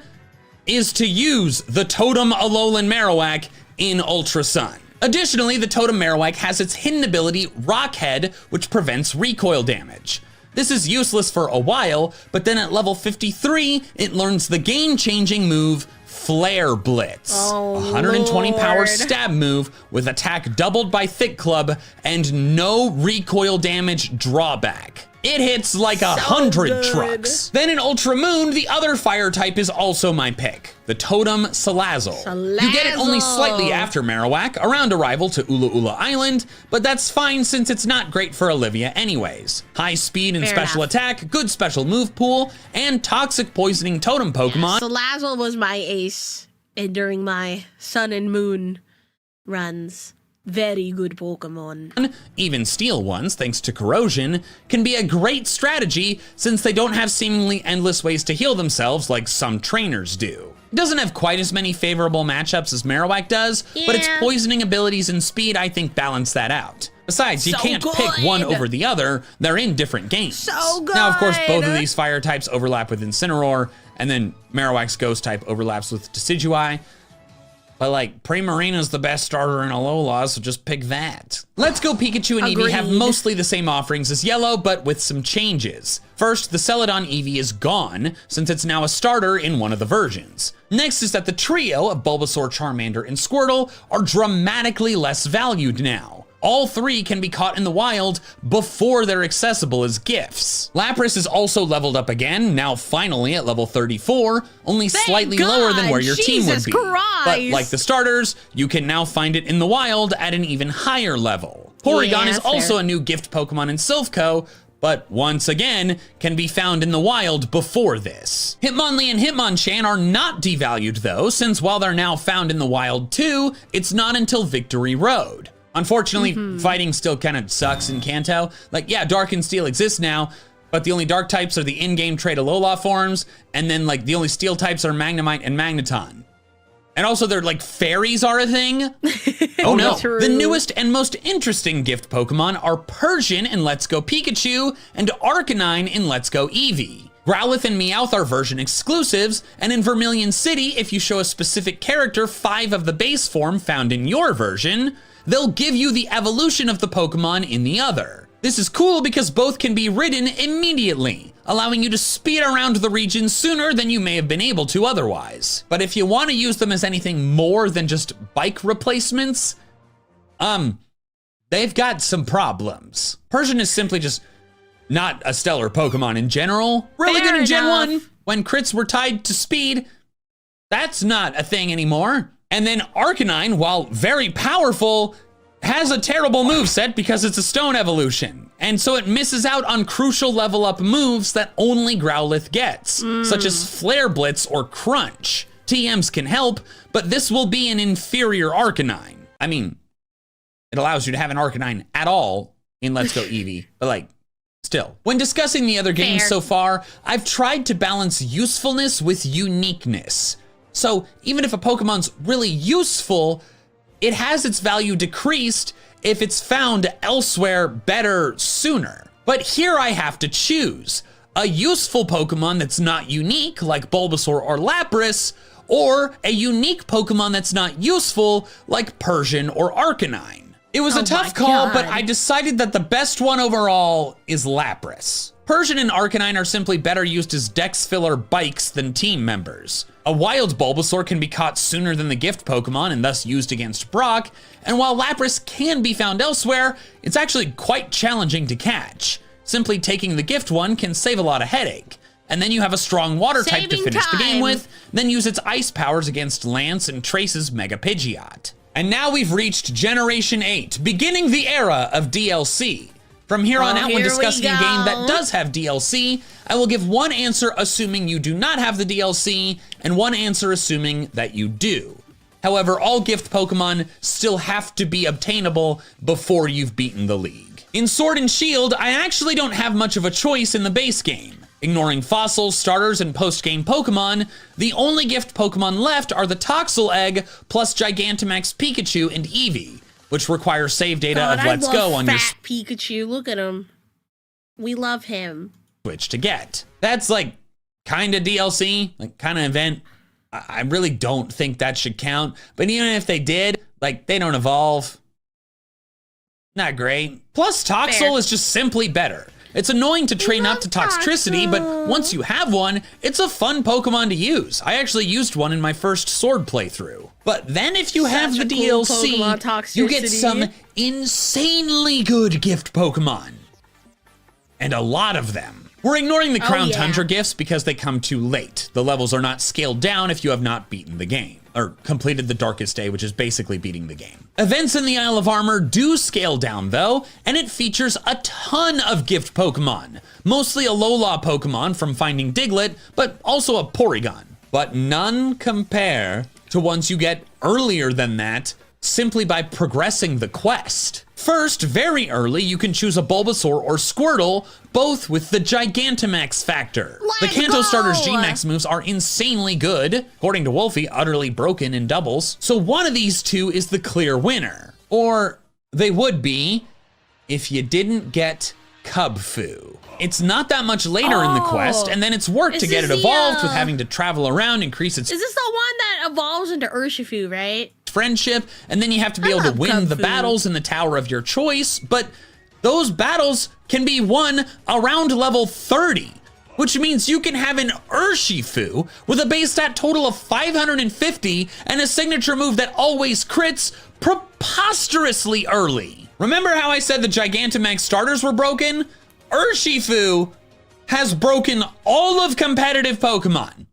is to use the Totem Alolan Marowak in Ultra Sun. Additionally, the Totem Marowak has its hidden ability, Rockhead, which prevents recoil damage. This is useless for a while, but then at level 53, it learns the game-changing move, Flare Blitz. 120 power stab move with attack doubled by Thick Club and no recoil damage drawback. It hits like 100 trucks. Then in Ultra Moon, the other fire type is also my pick, the Totem Salazzle. You get it only slightly after Marowak, around arrival to Ula Ula Island, but that's fine since it's not great for Olivia anyways. High speed and special attack, good special move pool, and toxic poisoning totem Pokemon. Salazzle was my ace during my Sun and Moon runs. Very good Pokemon. Even steel ones, thanks to corrosion, can be a great strategy since they don't have seemingly endless ways to heal themselves like some trainers do. It doesn't have quite as many favorable matchups as Marowak does, but its Yeah. poisoning abilities and speed I think balance that out. Besides, you So can't pick one good. over the other, they're in different games. So Now, of course, both of good. these fire types overlap with Incineroar, and then Marowak's ghost type overlaps with Decidueye. But like, Primarina's the best starter in Alola, so just pick that. Let's Go Pikachu and Eevee have Agreed. mostly the same offerings as Yellow, but with some changes. First, the Celadon Eevee is gone, since it's now a starter in one of the versions. Next is that the trio of Bulbasaur, Charmander, and Squirtle are dramatically less valued now. All three can be caught in the wild before they're accessible as gifts. Lapras is also leveled up again, now finally at level 34, only slightly lower than where your team would Jesus be. Christ. But like the starters, you can now find it in the wild at an even higher level. Porygon Yeah, is also fair. a new gift Pokemon in Silph.co, but once again, can be found in the wild before this. Hitmonlee and Hitmonchan are not devalued though, since while they're now found in the wild too, it's not until Victory Road. Unfortunately, fighting still kind of sucks in Kanto. Like, yeah, Dark and Steel exists now, but the only Dark types are the in-game trade Alola forms, and then like the only Steel types are Magnemite and Magneton. And also they're like fairies are a thing. Oh no, True. the newest and most interesting gift Pokemon are Persian in Let's Go Pikachu and Arcanine in Let's Go Eevee. Growlithe and Meowth are version exclusives, and in Vermilion City, if you show a specific character 5 of the base form found in your version, they'll give you the evolution of the Pokemon in the other. This is cool because both can be ridden immediately, allowing you to speed around the region sooner than you may have been able to otherwise. But if you want to use them as anything more than just bike replacements, they've got some problems. Persian is simply just not a stellar Pokemon in general. Really Fair good in Gen enough. 1, when crits were tied to speed. That's not a thing anymore. And then Arcanine, while very powerful, has a terrible moveset because it's a stone evolution. And so it misses out on crucial level up moves that only Growlithe gets, such as Flare Blitz or Crunch. TMs can help, but this will be an inferior Arcanine. I mean, it allows you to have an Arcanine at all in Let's Go Eevee, but like, still. When discussing the other games Fair. so far, I've tried to balance usefulness with uniqueness. So even if a Pokemon's really useful, it has its value decreased if it's found elsewhere better sooner. But here I have to choose a useful Pokemon that's not unique, like Bulbasaur or Lapras, or a unique Pokemon that's not useful, like Persian or Arcanine. It was Oh a my tough call, but God. I decided that the best one overall is Lapras. Persian and Arcanine are simply better used as dex filler bikes than team members. A wild Bulbasaur can be caught sooner than the gift Pokemon and thus used against Brock, and while Lapras can be found elsewhere, it's actually quite challenging to catch. Simply taking the gift one can save a lot of headache. And then you have a strong water type to Saving finish the game time. with, then use its ice powers against Lance and Trace's Mega Pidgeot. And now we've reached Generation 8, beginning the era of DLC. From here on Oh, out, when here we discussing a game that go. does have DLC, I will give one answer assuming you do not have the DLC, and one answer assuming that you do. However, all gift Pokemon still have to be obtainable before you've beaten the league. In Sword and Shield, I actually don't have much of a choice in the base game. Ignoring fossils, starters, and post-game Pokemon, the only gift Pokemon left are the Toxel Egg plus Gigantamax Pikachu and Eevee, which require save data God, of Let's I Go love on your fat Pikachu. Look at him. We love him. Switch to get. That's like kind of DLC, like kind of event. I really don't think that should count, but even if they did, like they don't evolve. Not great. Plus, Toxel Fair. is just simply better. It's annoying to train up to Toxtricity, but once you have one, it's a fun Pokemon to use. I actually used one in my first Sword playthrough. But then if you have the Such a cool DLC, Pokemon, you get Toxtricity. some insanely good gift Pokemon. And a lot of them. We're ignoring the Crown yeah. Tundra gifts because they come too late. The levels are not scaled down if you have not beaten the game, or completed the Darkest Day, which is basically beating the game. Events in the Isle of Armor do scale down though, and it features a ton of gift Pokemon. Mostly Alola Pokemon from Finding Diglett, but also a Porygon. But none compare to ones you get earlier than that simply by progressing the quest. First, very early, you can choose a Bulbasaur or Squirtle, both with the Gigantamax factor. The Kanto go! starter's G-Max moves are insanely good, according to Wolfie, utterly broken in doubles. So one of these two is the clear winner. Or they would be if you didn't get Cubfu. It's not that much later in the quest, and then it's work to get it evolved with having to travel around, increase its Is this the one that evolves into Urshifu, right? friendship, and then you have to be able to win the battles in the tower of your choice, but those battles can be won around level 30, which means you can have an Urshifu with a base stat total of 550 and a signature move that always crits preposterously early. Remember how I said the Gigantamax starters were broken? Urshifu has broken all of competitive Pokemon.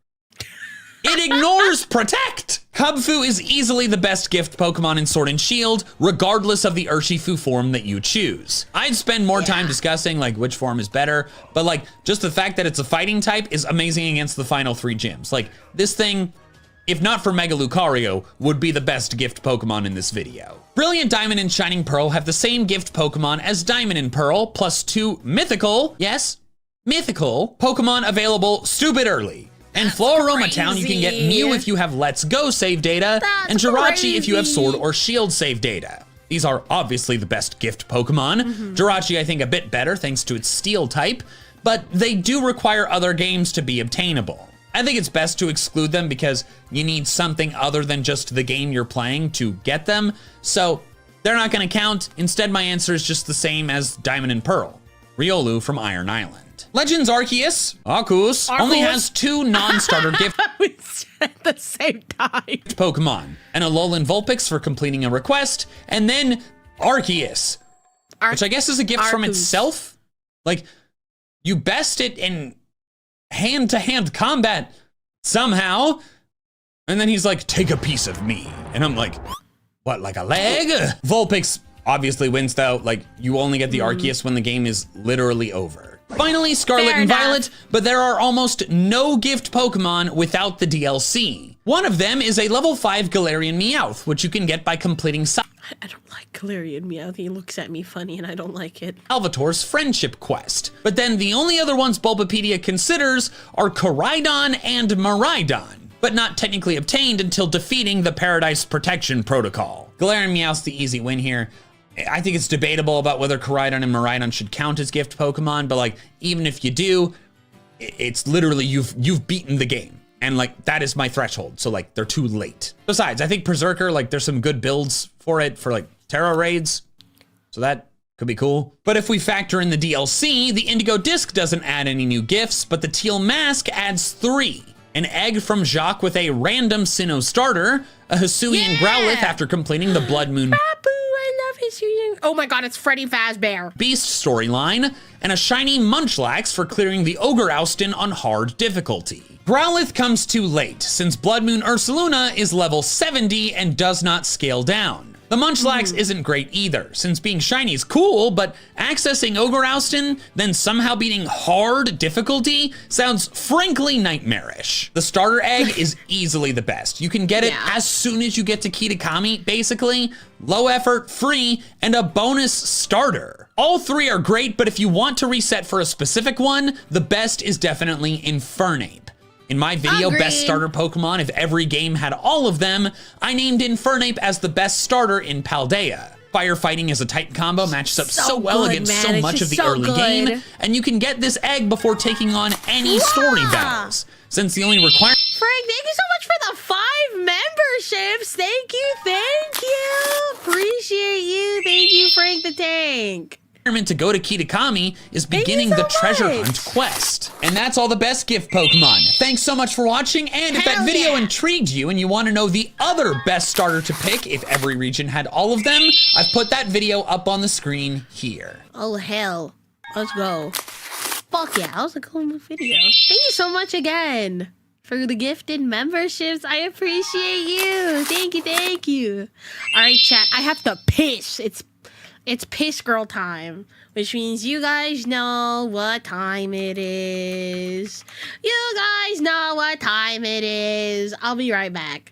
It ignores Protect! Cubfu is easily the best gift Pokemon in Sword and Shield, regardless of the Urshifu form that you choose. I'd spend more time discussing like which form is better, but like just the fact that it's a fighting type is amazing against the final 3 gyms. Like this thing, if not for Mega Lucario, would be the best gift Pokemon in this video. Brilliant Diamond and Shining Pearl have the same gift Pokemon as Diamond and Pearl, plus 2 mythical, yes, mythical, Pokemon available stupid early. In Floaroma Town, you can get Mew if you have Let's Go save data, and Jirachi if you have Sword or Shield save data. These are obviously the best gift Pokemon. Jirachi, I think, a bit better thanks to its Steel type, but they do require other games to be obtainable. I think it's best to exclude them because you need something other than just the game you're playing to get them, so they're not gonna count. Instead, my answer is just the same as Diamond and Pearl. Riolu from Iron Island. Legends Arceus, only has 2 non-starter gift We said at the same time. Pokemon, and Alolan Vulpix for completing a request, and then Arceus, which I guess is a gift from itself. Like, you best it in hand-to-hand combat somehow, and then he's like, take a piece of me. And I'm like, what, like a leg? Vulpix obviously wins though. Like, you only get the Arceus when the game is literally over. Finally, Scarlet and Violet, but there are almost no gift Pokemon without the DLC. One of them is a level 5 Galarian Meowth, which you can get by completing I don't like Galarian Meowth. He looks at me funny and I don't like it. Salvatore's Friendship Quest. But then the only other ones Bulbapedia considers are Koraidon and Miraidon, but not technically obtained until defeating the Paradise Protection Protocol. Galarian Meowth's the easy win here. I think it's debatable about whether Koraidon and Miraidon should count as gift Pokemon, but like, even if you do, it's literally, you've beaten the game. And like, that is my threshold, so like, they're too late. Besides, I think Berserker, like, there's some good builds for it, for like, Terra raids, so that could be cool. But if we factor in the DLC, the Indigo Disc doesn't add any new gifts, but the Teal Mask adds 3. An egg from Jacques with a random Sinnoh starter, a Hisuian Growlithe after completing the Blood Moon Oh my god, it's Freddy Fazbear. Beast storyline, and a shiny Munchlax for clearing the Ogre Oustin on hard difficulty. Growlithe comes too late, since Blood Moon Ursaluna is level 70 and does not scale down. The Munchlax isn't great either, since being shiny is cool, but accessing Ogre Oustin, then somehow beating hard difficulty sounds frankly nightmarish. The starter egg is easily the best. You can get it as soon as you get to Kitakami, basically. Low effort, free, and a bonus starter. All 3 are great, but if you want to reset for a specific one, the best is definitely Infernape. In my video, Best Starter Pokemon, if every game had all of them, I named Infernape as the best starter in Paldea. Firefighting as a type combo matches up so well against so much of the early game, and you can get this egg before taking on any story battles. Since the only requirement— Frank, thank you so much for the 5 memberships. Thank you, thank you. Appreciate you. Thank you, Frank the Tank. To go to Kitakami is beginning the treasure hunt quest. And that's all the best gift Pokemon. Thanks so much for watching, and if that video intrigued you and you want to know the other best starter to pick if every region had all of them, I've put that video up on the screen here. Oh hell, let's go. Fuck yeah, that was a cool video. Thank you so much again for the gifted memberships. I appreciate you. Thank you, thank you. All right, chat, I have to piss. It's piss girl time, which means you guys know what time it is. You guys know what time it is. I'll be right back.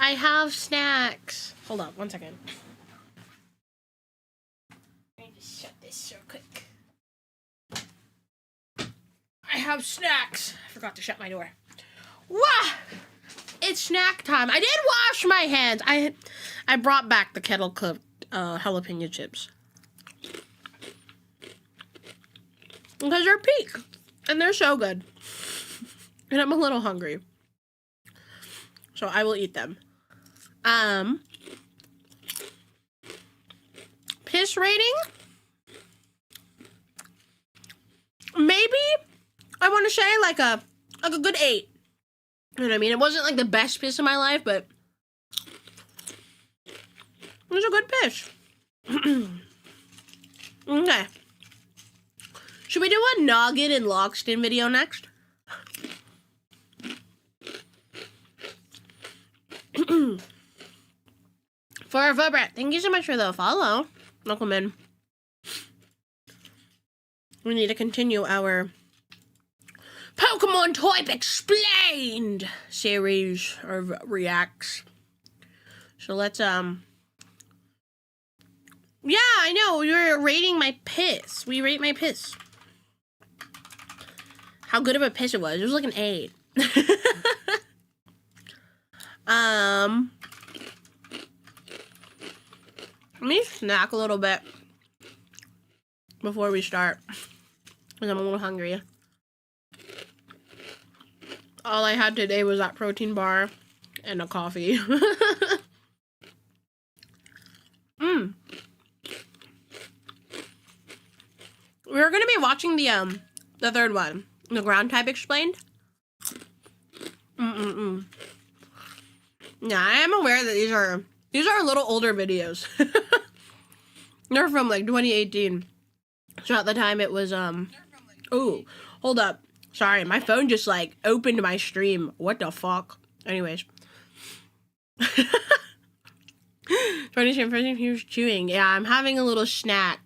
I have snacks. Hold on, 1 second. I need to shut this real quick. I have snacks. I forgot to shut my door. Wah! It's snack time. I did wash my hands. I brought back the kettle cooked jalapeno chips. Because they're peak. And they're so good. And I'm a little hungry. So I will eat them. Piss rating? Maybe I want to say like a good 8. You know what I mean? It wasn't like the best piss of my life, but it was a good piss. Okay. Should we do a Gnoggin and Lockstin video next? For our Vobrat, thank you so much for the follow. Welcome in. We need to continue our Pokemon Type Explained series of reacts. So let's, yeah, I know, you're rating my piss. We rate my piss. How good of a piss it was. It was like an 8. Let me snack a little bit before we start, because I'm a little hungry. All I had today was that protein bar and a coffee. We're gonna be watching the third one, the ground type explained. Yeah, I am aware that these are a little older videos. They're from like 2018. So at the time it was oh, hold up. Sorry, my phone just like opened my stream. What the fuck? Anyways. 20 person he was chewing. Yeah, I'm having a little snack.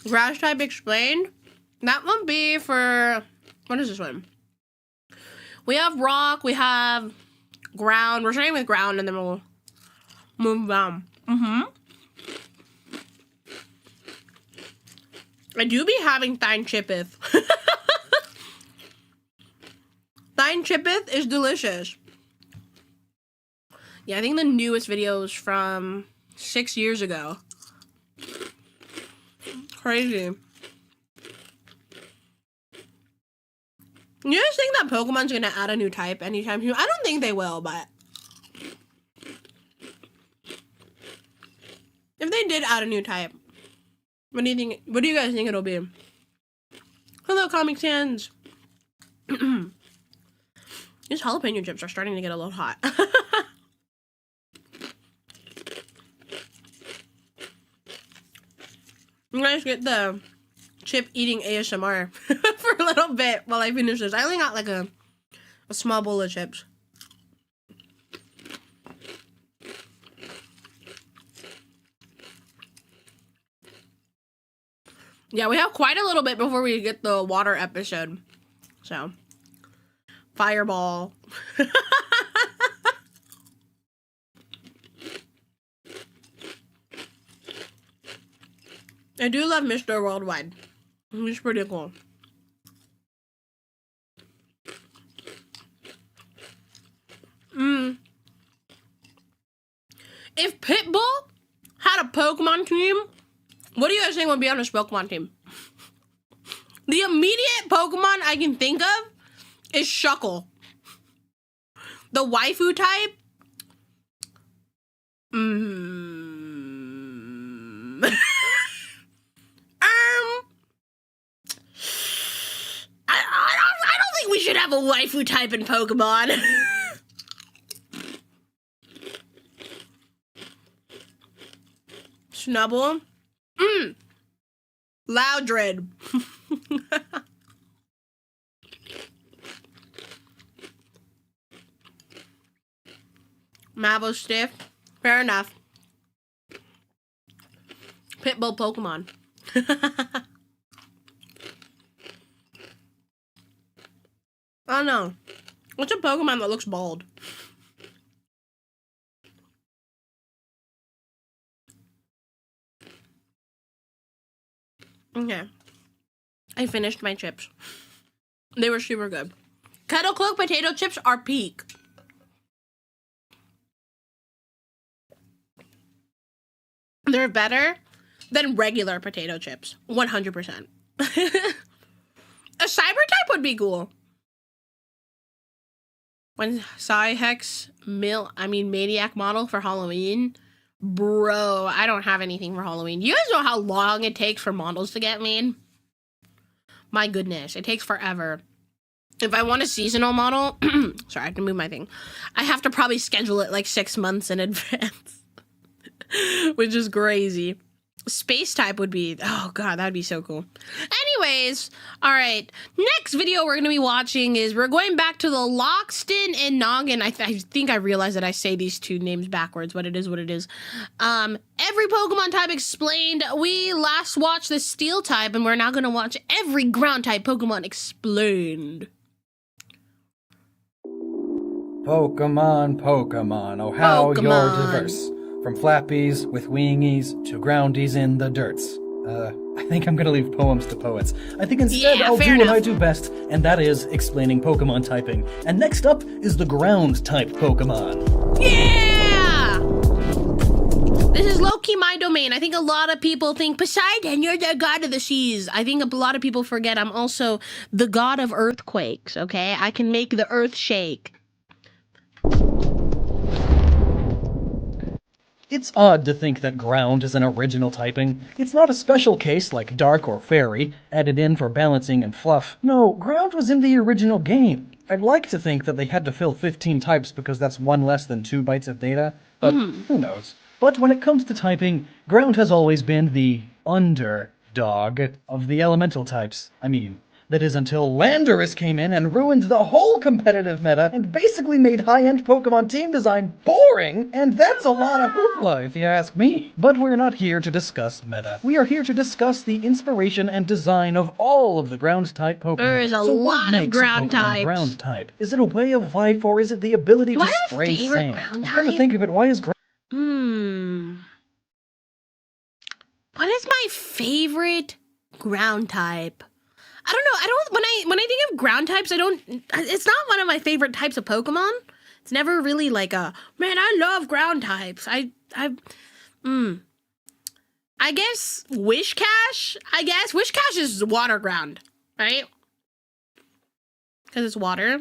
Grass type explained. That won't be for, what is this one? We have rock, we have ground. We're starting with ground and then we'll move down. I do be having Thine Chippeth. Thine Chippeth is delicious. Yeah, I think the newest video is from 6 years ago. Crazy. You guys think that Pokemon's gonna add a new type anytime soon? I don't think they will, but if they did add a new type, what do you think? What do you guys think it'll be? Hello, Comic Sans. These jalapeno chips are starting to get a little hot. You guys get the chip eating ASMR for a little bit while I finish this. I only got like a small bowl of chips. Yeah, we have quite a little bit before we get the water episode. So, fireball. I do love Mr. Worldwide. He's pretty cool. If Pitbull had a Pokemon team, what do you guys think would be on his Pokemon team? The immediate Pokemon I can think of is Shuckle. The waifu type? I don't think we should have a waifu type in Pokemon. Snubble. Loudred. Mavostiff. Fair enough. Pitbull Pokemon. I don't know. What's a Pokemon that looks bald? Okay. I finished my chips. They were super good. Kettle cooked potato chips are peak. They're better than regular potato chips. 100%. A cyber type would be cool. When Psyhex Maniac model for Halloween. Bro, I don't have anything for Halloween. You guys know how long it takes for models to get made? My goodness, it takes forever. If I want a seasonal model, sorry, I have to move my thing. I have to probably schedule it like 6 months in advance, which is crazy. Space type would be, oh god, that'd be so cool. Anyways, all right, next video we're gonna be watching is we're going back to the Lockstin and Gnoggin. I think I realized that I say these two names backwards, but it is what it is. Every Pokemon type explained. We last watched the Steel type, and we're now gonna watch every ground type Pokemon explained. Pokemon, oh how you're diverse. From flappies with wingies to groundies in the dirts. I think I'm gonna leave poems to poets. I think instead I'll do what I do best, and that is explaining Pokemon typing. And next up is the ground type Pokemon. Yeah! This is low-key my domain. I think a lot of people think, Poseidon, you're the god of the seas. I think a lot of people forget I'm also the god of earthquakes, okay? I can make the earth shake. It's odd to think that ground is an original typing. It's not a special case like dark or fairy, added in for balancing and fluff. No, ground was in the original game. I'd like to think that they had to fill 15 types because that's one less than 2 bytes of data, but who knows. But when it comes to typing, ground has always been the underdog of the elemental types. That is until Landorus came in and ruined the whole competitive meta and basically made high-end Pokemon team design boring, and that's a lot of hoopla if you ask me. But we're not here to discuss meta. We are here to discuss the inspiration and design of all of the ground-type Pokemon. There is a lot of ground types. Ground type? Is it a way of life or is it the ability to spray sand? I'm trying to think of it. Why is ground... What is my favorite ground type? I don't know. When I think of ground types, it's not one of my favorite types of Pokemon. It's never really like a, man, I love ground types. I guess Wishcash. Wishcash is water ground, right? Because it's water,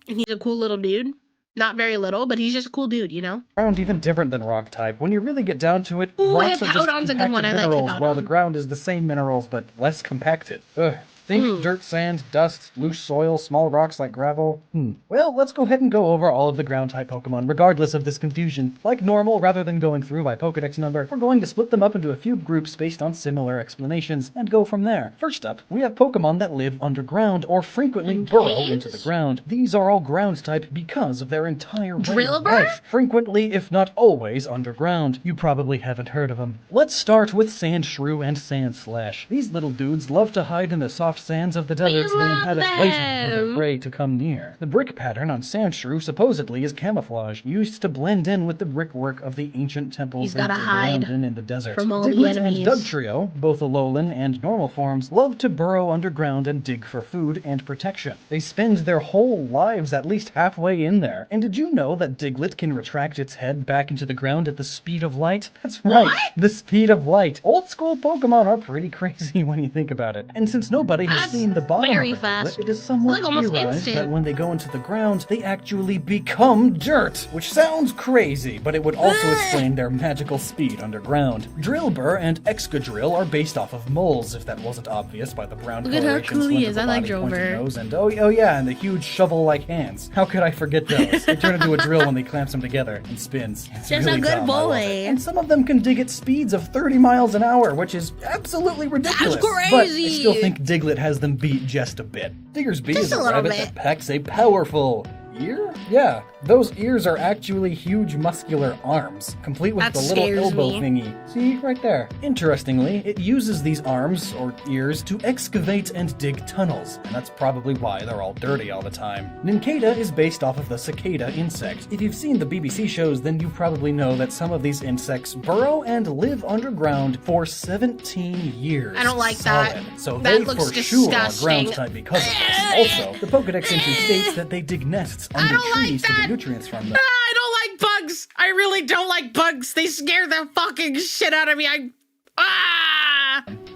and he's a cool little dude. Not very little, but he's just a cool dude, you know? Ground even different than rock type. When you really get down to it, Ooh, rocks are just Hippowdon's a good one. compacted I like minerals, Hippowdon. while the ground is the same minerals but less compacted. Ugh. Think dirt, sand, dust, loose soil, small rocks like gravel. Well, let's go ahead and go over all of the ground-type Pokemon, regardless of this confusion. Like normal, rather than going through by Pokedex number, we're going to split them up into a few groups based on similar explanations, and go from there. First up, we have Pokemon that live underground, or frequently burrow into the ground. These are all ground-type because of their entire way of life. Frequently, if not always, underground. You probably haven't heard of them. Let's start with Sandshrew and Sandslash. These little dudes love to hide in the soft sands of the deserts and had a waiting for the prey to come near. The brick pattern on Sandshrew supposedly is camouflage, used to blend in with the brickwork of the ancient temples they abandoned in the desert. Diglett and Dugtrio, both Alolan and normal forms, love to burrow underground and dig for food and protection. They spend their whole lives at least halfway in there. And did you know that Diglett can retract its head back into the ground at the speed of light? That's right, the speed of light. Old school Pokemon are pretty crazy when you think about it. And since nobody has seen the bottom of Diglett, it is somewhat theorized that when they go into the ground, they actually become dirt, which sounds crazy, but it would also explain their magical speed underground. Drillbur and Excadrill are based off of moles, if that wasn't obvious by the brown coloration, cool he is. I like pointy Drillbur. nose, and oh yeah, and the huge shovel-like hands. How could I forget those? They turn into a drill when they clamps them together and spins. It's Just really a good dumb. I love boy. it. And some of them can dig at speeds of 30 miles an hour, which is absolutely ridiculous. crazy. But I still think Diglett has them beat just a bit. Diggersby Just is a a little rabbit bit. that packs a powerful ear? Yeah, Those ears are actually huge muscular arms, complete with That the little scares elbow me. thingy. See, right there. Interestingly, it uses these arms, or ears, to excavate and dig tunnels, and that's probably why they're all dirty all the time. Nincada is based off of the cicada insect. If you've seen the BBC shows, then you probably know that some of these insects burrow and live underground for 17 years. I don't like that. solid. So That they looks for sure are disgusting. ground type because of this. Also, the Pokedex entry states that they dig nests under don't like trees to that. get nutrients from them. I don't like bugs. I really don't like bugs. They scare the fucking shit out of me.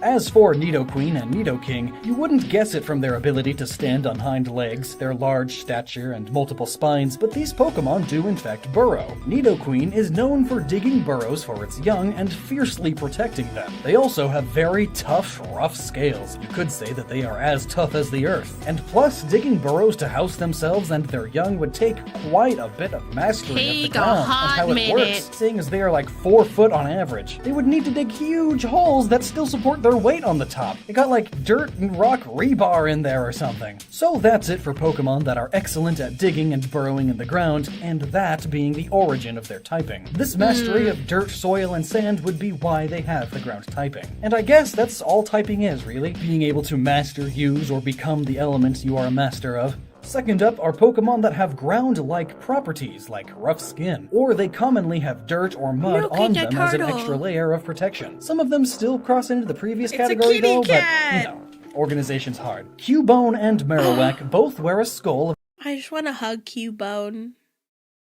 As for Nidoqueen and Nidoking, you wouldn't guess it from their ability to stand on hind legs, their large stature, and multiple spines, but these Pokemon do in fact burrow. Nidoqueen is known for digging burrows for its young and fiercely protecting them. They also have very tough, rough scales. You could say that they are as tough as the earth. And plus, digging burrows to house themselves and their young would take quite a bit of mastery of the Take a ground and hot how it minute. works, seeing as they are like 4 foot on average. They would need to dig huge holes that still support their weight on the top. It got like dirt and rock rebar in there or something. So that's it for Pokemon that are excellent at digging and burrowing in the ground, and that being the origin of their typing. This mastery of dirt, soil, and sand would be why they have the ground typing. And I guess that's all typing is, really. Being able to master, use, or become the elements you are a master of. Second up are Pokemon that have ground-like properties, like rough skin, or they commonly have dirt or mud Look on at the them as an turtle. extra layer of protection. Some of them still cross into the previous a category kitty though, cat. but, organization's hard. Cubone and Marowak both wear a skull I just want to hug Cubone.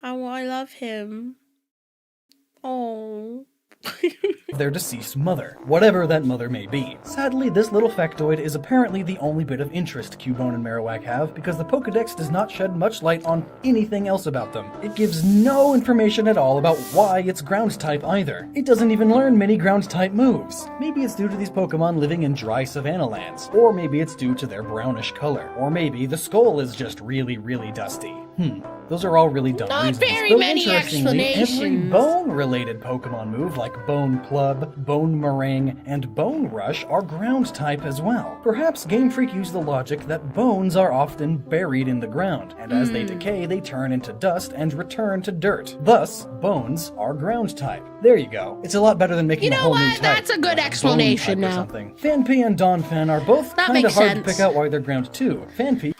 I love him. Oh. of their deceased mother, whatever that mother may be. Sadly, this little factoid is apparently the only bit of interest Cubone and Marowak have, because the Pokedex does not shed much light on anything else about them. It gives no information at all about why it's ground type either. It doesn't even learn many ground type moves. Maybe it's due to these Pokemon living in dry savanna lands, or maybe it's due to their brownish color, or maybe the skull is just really, really dusty. Those are all really dumb Not reasons. very Though many interestingly, every explanations. bone-related Pokemon move like Bone Club, Bone Meringue, and Bone Rush are ground type as well. Perhaps Game Freak used the logic that bones are often buried in the ground, and as they decay, they turn into dust and return to dirt. Thus, bones are ground type. There you go. It's a lot better than making You a know whole new what? type. That's a good like Bone explanation type or now. something. Fanpy and Donphan are both That kind of makes hard to sense. pick out why they're ground too. Fanpy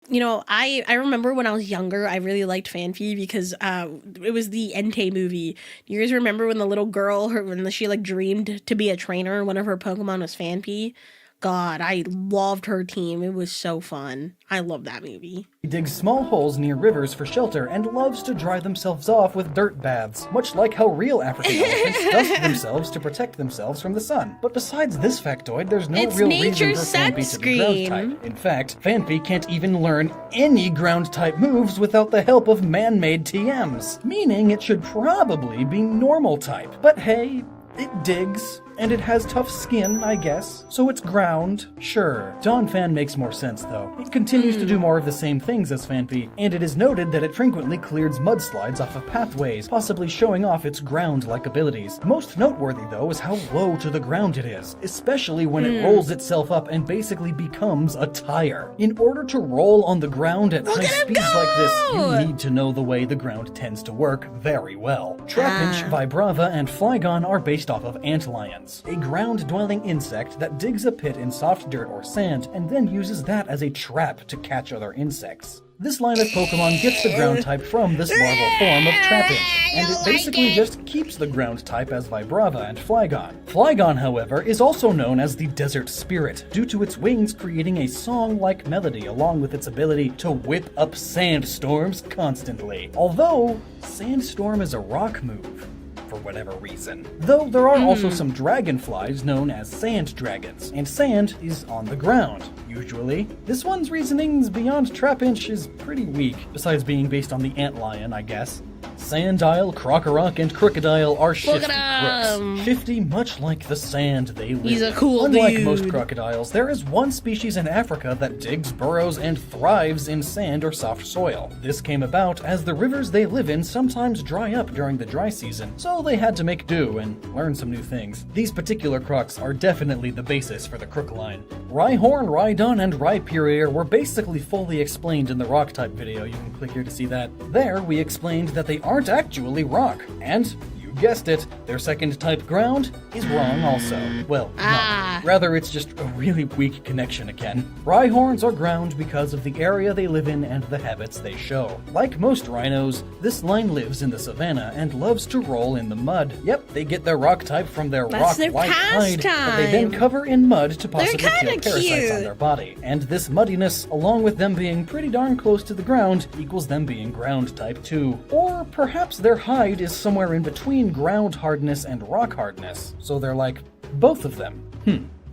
You know, I remember when I was younger, I really liked Fanpy because it was the Entei movie. Do you guys remember when the little girl, when she like dreamed to be a trainer and one of her Pokemon was Fanpy? God, I loved her team. It was so fun. I love that movie. digs small holes near rivers for shelter and loves to dry themselves off with dirt baths, much like how real African elephants dust themselves to protect themselves from the sun. But besides this factoid, there's no It's real reason nature's for Fanpy to be ground sunscreen. type. In fact, Fanpy can't even learn any ground type moves without the help of man-made TMs, meaning it should probably be normal type. But hey, it digs, and it has tough skin, I guess, so it's ground, sure. Donphan makes more sense, though. It continues to do more of the same things as Fanpy, and it is noted that it frequently clears mudslides off of pathways, possibly showing off its ground-like abilities. Most noteworthy, though, is how low to the ground it is, especially when it rolls itself up and basically becomes a tire. In order to roll on the ground at high speeds like this, you need to know the way the ground tends to work very well. Trapinch, Vibrava, and Flygon are based off of antlions, a ground-dwelling insect that digs a pit in soft dirt or sand and then uses that as a trap to catch other insects. This line of Pokemon gets the ground type from this larval form of Trapinch, and it basically just keeps the ground type as Vibrava and Flygon. Flygon, however, is also known as the Desert Spirit, due to its wings creating a song-like melody along with its ability to whip up sandstorms constantly. Although, Sandstorm is a rock move, for whatever reason. Though there are also some dragonflies known as sand dragons, and sand is on the ground, usually. This one's reasonings beyond Trapinch is pretty weak, besides being based on the antlion, I guess. Sandile, Crocorock, and Crocodile are shifty at him. crooks. Shifty much like the sand they live He's a in. cool Unlike dude. most crocodiles, there is one species in Africa that digs burrows and thrives in sand or soft soil. This came about as the rivers they live in sometimes dry up during the dry season, so they had to make do and learn some new things. These particular crocs are definitely the basis for the crook line. Rhyhorn, Rhydon, and Rhyperior were basically fully explained in the rock type video. You can click here to see that. There, we explained that they aren't actually rock, and you guessed it, their second type ground is wrong also. Well, no. Rather, it's just a really weak connection again. Rhyhorns are ground because of the area they live in and the habits they show. Like most rhinos, this line lives in the savannah and loves to roll in the mud. Yep, they get their rock type from their That's their rock-like hide that they then pastime. cover in mud to possibly kinda kill parasites cute. on their body. And this muddiness, along with them being pretty darn close to the ground, equals them being ground type too. Or perhaps their hide is somewhere in between ground hardness and rock hardness. So they're like both of them.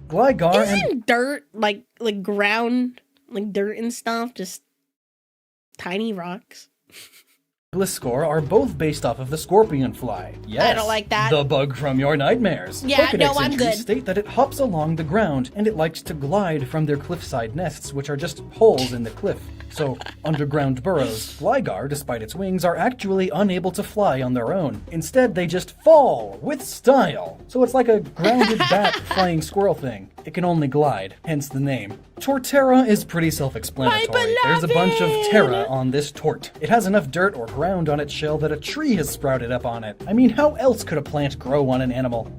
Gligar and Isn't dirt like ground, like dirt and stuff, just tiny rocks? Gliscor are both based off of the scorpion fly. Yes, I don't like that. The bug from your nightmares. Yeah, Pokedex no, I'm entries good. state that it hops along the ground and it likes to glide from their cliffside nests, which are just holes in the cliff. So, underground burrows. Gligar, despite its wings, are actually unable to fly on their own. Instead, they just fall with style. So it's like a grounded bat flying squirrel thing. It can only glide, hence the name. Torterra is pretty self-explanatory. There's a bunch of terra on this tort. It has enough dirt or ground on its shell that a tree has sprouted up on it. I mean, how else could a plant grow on an animal?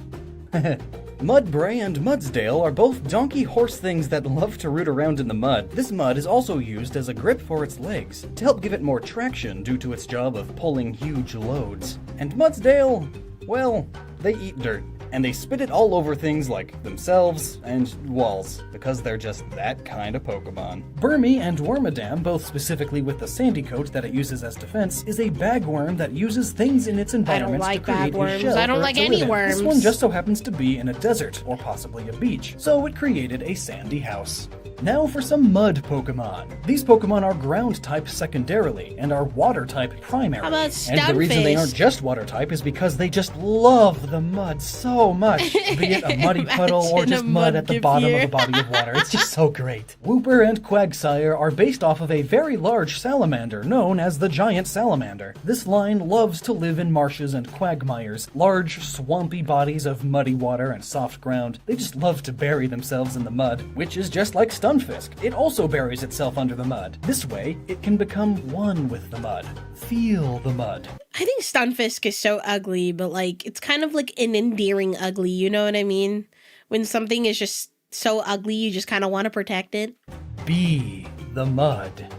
Mudbray and Mudsdale are both donkey horse things that love to root around in the mud. This mud is also used as a grip for its legs, to help give it more traction due to its job of pulling huge loads. And Mudsdale, well, they eat dirt. And they spit it all over things like themselves and walls, because they're just that kind of Pokemon. Burmy and Wormadam, both specifically with the sandy coat that it uses as defense, is a bagworm that uses things in its environments like to create bagworms. a shell I don't for it like to any live in. worms. This one just so happens to be in a desert, or possibly a beach, so it created a sandy house. Now for some mud Pokemon. These Pokemon are ground type secondarily, and are water type primarily. How about And the reason they Stunfisk? aren't just water type is because they just love the mud so much. Be it a muddy puddle or Imagine just a mud at the mud bottom of gear. a body of water. It's just so great. Whooper and Quagsire are based off of a very large salamander known as the giant salamander. This line loves to live in marshes and quagmires, large swampy bodies of muddy water and soft ground. They just love to bury themselves in the mud, which is just like Stunfisk. It also buries itself under the mud. This way, it can become one with the mud. Feel the mud. I think Stunfisk is so ugly, but like it's kind of like an endearing ugly, you know what I mean? When something is just so ugly, you just kind of want to protect it. Be the mud.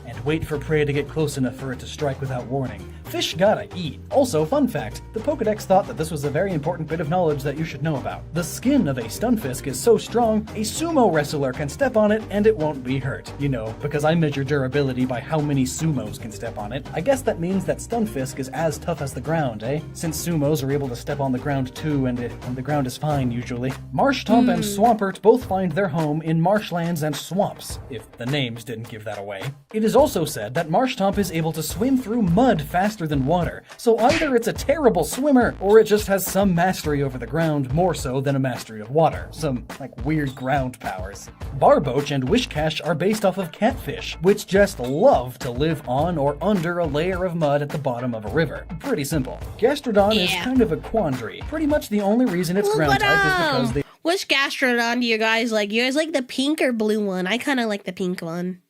And wait for prey to get close enough for it to strike without warning. Fish gotta eat. Also, fun fact, the Pokedex thought that this was a very important bit of knowledge that you should know about. The skin of a Stunfisk is so strong, a sumo wrestler can step on it and it won't be hurt. You know, because I measure durability by how many sumos can step on it. I guess that means that Stunfisk is as tough as the ground, eh? Since sumos are able to step on the ground too, and the ground is fine usually. Marshtomp and Swampert both find their home in marshlands and swamps, if the names didn't give that away. It is also said that Marshtomp is able to swim through mud faster than water, so either it's a terrible swimmer, or it just has some mastery over the ground, more so than a mastery of water. Some, like, weird ground powers. Barboach and Wishcash are based off of catfish, which just love to live on or under a layer of mud at the bottom of a river. Pretty simple. Gastrodon is Yeah. kind of a quandary. Pretty much the only reason it's ground type is because they Which Gastrodon do you guys like? You guys like the pink or blue one? I kind of like the pink one.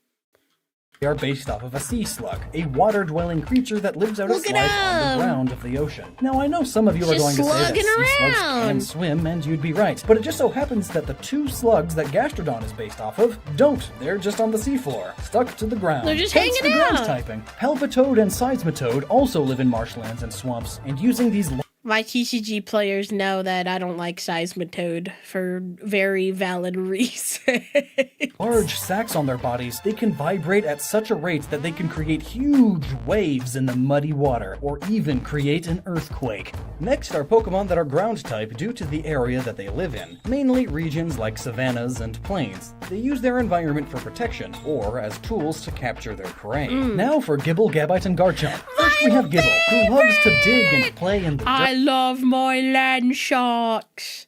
are based off of a sea slug, a water-dwelling creature that lives out Look its at life on him. the ground of the ocean. Now, I know some of you are Just going to say that slugging sea slugs around. can swim, and you'd be right. But it just so happens that the two slugs that Gastrodon is based off of don't. They're just on the seafloor, stuck to the ground. They're just Hence hanging the ground out. typing. Palpitoad and Seismitoad also live in marshlands and swamps, and using these My TCG players know that I don't like Seismitoad for very valid reasons. Large sacs on their bodies, they can vibrate at such a rate that they can create huge waves in the muddy water, or even create an earthquake. Next are Pokemon that are ground type due to the area that they live in, mainly regions like savannas and plains. They use their environment for protection, or as tools to capture their prey. Now for Gibble, Gabite, and Garchomp. First we have Gibble, who loves to dig and play in the I love my land sharks.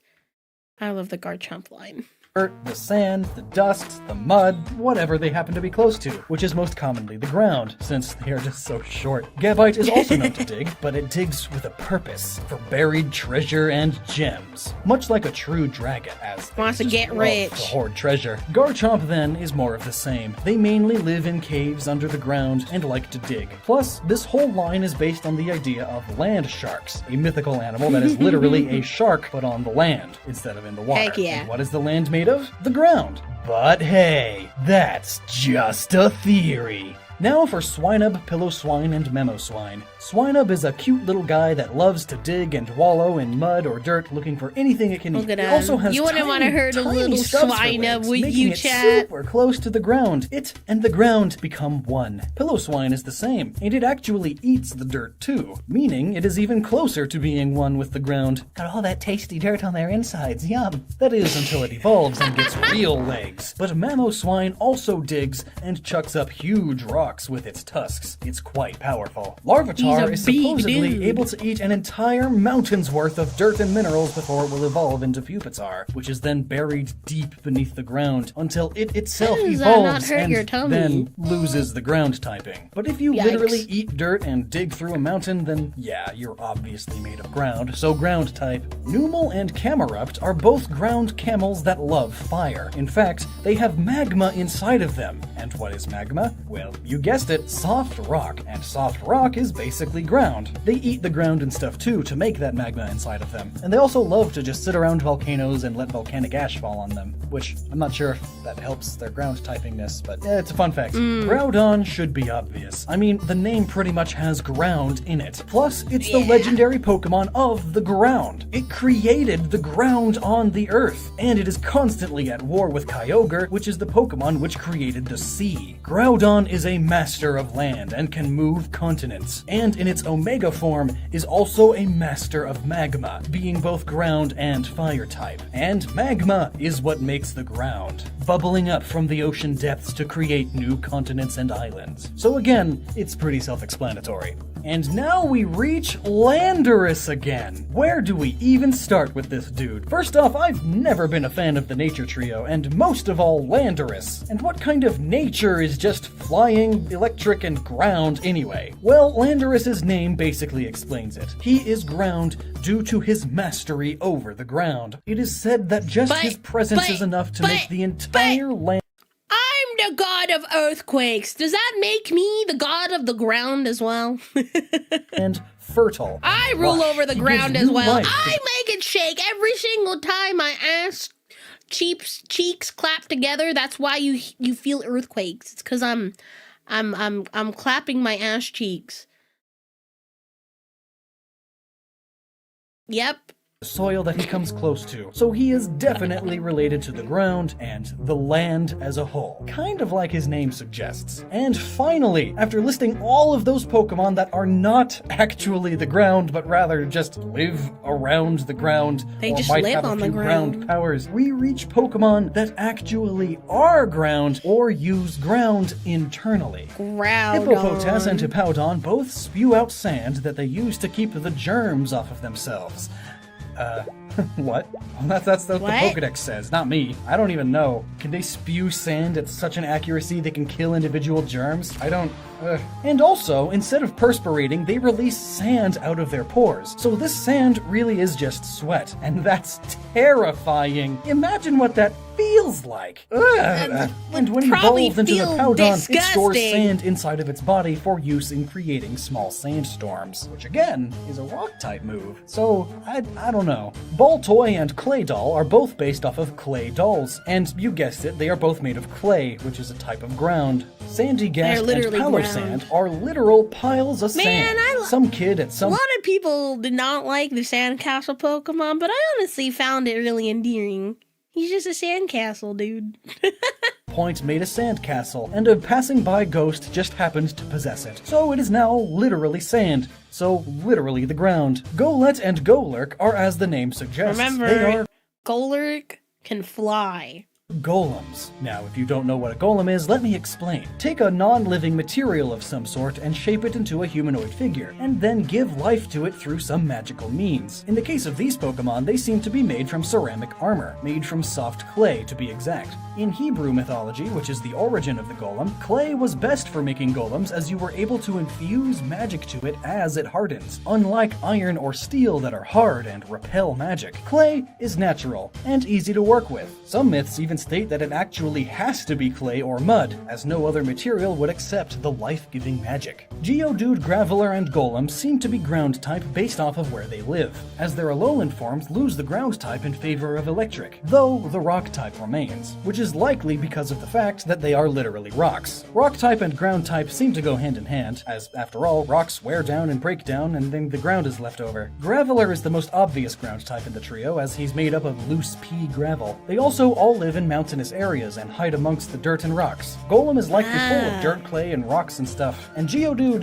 I love the Garchomp line. dirt, the sand, the dust, the mud, whatever they happen to be close to, which is most commonly the ground, since they are just so short. Gabite is also known to dig, but it digs with a purpose, for buried treasure and gems. Much like a true dragon, as they Wants to just get love rich. to hoard treasure. Garchomp, then, is more of the same. They mainly live in caves under the ground and like to dig. Plus, this whole line is based on the idea of land sharks, a mythical animal that is literally a shark, but on the land, instead of in the water. Heck yeah. And what is the land made of? The ground. But hey, that's just a theory. Now for Swinub, Pillowswine, and Memoswine. Swinub is a cute little guy that loves to dig and wallow in mud or dirt looking for anything it can eat. Look at It him. also has You wouldn't want to hurt a tiny little stubs for Swinub legs, with making you, it chat. super close to the ground. It and the ground become one. Pillowswine is the same, and it actually eats the dirt too, meaning it is even closer to being one with the ground. Got all that tasty dirt on their insides, yum. That is until it evolves and gets real legs. But Mamoswine also digs and chucks up huge rocks with its tusks. It's quite powerful. Larvitar He's is a big supposedly dude. able to eat an entire mountain's worth of dirt and minerals before it will evolve into Pupitar, which is then buried deep beneath the ground until it itself How does that not evolves hurt and your tummy? then loses the ground typing. But if you Yikes. literally eat dirt and dig through a mountain, then yeah, you're obviously made of ground, so ground type. Numel and Camerupt are both ground camels that love fire. In fact, they have magma inside of them. And what is magma? Well, you guessed it, soft rock. And soft rock is basically ground. They eat the ground and stuff too to make that magma inside of them. And they also love to just sit around volcanoes and let volcanic ash fall on them, which I'm not sure if that helps their ground typingness, but it's a fun fact. Groudon should be obvious. I mean, the name pretty much has ground in it. Plus, it's the legendary Pokemon of the ground. It created the ground on the earth, and it is constantly at war with Kyogre, which is the Pokemon which created the sea. Groudon is a master of land and can move continents, and in its Omega form is also a master of magma, being both ground and fire type. And magma is what makes the ground, bubbling up from the ocean depths to create new continents and islands. So again, it's pretty self-explanatory. And now we reach Landorus again. Where do we even start with this dude? First off, I've never been a fan of the nature trio, and most of all Landorus. And what kind of nature is just flying, electric, and ground anyway? Well, Landorus's name basically explains it. He is ground due to his mastery over the ground. It is said that just his presence is enough to make the entire land I'm the god of earthquakes. Does that make me the god of the ground as well? and fertile. I rule Lush. over the He ground gives as new well. life to I make it shake every single time my ass cheeks clap together. That's why you feel earthquakes. It's because I'm clapping my ass cheeks. Yep. the soil that he comes close to, so he is definitely related to the ground and the land as a whole, kind of like his name suggests. And finally, after listing all of those Pokemon that are not actually the ground, but rather just live around the ground, They or just might live have a on the few ground. powers, we reach Pokemon that actually are ground or use ground internally. Hippopotas and Hippowdon both spew out sand that they use to keep the germs off of themselves. What? Well, that's what the Pokedex says, not me. I don't even know. Can they spew sand at such an accuracy they can kill individual germs? I don't... And also, instead of perspirating, they release sand out of their pores. So this sand really is just sweat, and that's terrifying. Imagine what that feels like. And when it evolves into the Powdon, it stores sand inside of its body for use in creating small sandstorms, which again is a rock-type move. So, I don't know. Baltoy and Claydol are both based off of clay dolls, and you guessed it, they are both made of clay, which is a type of ground. Sandygast and Palossand sand are literal piles of Man, sand. Some kid at A some lot of people did not like the sandcastle Pokemon, but I honestly found it really endearing. He's just a sandcastle, dude. point made a sandcastle, and a passing by ghost just happened to possess it. So it is now literally sand. So literally the ground. Golett and Golurk are as the name suggests. They Remember, are Golurk can fly. golems. Now, if you don't know what a golem is, let me explain. Take a non-living material of some sort and shape it into a humanoid figure, and then give life to it through some magical means. In the case of these Pokemon, they seem to be made from ceramic armor, made from soft clay to be exact. In Hebrew mythology, which is the origin of the golem, clay was best for making golems as you were able to infuse magic to it as it hardens. Unlike iron or steel that are hard and repel magic, clay is natural and easy to work with. Some myths even state that it actually has to be clay or mud, as no other material would accept the life-giving magic. Geodude, Graveler, and Golem seem to be ground type based off of where they live, as their alolan forms lose the ground type in favor of electric, though the rock type remains, which is likely because of the fact that they are literally rocks. Rock type and ground type seem to go hand in hand, as after all, rocks wear down and break down and then the ground is left over. Graveler is the most obvious ground type in the trio, as he's made up of loose pea gravel. They also all live in mountainous areas and hide amongst the dirt and rocks. Golem is likely full of dirt, clay, and rocks and stuff. And Geodude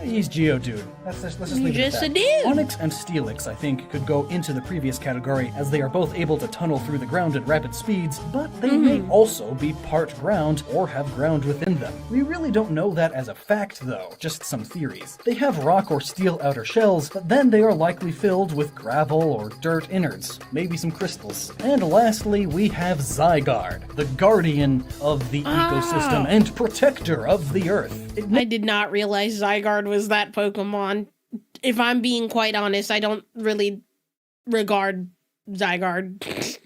he's Geodude. Let's just leave it at Just that. a dude. Onix and Steelix, I think, could go into the previous category, as they are both able to tunnel through the ground at rapid speeds, but they may also be part ground or have ground within them. We really don't know that as a fact, though, just some theories. They have rock or steel outer shells, but then they are likely filled with gravel or dirt innards, maybe some crystals. And lastly, we have Zygarde, the guardian of the ecosystem and protector of the earth. I did not realize Zygarde was that Pokemon. If I'm being quite honest, I don't really regard Zygarde.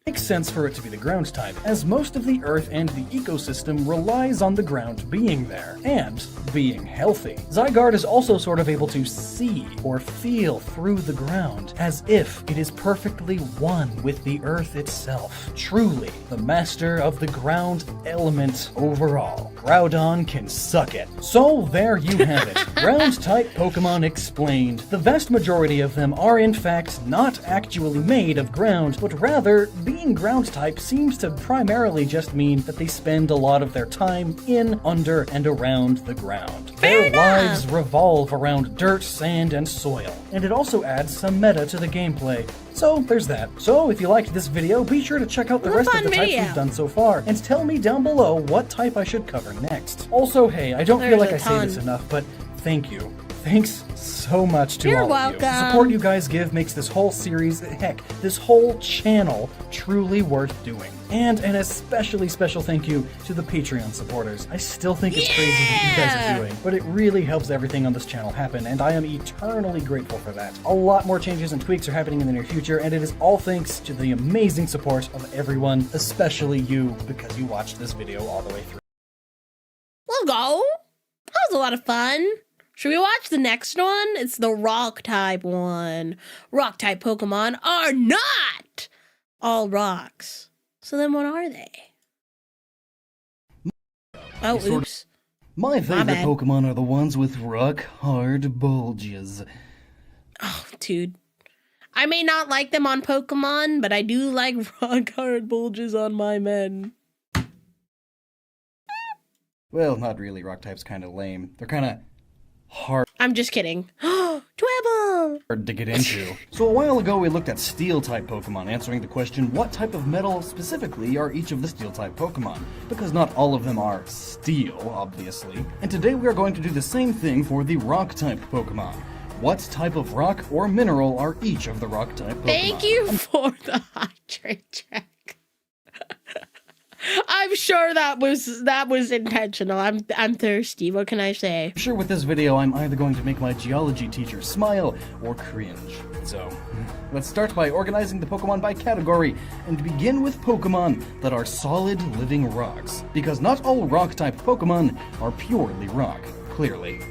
Makes sense for it to be the ground type, as most of the earth and the ecosystem relies on the ground being there, and being healthy. Zygarde is also sort of able to see or feel through the ground, as if it is perfectly one with the earth itself. Truly, the master of the ground element overall. Groudon can suck it. So there you have it. Ground type Pokemon explained. The vast majority of them are in fact not actually made of ground, but rather being ground type seems to primarily just mean that they spend a lot of their time in, under, and around the ground. Their lives revolve around dirt, sand, and soil. And it also adds some meta to the gameplay. So there's that. So if you liked this video, be sure to check out the rest of the types we've done so far, and tell me down below what type I should cover next. Also, hey, I don't feel like I say this enough, but thank you. Thanks so much to all of you. welcome. The support you guys give makes this whole series, heck, this whole channel truly worth doing. And an especially special thank you to the Patreon supporters. I still think it's crazy what you guys are doing, but it really helps everything on this channel happen, and I am eternally grateful for that. A lot more changes and tweaks are happening in the near future, and it is all thanks to the amazing support of everyone, especially you, because you watched this video all the way through. We'll go. That was a lot of fun. Should we watch the next one? It's the rock type one. Rock type Pokemon are not all rocks. So then what are they? Oh, oops. My favorite bad. Pokemon are the ones with rock-hard bulges. Oh, dude. I may not like them on Pokemon, but I do like rock hard bulges on my men. Well, not really. Rock type's kind of lame. They're kind of hard I'm just kidding. Twibble! to get into. So a while ago we looked at Steel-type Pokemon, answering the question, what type of metal specifically are each of the Steel-type Pokemon? Because not all of them are steel, obviously. And today we are going to do the same thing for the Rock-type Pokemon. What type of rock or mineral are each of the Rock-type Pokemon? Thank you for the hydrate check. I'm sure that was intentional. I'm thirsty. What can I say? I'm sure with this video I'm either going to make my geology teacher smile or cringe. So, let's start by organizing the Pokemon by category, and begin with Pokemon that are solid living rocks. Because not all rock-type Pokemon are purely rock, clearly.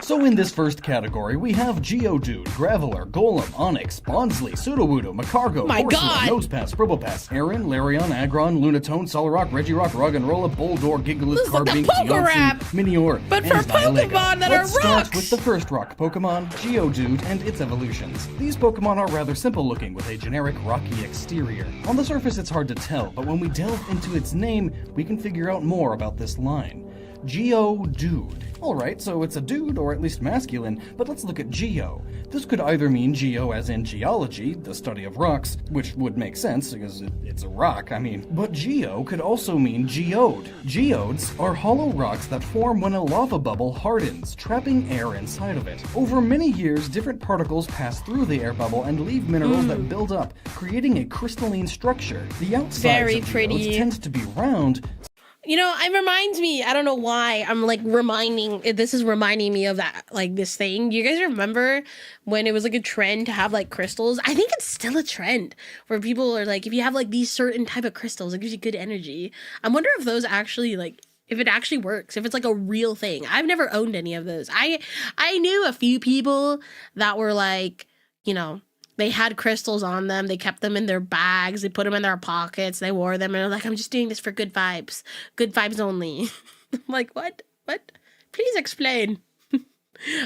So in this first category, we have Geodude, Graveler, Golem, Onyx, Bonsly, Sudowoodo, Macargo, My God. Nosepass, Probopass, Aaron, Larion, Aggron, Lunatone, Solrock, Regirock, Roggenrola, Boldore, Gigalith, This is like the Carbink, Poke Rap, Deoxys, Minior, but and for Dialga. Pokemon that are Let's start rocks. with the first rock Pokemon, Geodude, and its evolutions. These Pokemon are rather simple looking with a generic rocky exterior. On the surface it's hard to tell, but when we delve into its name, we can figure out more about this line. Geodude. Alright, so it's a dude, or at least masculine, but let's look at Geo. This could either mean Geo as in geology, the study of rocks, which would make sense because it's a rock, but Geo could also mean geode. Geodes are hollow rocks that form when a lava bubble hardens, trapping air inside of it. Over many years, different particles pass through the air bubble and leave minerals that build up, creating a crystalline structure. The outsides Very of pretty. geodes tend to be round, You know, it reminds me, I don't know why, this is reminding me of that, like, this thing. Do you guys remember when it was, like, a trend to have, like, crystals? I think it's still a trend where people are, like, if you have, like, these certain type of crystals, it gives you good energy. I wonder if those actually, like, if it actually works, if it's, like, a real thing. I've never owned any of those. I knew a few people that were, like, you know, they had crystals on them. They kept them in their bags. They put them in their pockets. They wore them. And they're like, I'm just doing this for good vibes. Good vibes only. I'm like, what? What? Please explain.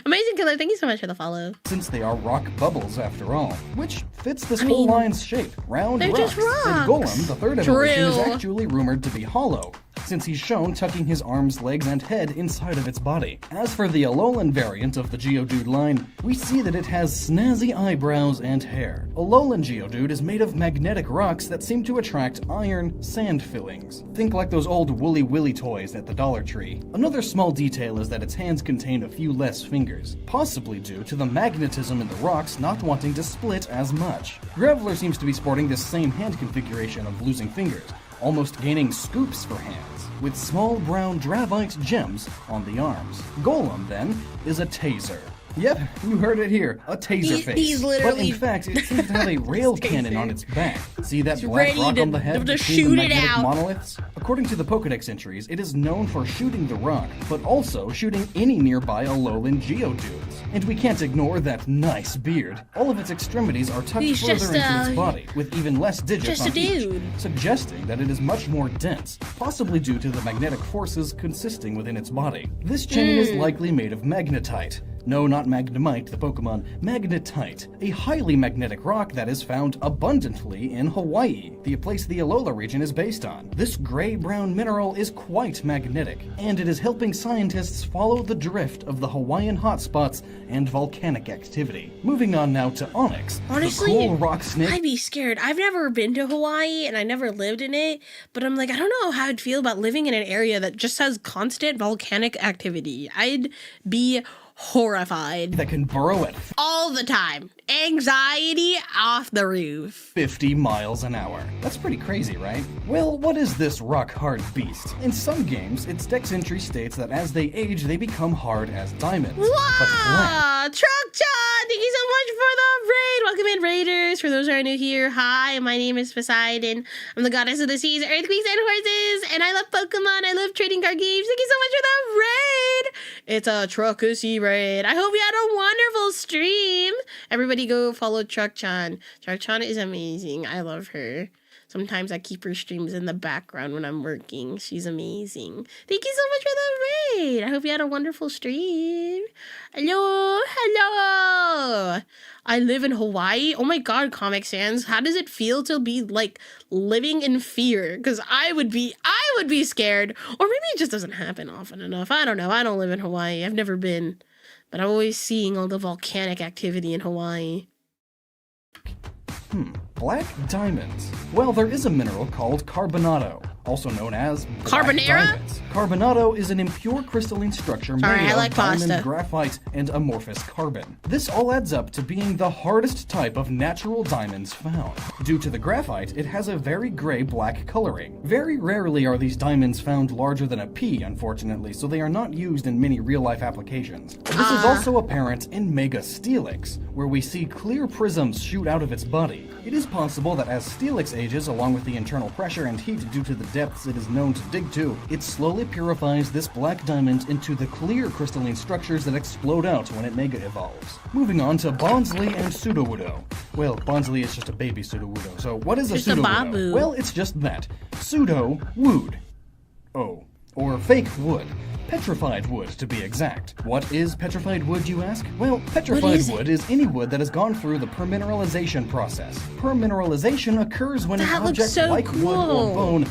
Amazing Killer, thank you so much for the follow. since they are rock bubbles after all, which fits this whole line's shape, round they're rocks. just rocks. And Golem, the third evolution, is Drill. actually rumored to be hollow, since he's shown tucking his arms, legs, and head inside of its body. As for the Alolan variant of the Geodude line, we see that it has snazzy eyebrows and hair. Alolan Geodude is made of magnetic rocks that seem to attract iron sand fillings. Think like those old Woolly Willy toys at the Dollar Tree. Another small detail is that its hands contain a few less fingers, possibly due to the magnetism in the rocks not wanting to split as much. Graveler seems to be sporting this same hand configuration of losing fingers, almost gaining scoops for hands, with small brown dravite gems on the arms. Golem, then, is a taser. Yep, you heard it here, a taser face. he's literally- But in fact, it seems to have a rail cannon on its back. See that black ready rock to- on the head to between shoot the it magnetic out. monoliths? According to the Pokedex entries, it is known for shooting the rock, but also shooting any nearby Alolan Geodudes. And we can't ignore that nice beard. All of its extremities are tucked He's further just into its body, with even less digits just a on each, dude. suggesting that it is much more dense, possibly due to the magnetic forces consisting within its body. This chain is likely made of magnetite. No, not Magnemite, the Pokemon. Magnetite, a highly magnetic rock that is found abundantly in Hawaii, the place the Alola region is based on. This gray-brown mineral is quite magnetic, and it is helping scientists follow the drift of the Hawaiian hotspots and volcanic activity. Moving on now to Onyx, Honestly, the cool rock snake. I'd be scared. I've never been to Hawaii and I never lived in it, but I'm like, I don't know how I'd feel about living in an area that just has constant volcanic activity. I'd be horrified That can burrow at all the time. Anxiety off the roof. 50 miles an hour. That's pretty crazy, right? Well, what is this rock-hard beast? In some games, its dex entry states that as they age, they become hard as diamonds. But flat. Wow! Truck John, thank you so much for the raid. Welcome in, Raiders. For those who are new here, hi, my name is Poseidon. I'm the goddess of the seas, earthquakes, and horses, and I love Pokemon. I love trading card games. Thank you so much for the raid. It's a Truckoosie raid. I hope you had a wonderful stream. Everybody go follow Truck-chan. Truck-chan is amazing. I love her. Sometimes I keep her streams in the background when I'm working. She's amazing. Thank you so much for the raid. I hope you had a wonderful stream. Hello, hello. I live in Hawaii. Oh my god, Comic Sans. How does it feel to be like living in fear? Because I would be scared. Or maybe it just doesn't happen often enough. I don't know. I don't live in Hawaii. I've never been. But I'm always seeing all the volcanic activity in Hawaii. Black diamonds. Well, there is a mineral called carbonado, also known as black Carbonara? diamonds. Carbonado is an impure crystalline structure Sorry, made I of like diamond, pasta. graphite, and amorphous carbon. This all adds up to being the hardest type of natural diamonds found. Due to the graphite, it has a very gray-black coloring. Very rarely are these diamonds found larger than a pea, unfortunately, so they are not used in many real-life applications. This is also apparent in Mega Steelix, where we see clear prisms shoot out of its body. It is possible that as Steelix ages, along with the internal pressure and heat due to the depths it is known to dig to, it slowly purifies this black diamond into the clear crystalline structures that explode out when it mega evolves. Moving on to Bonsly and Sudowoodo. Well, Bonsly is just a baby Sudowoodo, so what is a Just a Sudowoodo? babu. Well, it's just that. Pseudo-wood. Oh, or fake wood. Petrified wood, to be exact. What is petrified wood, you ask? Well, petrified is it? wood is any wood that has gone through the permineralization process. Permineralization occurs when an That looks object so like wood or cool. bone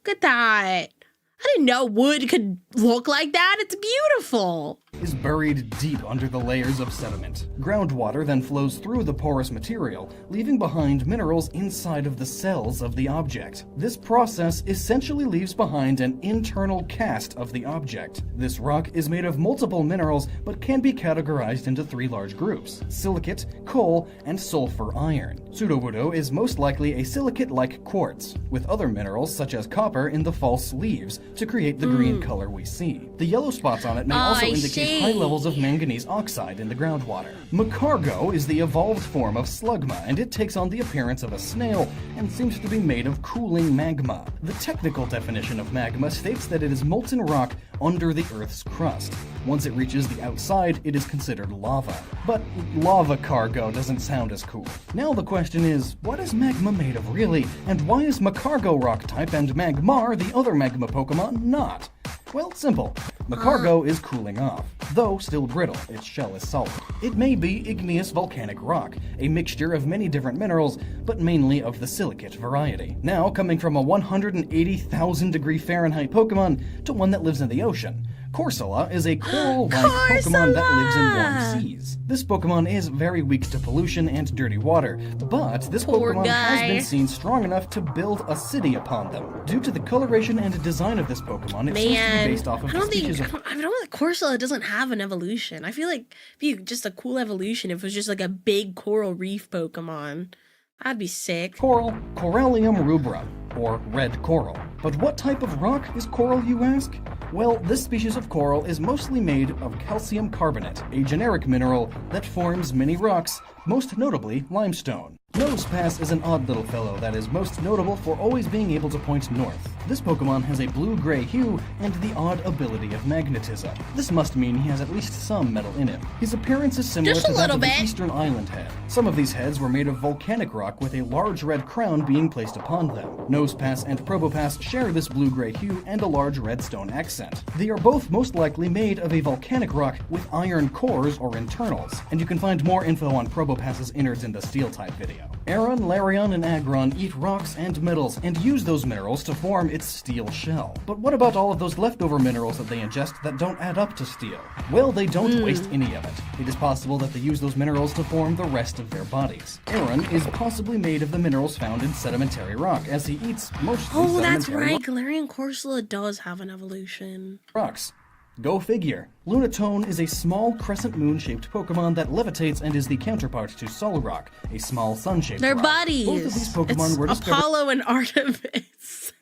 Look at that. I didn't know wood could look like that. It's beautiful. is buried deep under the layers of sediment. Groundwater then flows through the porous material, leaving behind minerals inside of the cells of the object. This process essentially leaves behind an internal cast of the object. This rock is made of multiple minerals, but can be categorized into 3 large groups: silicate, coal, and sulfur iron. Sudowoodo is most likely a silicate-like quartz, with other minerals such as copper in the false leaves to create the green color we see. The yellow spots on it may also I indicate see. high levels of manganese oxide in the groundwater. Macargo is the evolved form of slugma, and it takes on the appearance of a snail and seems to be made of cooling magma. The technical definition of magma states that it is molten rock under the Earth's crust. Once it reaches the outside, it is considered lava. But lava cargo doesn't sound as cool. Now the question is, what is magma made of really? And why is Macargo rock type and Magmar, the other magma Pokemon, not? Well, it's simple. Macargo is cooling off, though still brittle. Its shell is solid. It may be igneous volcanic rock, a mixture of many different minerals, but mainly of the silicate variety. Now, coming from a 180,000 degree Fahrenheit Pokemon to one that lives in the ocean. Corsola is a coral-like Pokemon that lives in warm seas. This Pokemon is very weak to pollution and dirty water, but this Poor Pokemon has guy. been seen strong enough to build a city upon them. Due to the coloration and design of this Pokemon, it seems to be Man, based off of I the don't species think of I don't think Corsola doesn't have an evolution. I feel like it'd be just a cool evolution if it was just like a big coral reef Pokemon. That'd be sick. coral, Corallium rubra, or red coral. But what type of rock is coral, you ask? Well, this species of coral is mostly made of calcium carbonate, a generic mineral that forms many rocks, most notably limestone. Nosepass is an odd little fellow that is most notable for always being able to point north. This Pokemon has a blue-gray hue and the odd ability of magnetism. This must mean he has at least some metal in him. His appearance is similar Just a to that little of bit. the Eastern Island head. Some of these heads were made of volcanic rock with a large red crown being placed upon them. Nosepass and Probopass share this blue-gray hue and a large red stone accent. They are both most likely made of a volcanic rock with iron cores or internals, and you can find more info on Probopass's innards in the Steel-type video. Aron, Larion, and Aggron eat rocks and metals and use those minerals to form its steel shell. But what about all of those leftover minerals that they ingest that don't add up to steel? Well, they don't waste any of it. It is possible that they use those minerals to form the rest of their bodies. Aron is possibly made of the minerals found in sedimentary rock, as he eats mostly Oh, that's sedimentary right. Galarian Corsola does have an evolution. rocks. Go figure. Lunatone is a small crescent moon-shaped Pokemon that levitates and is the counterpart to Solrock, a small sun-shaped They're rock. buddies. Both of these Pokemon It's were discovered Apollo and Artemis.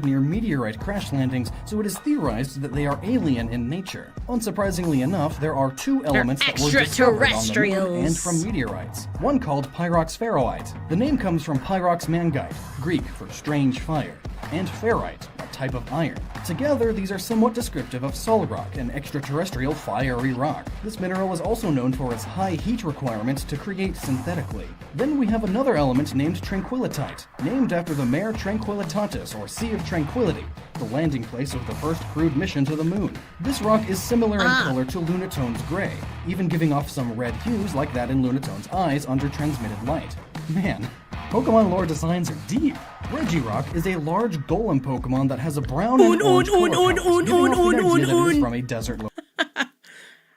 near meteorite crash landings, so it is theorized that they are alien in nature. Unsurprisingly enough, there are 2 elements that were discovered on the moon and from meteorites. One called Pyrox ferroite. The name comes from Pyrox mangite, Greek for strange fire, and ferrite, a type of iron. Together, these are somewhat descriptive of Solrock, an extraterrestrial fiery rock. This mineral is also known for its high heat requirement to create synthetically. Then we have another element named Tranquilitite, named after the Mare Tranquillitatis, or Sea of Tranquility, the landing place of the first crewed mission to the moon. This rock is similar in color to Lunatone's gray, even giving off some red hues like that in Lunatone's eyes under transmitted light. Man, Pokemon lore designs are deep. Regirock is a large golem Pokemon that has a brown and orange color palette, giving off the idea that it is from a desert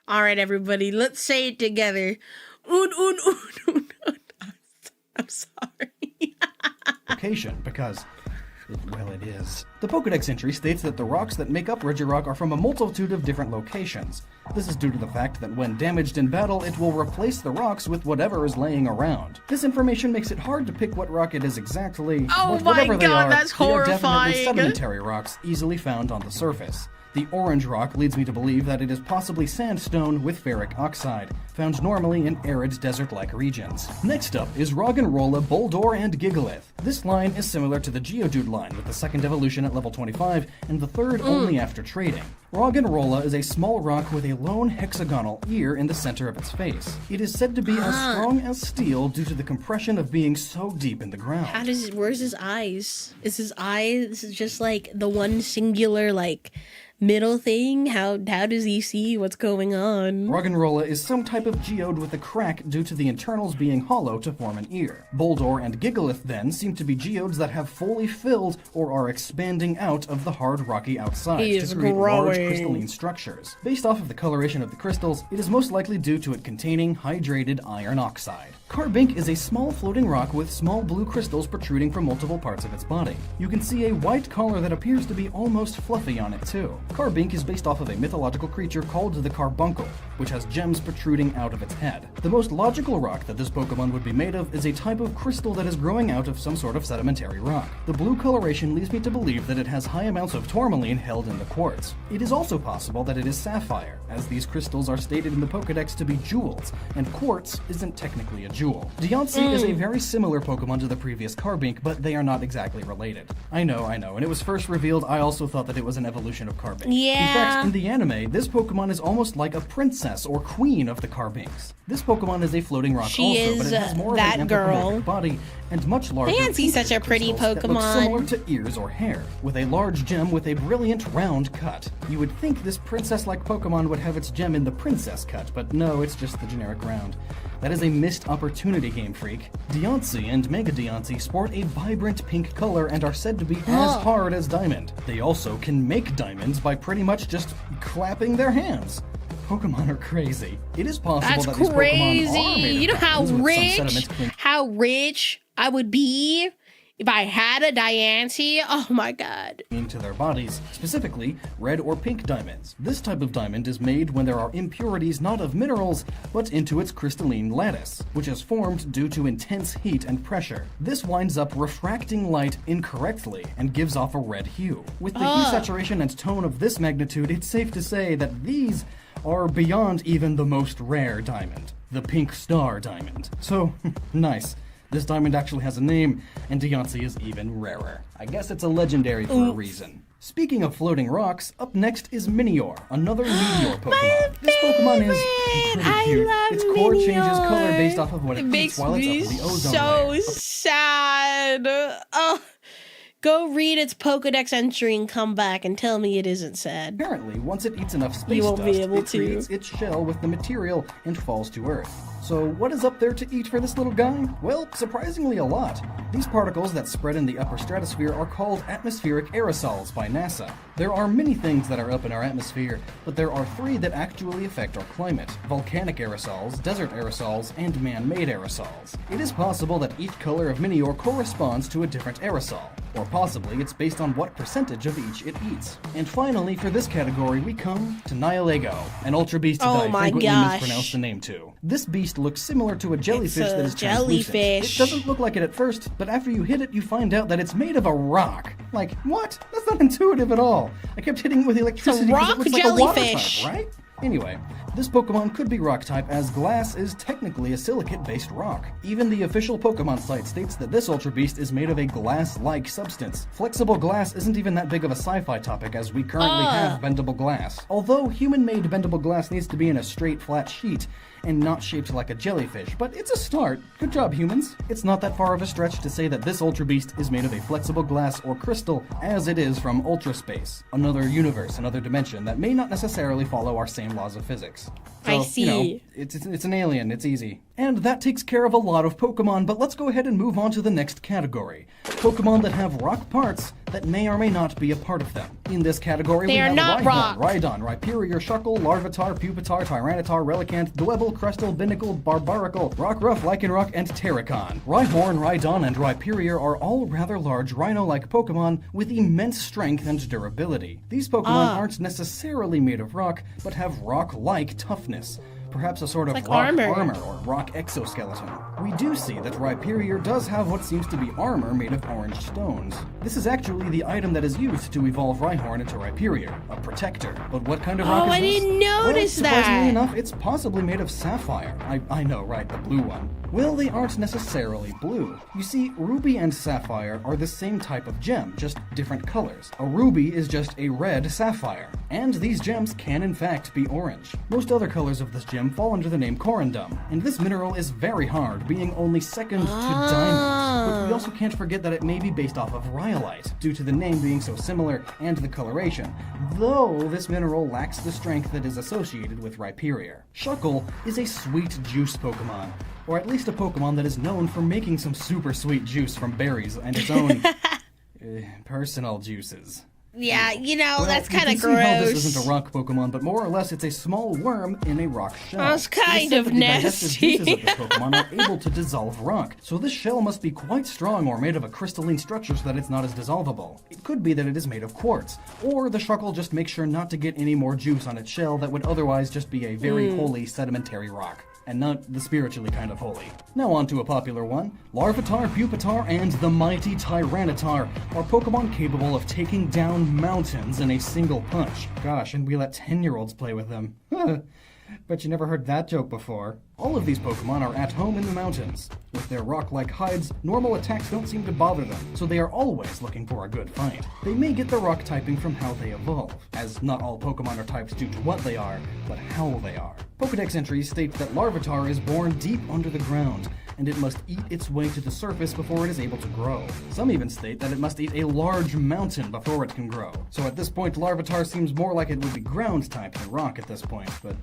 All right, everybody, let's say it together. I'm sorry. location, because, well, it is. The Pokedex entry states that the rocks that make up Regirock are from a multitude of different locations. This is due to the fact that when damaged in battle, it will replace the rocks with whatever is laying around. This information makes it hard to pick what rock it is exactly, Oh but my whatever they God, are, that's they are definitely horrifying. sedimentary rocks easily found on the surface. The orange rock leads me to believe that it is possibly sandstone with ferric oxide, found normally in arid desert-like regions. Next up is Roggenrola, Boldore, and Gigalith. This line is similar to the Geodude line, with the second evolution at at level 25, and the third only after trading. Roggenrola is a small rock with a lone hexagonal ear in the center of its face. It is said to be as strong as steel due to the compression of being so deep in the ground. Where's his eyes? Is his eye, this is just like the one singular, like, middle thing? How does he see what's going on? Roggenrola is some type of geode with a crack due to the internals being hollow to form an ear. Boldor and Gigalith then seem to be geodes that have fully filled or are expanding out of the hard rocky outside to create large crystalline structures. Based off of the coloration of the crystals, it is most likely due to it containing hydrated iron oxide. Carbink is a small floating rock with small blue crystals protruding from multiple parts of its body. You can see a white collar that appears to be almost fluffy on it too. Carbink is based off of a mythological creature called the Carbuncle, which has gems protruding out of its head. The most logical rock that this Pokemon would be made of is a type of crystal that is growing out of some sort of sedimentary rock. The blue coloration leads me to believe that it has high amounts of tourmaline held in the quartz. It is also possible that it is sapphire, as these crystals are stated in the Pokedex to be jewels, and quartz isn't technically a jewel. Diancie is a very similar Pokemon to the previous Carbink, but they are not exactly related. I know, when it was first revealed, I also thought that it was an evolution of Carbink. Yeah. In fact, in the anime, this Pokemon is almost like a princess or queen of the Carbinks. This Pokemon is a floating rock but it has more of an anthropomorphic body and much larger Diancie's such a pretty crystals that look Pokemon. similar to ears or hair, with a large gem with a brilliant round cut. You would think this princess-like Pokemon would have its gem in the princess cut, but no, it's just the generic round. That is a missed opportunity, Game Freak. Diancie and Mega Diancie sport a vibrant pink color and are said to be as hard as diamond. They also can make diamonds by pretty much just clapping their hands. Pokemon are crazy. It is possible that these Pokemon are made of You know diamonds how rich I would be if I had a Diancie? Oh my god. into their bodies, specifically red or pink diamonds. This type of diamond is made when there are impurities not of minerals, but into its crystalline lattice, which is formed due to intense heat and pressure. This winds up refracting light incorrectly and gives off a red hue. With the hue saturation and tone of this magnitude, it's safe to say that these are beyond even the most rare diamond, the Pink Star Diamond. So, nice. This diamond actually has a name, and Diancie is even rarer. I guess it's a legendary for a reason. Speaking of floating rocks, up next is Minior, another meteor Pokemon. This Pokemon is pretty cute. Its core changes color based off of what it eats while it's up in the ozone layer. So sad. Oh. Go read its Pokedex entry and come back and tell me it isn't sad. Apparently, once it eats enough space You won't dust, be able it to. creates its shell with the material and falls to Earth. So what is up there to eat for this little guy? Well, surprisingly a lot. These particles that spread in the upper stratosphere are called atmospheric aerosols by NASA. There are many things that are up in our atmosphere, but there are three that actually affect our climate: volcanic aerosols, desert aerosols, and man-made aerosols. It is possible that each color of Minior corresponds to a different aerosol, or possibly it's based on what percentage of each it eats. And finally, for this category, we come to Nihilego, an ultra beast that I frequently mispronounce the name to. This beast looks similar to a jellyfish that is translucent. It doesn't look like it at first, but after you hit it, you find out that it's made of a rock. Like, what? That's not intuitive at all. I kept hitting it with electricity because it looks like a water type, right? Anyway, this Pokemon could be rock type, as glass is technically a silicate-based rock. Even the official Pokemon site states that this Ultra Beast is made of a glass-like substance. Flexible glass isn't even that big of a sci-fi topic, as we currently have bendable glass. Although human-made bendable glass needs to be in a straight, flat sheet, and not shaped like a jellyfish, but it's a start. Good job, humans. It's not that far of a stretch to say that this Ultra Beast is made of a flexible glass or crystal, as it is from Ultra Space, another universe, another dimension that may not necessarily follow our same laws of physics. So, I see. You know, it's an alien, it's easy. And that takes care of a lot of Pokemon, but let's go ahead and move on to the next category. Pokemon that have rock parts that may or may not be a part of them. In this category, we have Rhyhorn, Rhydon, Rhyperior, Shuckle, Larvitar, Pupitar, Tyranitar, Relicanth, Dwebble, Crustle, Binacle, Barbaracle, Rockruff, Lycanroc, and Terracon. Rhyhorn, Rhydon, and Rhyperior are all rather large rhino-like Pokemon with immense strength and durability. These Pokemon aren't necessarily made of rock, but have rock-like toughness. Perhaps a sort of like rock armor or rock exoskeleton. We do see that Rhyperior does have what seems to be armor made of orange stones. This is actually the item that is used to evolve Rhyhorn into Rhyperior, a protector. But what kind of rock is this? I didn't notice well, surprisingly that. enough, it's possibly made of sapphire. I know, right, the blue one. Well, they aren't necessarily blue. You see, ruby and sapphire are the same type of gem, just different colors. A ruby is just a red sapphire, and these gems can in fact be orange. Most other colors of this gem fall under the name corundum, and this mineral is very hard, being only second to diamond. But we also can't forget that it may be based off of rhyolite, due to the name being so similar and the coloration, though this mineral lacks the strength that is associated with Rhyperior. Shuckle is a sweet juice Pokemon, or at least a Pokemon that is known for making some super sweet juice from berries and its own personal juices. Yeah, you know, Well, that's you kind can of see how gross. this isn't a rock Pokemon, but more or less it's a small worm in a rock shell. That's It is kind said of that the digestive nasty. juices of this Pokemon are able to dissolve rock, so this shell must be quite strong or made of a crystalline structure so that it's not as dissolvable. It could be that it is made of quartz, or the Shuckle just makes sure not to get any more juice on its shell that would otherwise just be a very holy sedimentary rock. And not the spiritually kind of holy. Now on to a popular one. Larvitar, Pupitar, and the mighty Tyranitar are Pokemon capable of taking down mountains in a single punch. Gosh, and we let 10-year-olds play with them. Bet you never heard that joke before. All of these Pokemon are at home in the mountains. With their rock-like hides, normal attacks don't seem to bother them, so they are always looking for a good fight. They may get the rock typing from how they evolve, as not all Pokemon are types due to what they are, but how they are. Pokedex entries state that Larvitar is born deep under the ground, and it must eat its way to the surface before it is able to grow. Some even state that it must eat a large mountain before it can grow. So at this point, Larvitar seems more like it would be ground type than rock at this point, but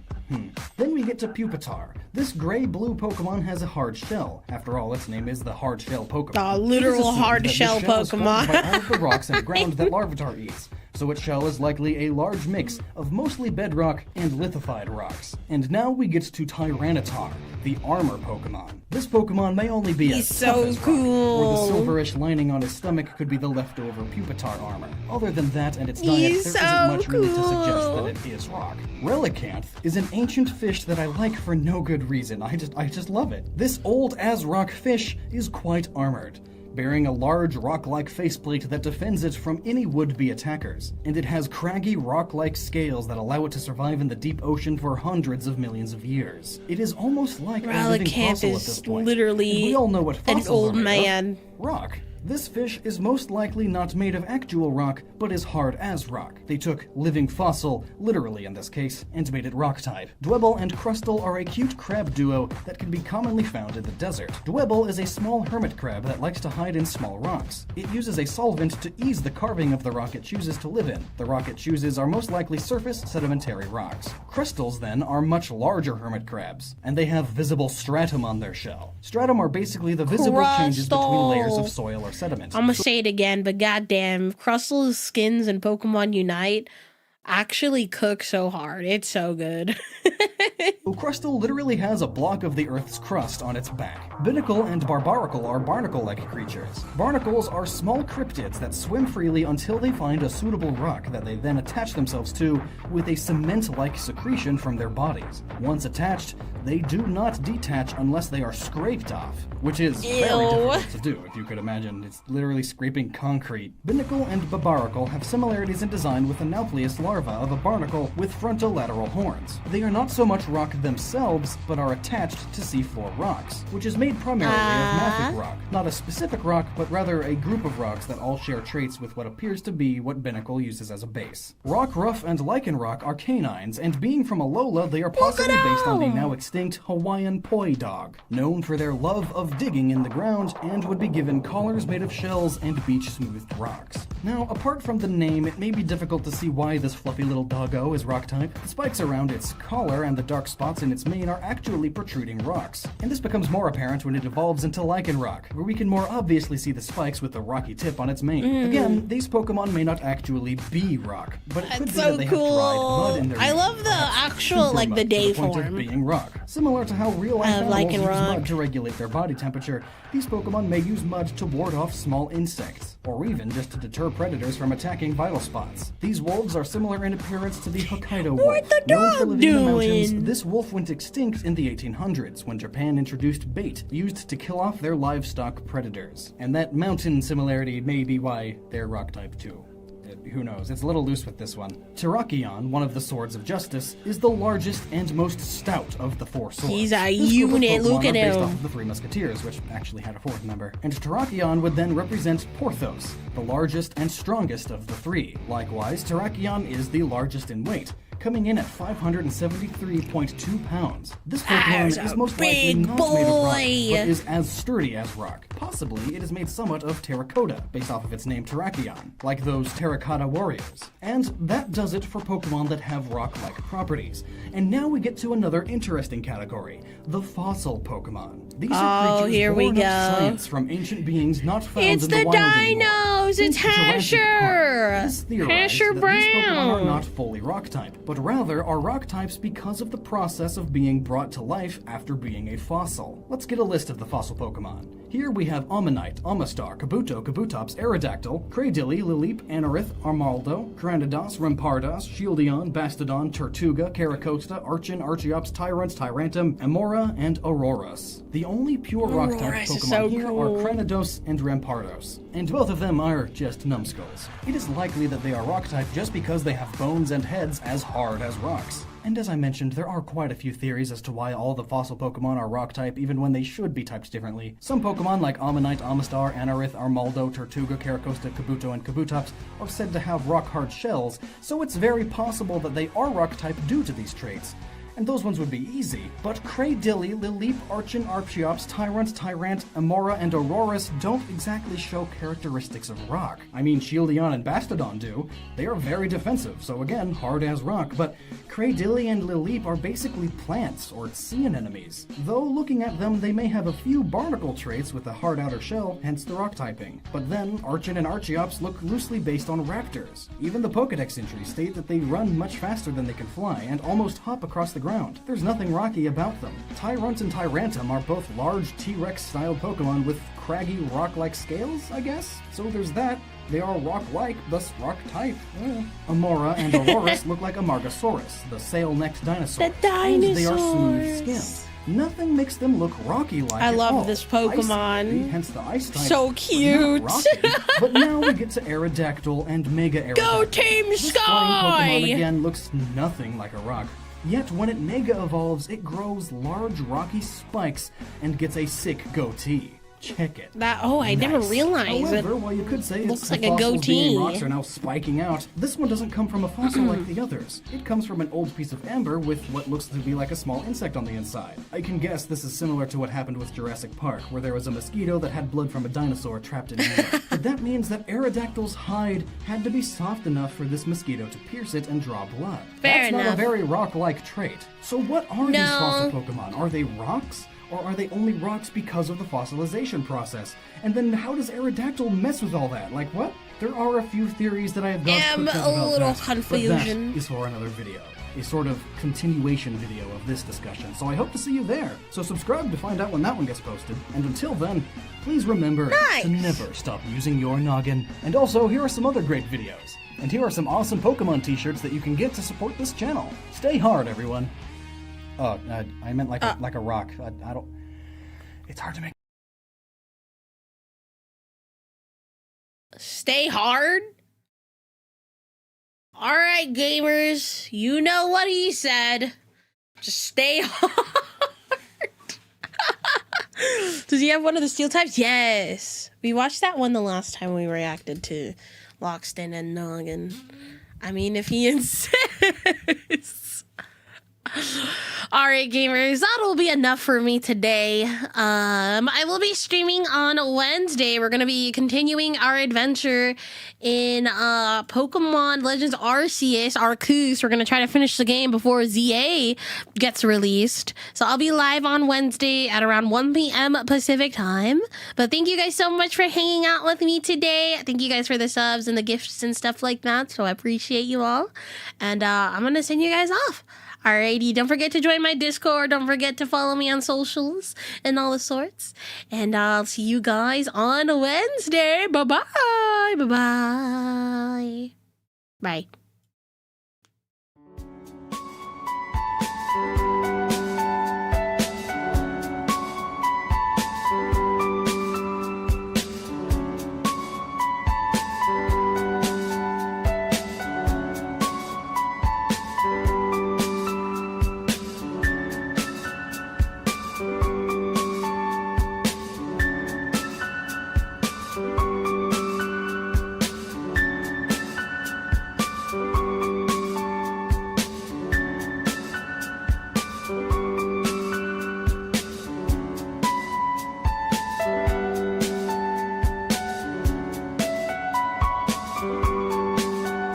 Then we get to Pupitar. This gray-blue Pokemon has a hard shell. After all, its name is the hard shell Pokemon. Literal It is assumed hard that this shell shell is formed Pokemon. by all of the rocks and ground that Larvitar eats. So its shell is likely a large mix of mostly bedrock and lithified rocks. And now we get to Tyranitar, the armor Pokemon. This Pokemon may only be He's as tough so as rock, cool. or the silverish lining on his stomach could be the leftover Pupitar armor. Other than that and its diet, He's there so isn't much really to suggest cool. that it is rock. Relicanth is an ancient fish that I like for no good reason. I just love it. This old-as-rock fish is quite armored, bearing a large rock-like faceplate that defends it from any would-be attackers. And it has craggy rock-like scales that allow it to survive in the deep ocean for hundreds of millions of years. It is almost like a living Relicanth fossil at is this point. literally And we all know what an fossils old are made of. man. Rock. This fish is most likely not made of actual rock, but is hard as rock. They took living fossil, literally in this case, and made it rock type. Dwebble and Crustle are a cute crab duo that can be commonly found in the desert. Dwebble is a small hermit crab that likes to hide in small rocks. It uses a solvent to ease the carving of the rock it chooses to live in. The rock it chooses are most likely surface sedimentary rocks. Crystals, then, are much larger hermit crabs, and they have visible stratum on their shell. Stratum are basically the visible changes between layers of soil or sediment. I'm gonna say it again, but goddamn, Crustle's skins and Pokemon Unite actually cook so hard. It's so good. Crustle literally has a block of the Earth's crust on its back. Binnacle and Barbaracle are barnacle-like creatures. Barnacles are small cryptids that swim freely until they find a suitable rock that they then attach themselves to with a cement-like secretion from their bodies. Once attached, they do not detach unless they are scraped off, which is very difficult to do, if you could imagine. It's literally scraping concrete. Binnacle and Barbaracle have similarities in design with the Nauplius larva of a barnacle with frontolateral horns. They are not so much rock themselves, but are attached to seafloor rocks, which is made primarily of mafic rock. Not a specific rock, but rather a group of rocks that all share traits with what appears to be what Binnacle uses as a base. Rock Ruff and Lichen Rock are canines, and being from Alola, they are possibly based on the now extinct Hawaiian poi dog, known for their love of digging in the ground, and would be given collars made of shells and beach-smoothed rocks. Now, apart from the name, it may be difficult to see why this fluffy little doggo is rock type. The spikes around its collar and the dark spots in its mane are actually protruding rocks. And this becomes more apparent when it evolves into Lichen Rock, where we can more obviously see the spikes with the rocky tip on its mane. Again, these Pokemon may not actually be rock, but it could be that they have dried mud in their I mane, love the perhaps actual, super like, mud the to day point of form. being rock. Similar to how real-life animals Lichen use Rock. mud to regulate their body temperature, these Pokemon may use mud to ward off small insects, or even just to deter predators from attacking vital spots. These wolves are similar in appearance to the Hokkaido wolf. What the Known for dog living in the mountains, doing? this wolf went extinct in the 1800s when Japan introduced bait used to kill off their livestock predators. And that mountain similarity may be why they're rock type too. who knows, it's a little loose with this one. Terrakion, one of the Swords of Justice, is the largest and most stout of the 4 swords. He's a This group of unit, Pokemon look at are based him. off of the Three Musketeers, which actually had a 4th member. And Terrakion would then represent Porthos, the largest and strongest of the 3. Likewise, Terrakion is the largest in weight, coming in at 573.2 pounds. This That's Pokemon is a most likely big not made of rock, boy. but is as sturdy as rock. Possibly, it is made somewhat of terracotta, based off of its name Terrakion, like those terracotta warriors. And that does it for Pokemon that have rock-like properties. And now we get to another interesting category, the fossil Pokemon. These are creatures here we born of go. science from ancient beings not found It's in the the wild anymore. dinos! Since It's Jurassic Park, Hasher! it is theorized Hasher that these Pokemon are Brown! not fully rock-type, but rather are rock-types because of the process of being brought to life after being a fossil. Let's get a list of the fossil Pokemon. Here we have Ammonite, Amistar, Kabuto, Kabutops, Aerodactyl, Cradilly, Lilip, Anorith, Armaldo, Granados, Rampardos, Shieldon, Bastodon, Tortuga, Caracosta, Archon, Archeops, Tyrant, Tyrantum, Amora, and Aurorus. The only pure rock-type Aurorus is Pokemon so here cool. are Granados and Rampardos, and both of them are just numbskulls. It is likely that they are rock-type just because they have bones and heads as hard as rocks. And as I mentioned, there are quite a few theories as to why all the fossil Pokemon are rock-type even when they should be typed differently. Some Pokemon like Ammonite, Amistar, Anorith, Armaldo, Tortuga, Caracosta, Kabuto, and Kabutops are said to have rock-hard shells, so it's very possible that they are rock-type due to these traits. And those ones would be easy. But Cradilly, Lilip, Archon, Archeops, Tyrant, Amora, and Aurorus don't exactly show characteristics of rock. I mean, Shieldon and Bastodon do. They are very defensive, so again, hard as rock, but Cradilly and Lilip are basically plants or sea anemones. Though looking at them, they may have a few barnacle traits with a hard outer shell, hence the rock typing. But then, Archon and Archeops look loosely based on raptors. Even the Pokedex entries state that they run much faster than they can fly, and almost hop across the ground. There's nothing rocky about them. Tyrunt and Tyrantum are both large T-Rex styled Pokemon with craggy rock-like scales, I guess? So there's that. They are rock-like, thus rock-type. Amora and Aurorus look like Amargasaurus, the sail-necked dinosaur. The And they are dinosaurs. smooth-skinned. Nothing makes them look rocky-like I at love all. this Pokemon. Ice-type, hence the ice type. So are cute. not rocky. But now we get to Aerodactyl and Mega Aerodactyl. Go Team This flying Pokemon Sky! again looks nothing like a rock. Yet when it Mega evolves, it grows large rocky spikes and gets a sick goatee. Check it. I never Nice. realized it. However, while you could say looks it's like the a fossils being goatee. rocks are now spiking out, this one doesn't come from a fossil like the others. It comes from an old piece of amber with what looks to be like a small insect on the inside. I can guess this is similar to what happened with Jurassic Park, where there was a mosquito that had blood from a dinosaur trapped in amber. But that means that Aerodactyl's hide had to be soft enough for this mosquito to pierce it and draw blood. Fair That's not enough. a very rock-like trait. So what are these No. fossil Pokemon? Are they rocks? Or are they only rocks because of the fossilization process? And then how does Aerodactyl mess with all that? Like what? There are a few theories that I have gone Am quick a about little that, confusion. But that is for another video. A sort of continuation video of this discussion. So I hope to see you there. So subscribe to find out when that one gets posted. And until then, please remember Nice. to never stop using your noggin. And also, here are some other great videos. And here are some awesome Pokemon t-shirts that you can get to support this channel. Stay hard, everyone. I meant like a rock. I don't... It's hard to make. Stay hard. All right, gamers, you know what he said. Just stay hard. Does he have one of the steel types? Yes. We watched that one the last time we reacted to Lockstin and Gnoggin. I mean, if he insists. All right, gamers, that'll be enough for me today. I will be streaming on Wednesday. We're going to be continuing our adventure in Pokemon Legends Arceus. We're going to try to finish the game before ZA gets released. So I'll be live on Wednesday at around 1 p.m. Pacific time. But thank you guys so much for hanging out with me today. Thank you guys for the subs and the gifts and stuff like that. So I appreciate you all. And I'm going to send you guys off. Alrighty, don't forget to join my Discord. Don't forget to follow me on socials and all the sorts. And I'll see you guys on Wednesday. Bye-bye. Bye-bye. Bye. Bye.